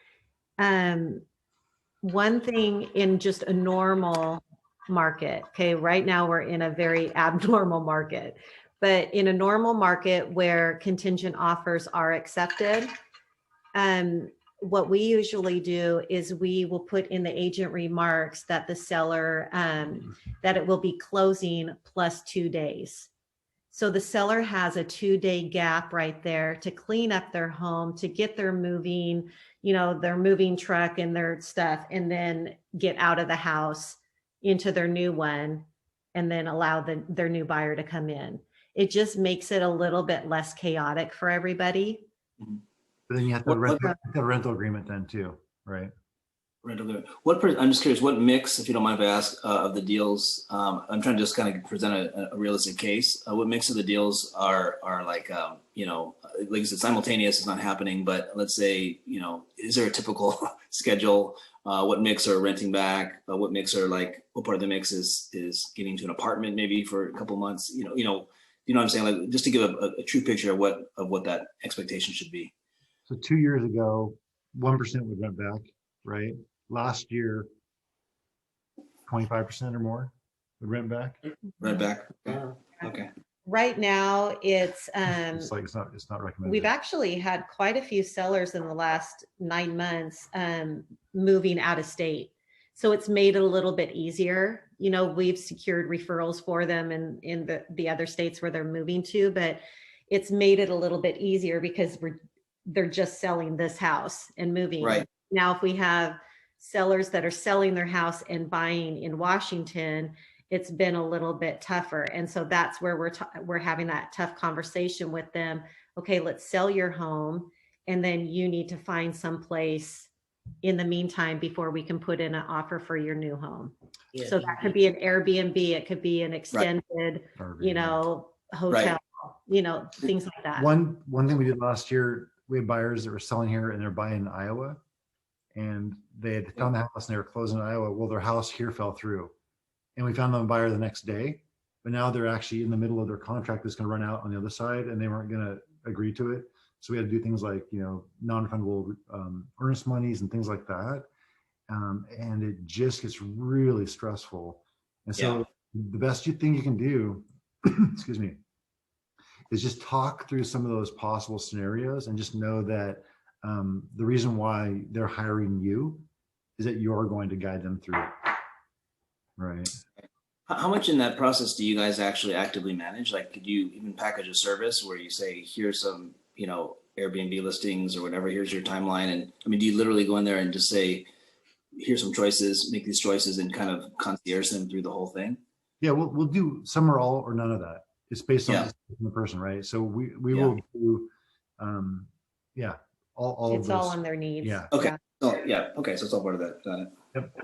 One thing in just a normal market, okay, right now we're in a very abnormal market, but in a normal market where contingent offers are accepted, what we usually do is we will put in the agent remarks that the seller, that it will be closing plus 2 days. So the seller has a 2-day gap right there to clean up their home, to get their moving, their moving truck and their stuff, and then get out of the house into their new one, and then allow their new buyer to come in. It just makes it a little bit less chaotic for everybody.
But then you have to have a rental agreement then too, right?
Rental agreement. I'm just curious, what mix, if you don't mind if I ask, of the deals, I'm trying to just kind of present a realistic case. What mix of the deals are like, like you said, simultaneous is not happening, but let's say, is there a typical schedule? What mix are renting back? What mix are like, what part of the mix is getting to an apartment maybe for a couple of months? You know what I'm saying? Like, just to give a true picture of what that expectation should be.
So 2 years ago, 1% would rent back, right? Last year, 25% or more would rent back.
Rent back. Okay.
Right now, it's
not recommended.
We've actually had quite a few sellers in the last 9 months moving out of state. So it's made it a little bit easier. We've secured referrals for them in the other states where they're moving to, but it's made it a little bit easier because they're just selling this house and moving.
Right.
Now, if we have sellers that are selling their house and buying in Washington, it's been a little bit tougher. And so that's where we're having that tough conversation with them. Okay, let's sell your home, and then you need to find some place in the meantime before we can put in an offer for your new home. Yeah. So that could be an Airbnb, it could be an extended, hotel, things like that.
One thing we did last year, we had buyers that were selling here and they're buying in Iowa, and they had found the house and they were closing in Iowa. Well, their house here fell through, and we found them a buyer the next day, but now they're actually in the middle of their contract that's going to run out on the other side, and they weren't going to agree to it. So we had to do things like, non-refundable earnest monies and things like that. And it just gets really stressful. And so the best thing you can do, excuse me, is just talk through some of those possible scenarios and just know that the reason why they're hiring you is that you're going to guide them through it. Right.
How much in that process do you guys actually actively manage? Like, could you even package a service where you say, here's some, Airbnb listings or whatever, here's your timeline? And I mean, do you literally go in there and just say, here's some choices, make these choices, and kind of concierge them through the whole thing?
Yeah, we'll do some or all or none of that. It's based on the person, right? So we will do, all
it's all on their needs.
Yeah.
Okay. Oh, yeah. Okay. So it's all part of that. Got it.
Yep.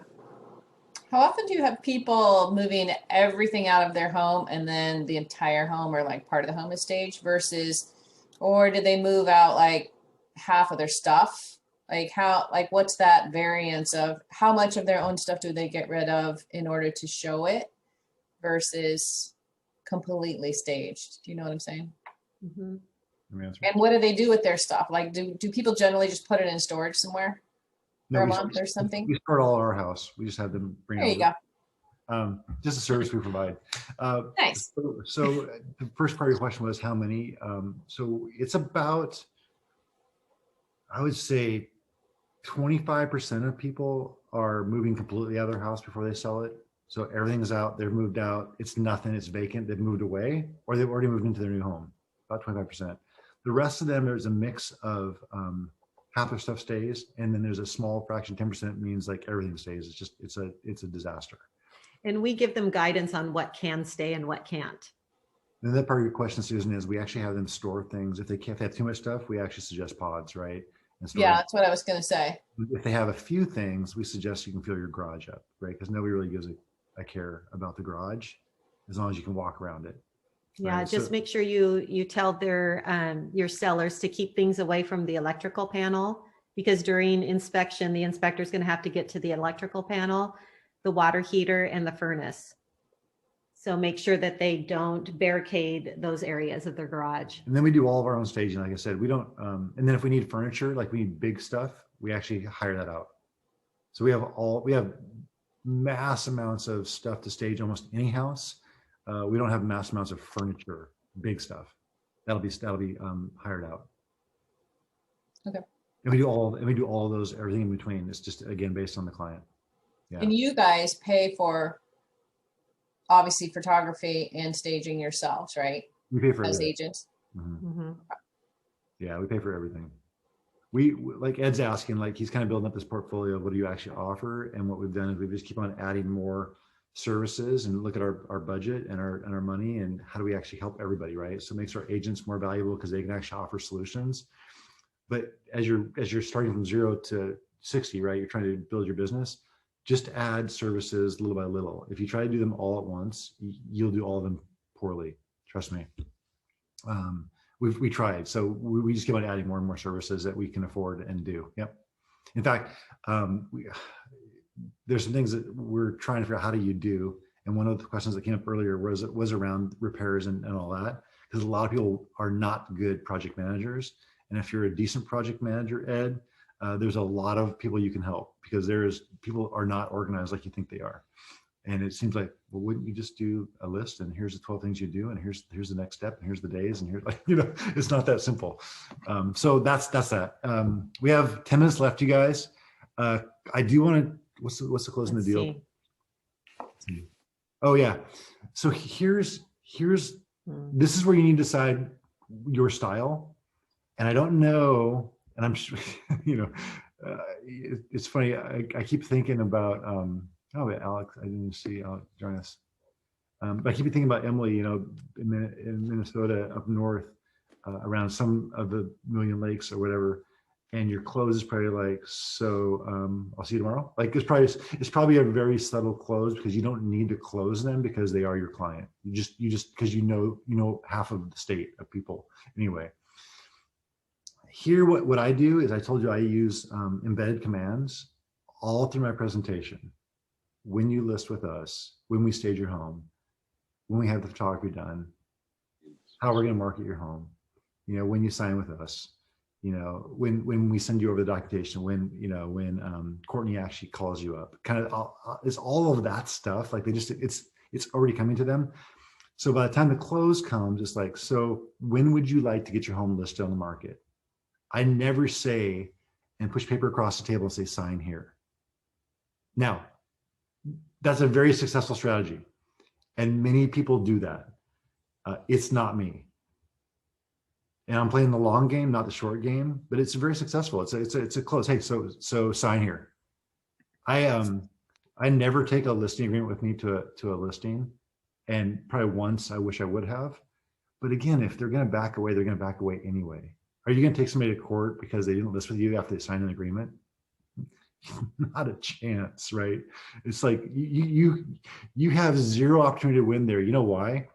How often do you have people moving everything out of their home and then the entire home or like part of the home is staged versus, or do they move out like half of their stuff? What's that variance of how much of their own stuff do they get rid of in order to show it versus completely staged? Do you know what I'm saying?
Mm-hmm.
And what do they do with their stuff? Like, do people generally just put it in storage somewhere for a month or something?
We store it all at our house. We just have them bring it.
There you
go. Just a service we provide.
Nice.
So the first part of your question was how many? So it's about, I would say 25% of people are moving completely out of their house before they sell it. So everything's out, they've moved out, it's nothing, it's vacant, they've moved away, or they've already moved into their new home, about 25%. The rest of them, there's a mix of half their stuff stays, and then there's a small fraction, 10% means like everything stays. It's just, it's a disaster.
And we give them guidance on what can stay and what can't.
And that part of your question, Susan, is we actually have them store things. If they have too much stuff, we actually suggest pods, right?
Yeah, that's what I was going to say.
If they have a few things, we suggest you can fill your garage up, right? Because nobody really gives a care about the garage as long as you can walk around it.
Yeah,
Right,
just
so-
make sure you tell your sellers to keep things away from the electrical panel, because during inspection, the inspector is going to have to get to the electrical panel, the water heater, and the furnace. So make sure that they don't barricade those areas of their garage.
And then we do all of our own staging. Like I said, we don't, and then if we need furniture, like we need big stuff, we actually hire that out. So we have mass amounts of stuff to stage almost any house. We don't have mass amounts of furniture, big stuff. That'll be hired out.
Okay.
And we do all those, everything in between. It's just, again, based on the client. Yeah.
And you guys pay for, obviously, photography and staging yourselves, right?
We pay for
as
everything.
agents.
Mm-hmm. Yeah, we pay for everything. We, like Ed's asking, like he's kind of building up this portfolio of what do you actually offer, and what we've done is we just keep on adding more services and look at our budget and our money, and how do we actually help everybody, right? So it makes our agents more valuable because they can actually offer solutions. But as you're starting from 0 to 60, right? You're trying to build your business. Just add services little by little. If you try to do them all at once, you'll do all of them poorly. Trust me. We tried. So we just keep on adding more and more services that we can afford and do. Yep. In fact, there's some things that we're trying to figure out how do you do. And one of the questions that came up earlier was around repairs and all that, because a lot of people are not good project managers. And if you're a decent project manager, Ed, there's a lot of people you can help, because people are not organized like you think they are. And it seems like, well, wouldn't you just do a list and here's the 12 things you do, and here's the next step, and here's the days, and here's, like, it's not that simple. So that's that. We have 10 minutes left, you guys. I do want to, what's the closing the deal? See. Oh yeah. So this is where you need to decide your style. And I don't know, and I'm sure, it's funny. I keep thinking about, Alex, I didn't see Alex join us. But I keep thinking about Emily, in Minnesota up north, around some of the Million Lakes or whatever. And your close is probably like, so I'll see you tomorrow. Like it's probably a very subtle close, because you don't need to close them because they are your client. You just because you know half of the state of people anyway. Here, what I do is, I told you I use embedded commands all through my presentation. When you list with us, when we stage your home, when we have the photography done, how we're going to market your home, when you sign with us, when we send you over the documentation, when Courtney actually calls you up, kind of it's all of that stuff. Like it's already coming to them. So by the time the close comes, it's like, so when would you like to get your home listed on the market? I never say and push paper across the table and say, sign here. Now, that's a very successful strategy, and many people do that. It's not me. And I'm playing the long game, not the short game, but it's very successful. It's a close. Hey, so sign here. I never take a listing agreement with me to a listing, and probably once I wish I would have. But again, if they're going to back away, they're going to back away anyway. Are you going to take somebody to court because they didn't list with you after they signed an agreement? Not a chance, right? It's like you have zero opportunity to win there. You know why?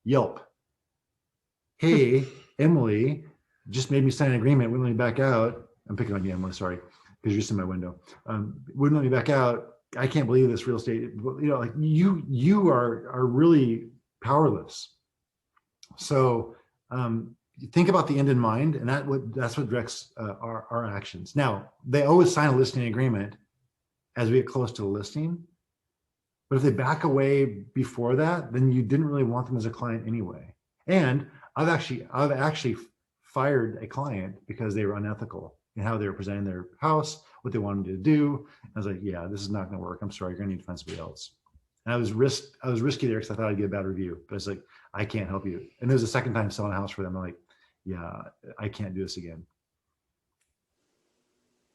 Yelp. Hey, Emily just made me sign an agreement. Wouldn't let me back out. I'm picking on you, Emily. Sorry, because you're just in my window. Wouldn't let me back out. I can't believe this real estate. Like you are really powerless. So think about the end in mind, and that's what directs our actions. Now, they always sign a listing agreement as we get close to the listing, but if they back away before that, then you didn't really want them as a client anyway. And I've actually fired a client because they were unethical in how they were presenting their house, what they wanted to do. I was like, yeah, this is not going to work. I'm sorry, you're going to need to find somebody else. And I was risky there because I thought I'd get a bad review, but it's like, I can't help you. And it was the second time selling a house for them. I'm like, yeah, I can't do this again.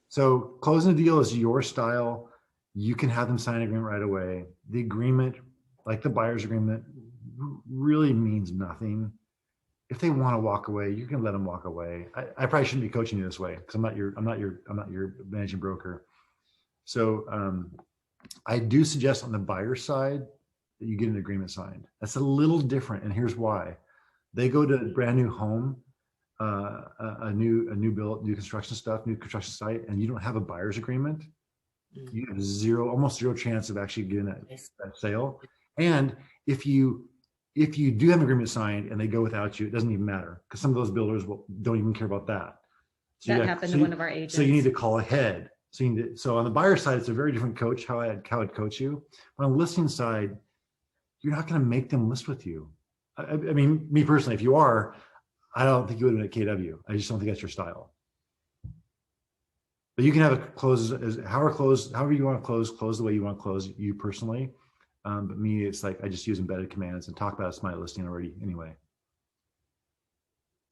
So closing the deal is your style. You can have them sign an agreement right away. The agreement, like the buyer's agreement, really means nothing. If they want to walk away, you can let them walk away. I probably shouldn't be coaching you this way because I'm not your managing broker. So I do suggest on the buyer side, that you get an agreement signed. That's a little different, and here's why. They go to a brand new home, a new build, new construction stuff, new construction site, and you don't have a buyer's agreement. You have almost zero chance of actually getting that sale. And if you do have an agreement signed and they go without you, it doesn't even matter, because some of those builders don't even care about that. So
That happened to one of our agents.
So you need to call ahead. So on the buyer side, it's a very different coach, how I'd coach you. But on the listing side, you're not going to make them list with you. I mean, me personally, if you are, I don't think you would have been at KW. I just don't think that's your style. But you can have a close however you want to close the way you want to close, you personally. But me, it's like I just use embedded commands and talk about it's my listing already anyway.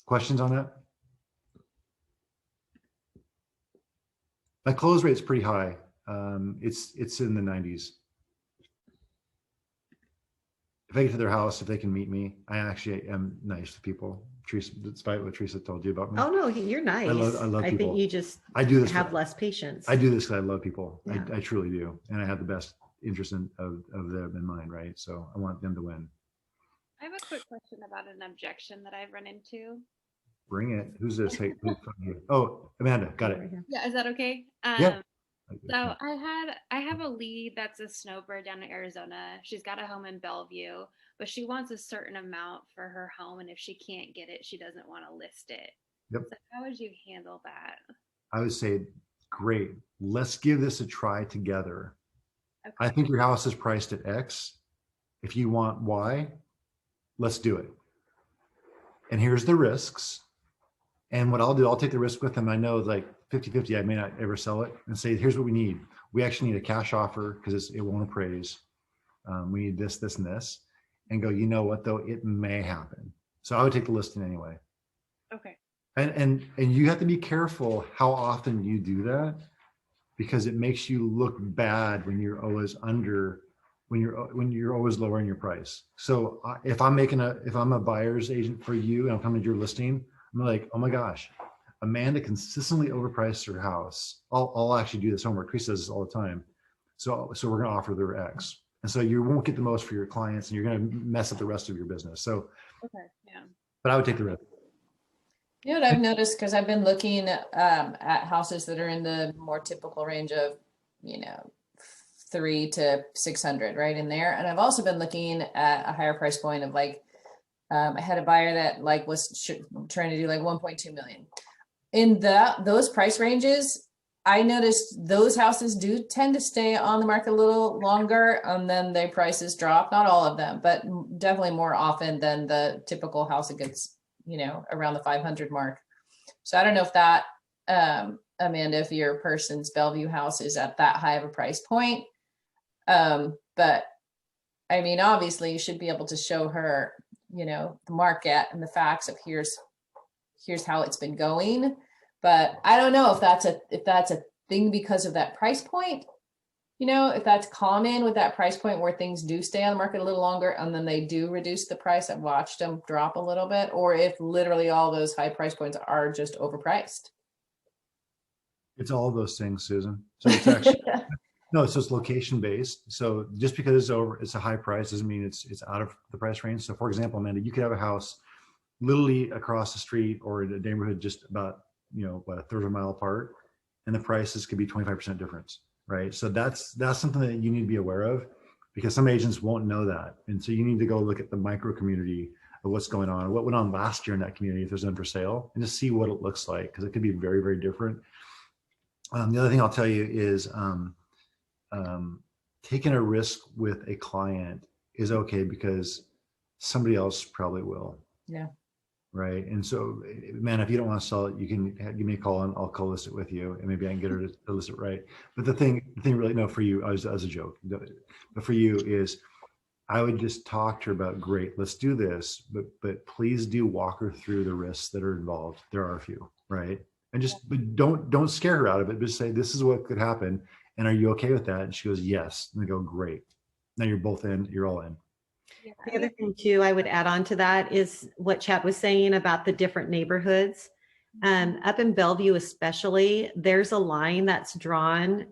Questions on that? My close rate's pretty high. It's in the 90s. If I get to their house, if they can meet me, I actually am nice to people. Teresa, despite what Teresa told you about me.
Oh no, you're nice.
I love people.
I think you just have less patience.
I do this because I love people.
Yeah.
I truly do, and I have the best interest of them in mind, right? So I want them to win.
I have a quick question about an objection that I've run into.
Bring it. Who's this? Hey, oh, Amanda, got it.
Yeah, is that okay?
Yeah.
So I have a lead that's a snowbird down in Arizona. She's got a home in Bellevue, but she wants a certain amount for her home, and if she can't get it, she doesn't want to list it.
Yep.
So how would you handle that?
I would say, great. Let's give this a try together.
Okay.
I think your house is priced at X. If you want Y, let's do it. And here's the risks. And what I'll do, I'll take the risk with them. I know like 50-50, I may not ever sell it, and say, here's what we need. We actually need a cash offer because it won't appraise. We need this, this, and this. And go, you know what though, it may happen. So I would take the listing anyway.
Okay.
And you have to be careful how often you do that, because it makes you look bad when you're always when you're always lowering your price. So if I'm a buyer's agent for you and I'm coming to your listing, I'm like, oh my gosh, Amanda consistently overpriced her house. I'll actually do this homework. Chris does this all the time. So we're going to offer their X. And so you won't get the most for your clients, and you're going to mess up the rest of your business. So,
okay, yeah.
But I would take the risk.
You know what I've noticed, because I've been looking at houses that are in the more typical range of, $300 to $600, right in there. And I've also been looking at a higher price point of like, I had a buyer that like was trying to do like 1.2 million. In those price ranges, I noticed those houses do tend to stay on the market a little longer, and then their prices drop. Not all of them, but definitely more often than the typical house that gets, around the 500 mark. So I don't know if that, Amanda, if your person's Bellevue house is at that high of a price point. But I mean, obviously you should be able to show her, the market and the facts of here's how it's been going. But I don't know if that's a thing because of that price point, if that's common with that price point where things do stay on the market a little longer and then they do reduce the price. I've watched them drop a little bit, or if literally all those high price points are just overpriced.
It's all of those things, Susan. So it's actually, no, it's just location based. So just because it's a high price doesn't mean it's out of the price range. So for example, Amanda, you could have a house literally across the street or in a neighborhood just about, a third of a mile apart, and the prices could be 25% difference, right? So that's something that you need to be aware of, because some agents won't know that. And so you need to go look at the micro community of what's going on, what went on last year in that community if there's none for sale, and just see what it looks like, because it could be very, very different. The other thing I'll tell you is taking a risk with a client is okay, because somebody else probably will.
Yeah.
Right. And so, man, if you don't want to sell it, you can give me a call and I'll co-list it with you, and maybe I can get her to list it right. But the thing really, no, for you, as a joke, but for you is, I would just talk to her about, great, let's do this, but please do walk her through the risks that are involved. There are a few, right? And but don't scare her out of it, but just say, this is what could happen. And are you okay with that? And she goes, yes. And I go, great. Now you're both in, you're all in.
The other thing too, I would add on to that is what Chad was saying about the different neighborhoods. Up in Bellevue especially, there's a line that's drawn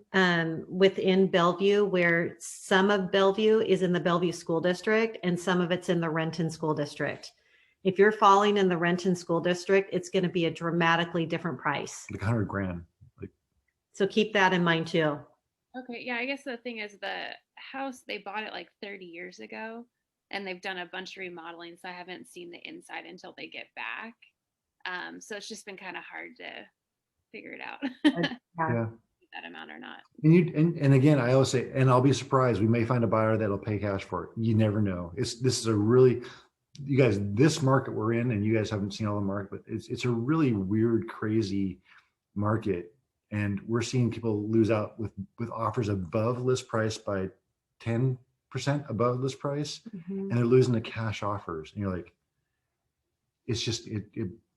within Bellevue where some of Bellevue is in the Bellevue School District and some of it's in the Renton School District. If you're falling in the Renton School District, it's going to be a dramatically different price.
Like 100 grand. Like,
so keep that in mind too.
Okay, yeah, I guess the thing is the house, they bought it like 30 years ago and they've done a bunch of remodeling, so I haven't seen the inside until they get back. So it's just been kind of hard to figure it out.
Yeah.
That amount or not.
And again, I always say, and I'll be surprised, we may find a buyer that'll pay cash for it. You never know. This is a really, you guys, this market we're in, and you guys haven't seen all the market, but it's a really weird, crazy market. And we're seeing people lose out with offers above list price by 10% above list price, and they're losing the cash offers. And you're like, it's just,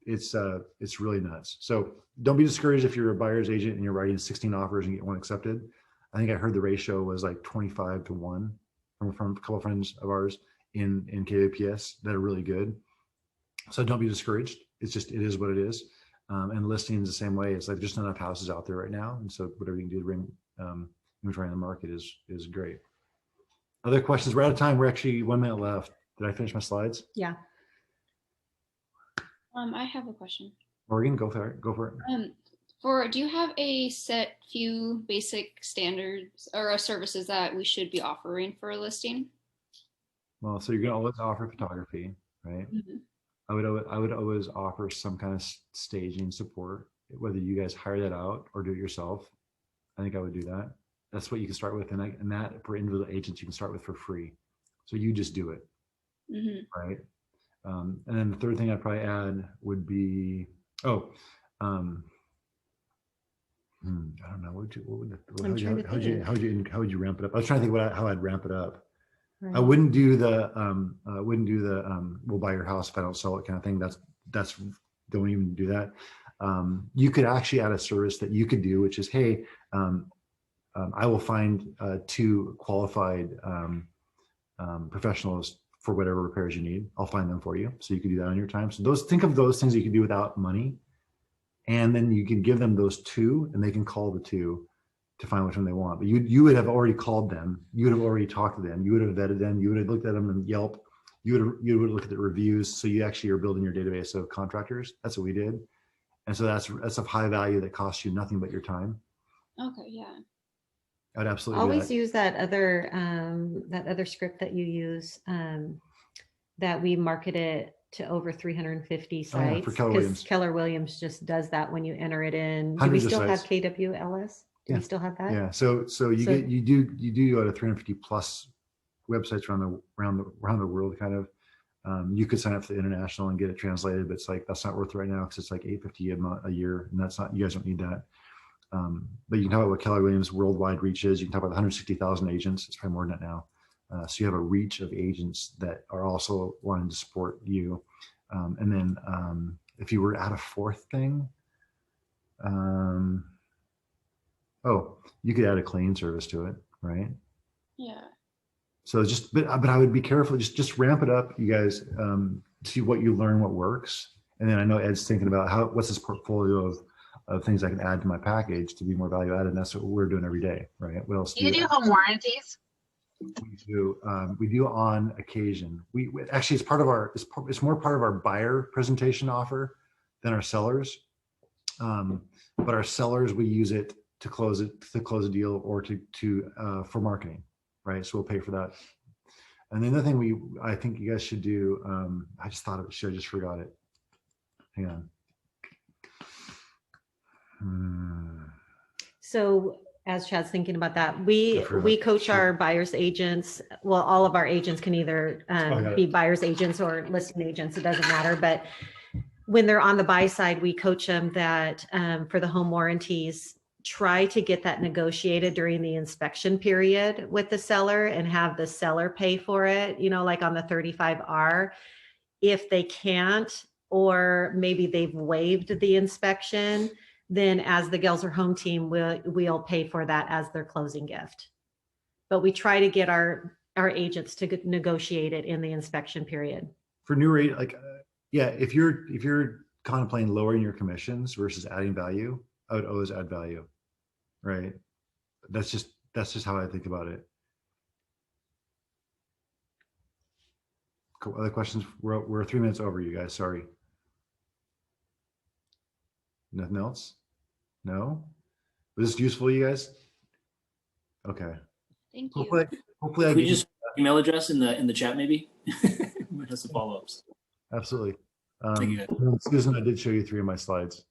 it's really nuts. So don't be discouraged if you're a buyer's agent and you're writing 16 offers and get one accepted. I think I heard the ratio was like 25 to 1 from a couple of friends of ours in KWPS that are really good. So don't be discouraged. It's just, it is what it is. And listings the same way. It's like there's not enough houses out there right now. And so whatever you can do to bring inventory in the market is great. Other questions? We're out of time. We're actually 1 minute left. Did I finish my slides?
Yeah.
I have a question.
Morgan, go for it. Go for it.
Do you have a set few basic standards or services that we should be offering for a listing?
Well, so you're going to always offer photography, right?
Mm-hmm.
I would always offer some kind of staging support, whether you guys hire that out or do it yourself. I think I would do that. That's what you can start with. And that for individual agents, you can start with for free. So you just do it, right? And then the third thing I'd probably add would be, I don't know, how would you ramp it up? I was trying to think how I'd ramp it up. Right. I wouldn't do the we'll buy your house if I don't sell it kind of thing. That's don't even do that. You could actually add a service that you could do, which is, hey, I will find 2 qualified professionals for whatever repairs you need. I'll find them for you. So you can do that on your time. So think of those things that you can do without money. And then you can give them those 2 and they can call the 2 to find which one they want. But you would have already called them. You would have already talked to them. You would have vetted them. You would have looked at them in Yelp. You would look at the reviews. So you actually are building your database of contractors. That's what we did. And so that's of high value that costs you nothing but your time.
Okay, yeah.
I'd absolutely
always use that other script that you use that we marketed to over 350 sites.
For Keller Williams.
Keller Williams just does that when you enter it in.
Hundreds
do we still have
sites.
KWLS? Do we still have that?
Yeah. So you do go to 350 plus websites around the world kind of. You could sign up for the international and get it translated, but it's like that's not worth it right now because it's like $850 a year, and that's not, you guys don't need that. But you can talk about what Keller Williams worldwide reach is. You can talk about 160,000 agents. It's probably more than that now. So you have a reach of agents that are also wanting to support you. And then if you were to add a fourth thing, you could add a cleaning service to it, right?
Yeah.
So but I would be careful. Just ramp it up, you guys. See what you learn, what works, and then I know Ed's thinking about what's this portfolio of things I can add to my package to be more value added. And that's what we're doing every day, right? What else
do you do? Home warranties?
We do on occasion. We actually, it's more part of our buyer presentation offer than our sellers. But our sellers, we use it to close a deal or for marketing, right? So we'll pay for that. And the other thing I think you guys should do, I just thought of it, I just forgot it. Hang on.
So as Chad's thinking about that, we coach our buyers agents. Well, all of our agents can either be buyers agents or listing agents. It doesn't matter. But when they're on the buy side, we coach them that for the home warranties, try to get that negotiated during the inspection period with the seller and have the seller pay for it, like on the 35R. If they can't, or maybe they've waived the inspection, then as the Gelser Home team, we'll pay for that as their closing gift. But we try to get our agents to negotiate it in the inspection period.
For new rate, if you're contemplating lowering your commissions versus adding value, I would always add value, right? That's just how I think about it. Cool. Other questions? We're 3 minutes over, you guys. Sorry. Nothing else? No? Was this useful, you guys? Okay.
Thank you.
Hopefully I
Could we
give
just email address in the chat maybe? Might have some follow-ups.
absolutely.
Thank you, guys.
Susan, I did show you 3 of my slides.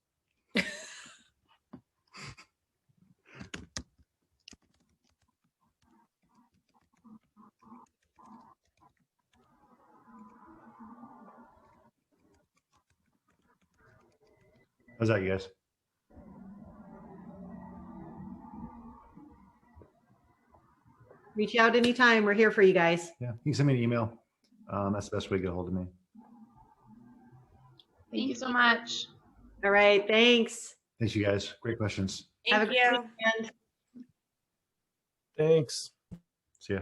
How's that, you guys?
Reach out anytime. We're here for you guys.
Yeah, you can send me an email. That's the best way to get a hold of me.
Thank you so much.
All right. Thanks.
Thanks, you guys. Great questions.
Thank
Have a
you.
great weekend.
Thanks.
See ya.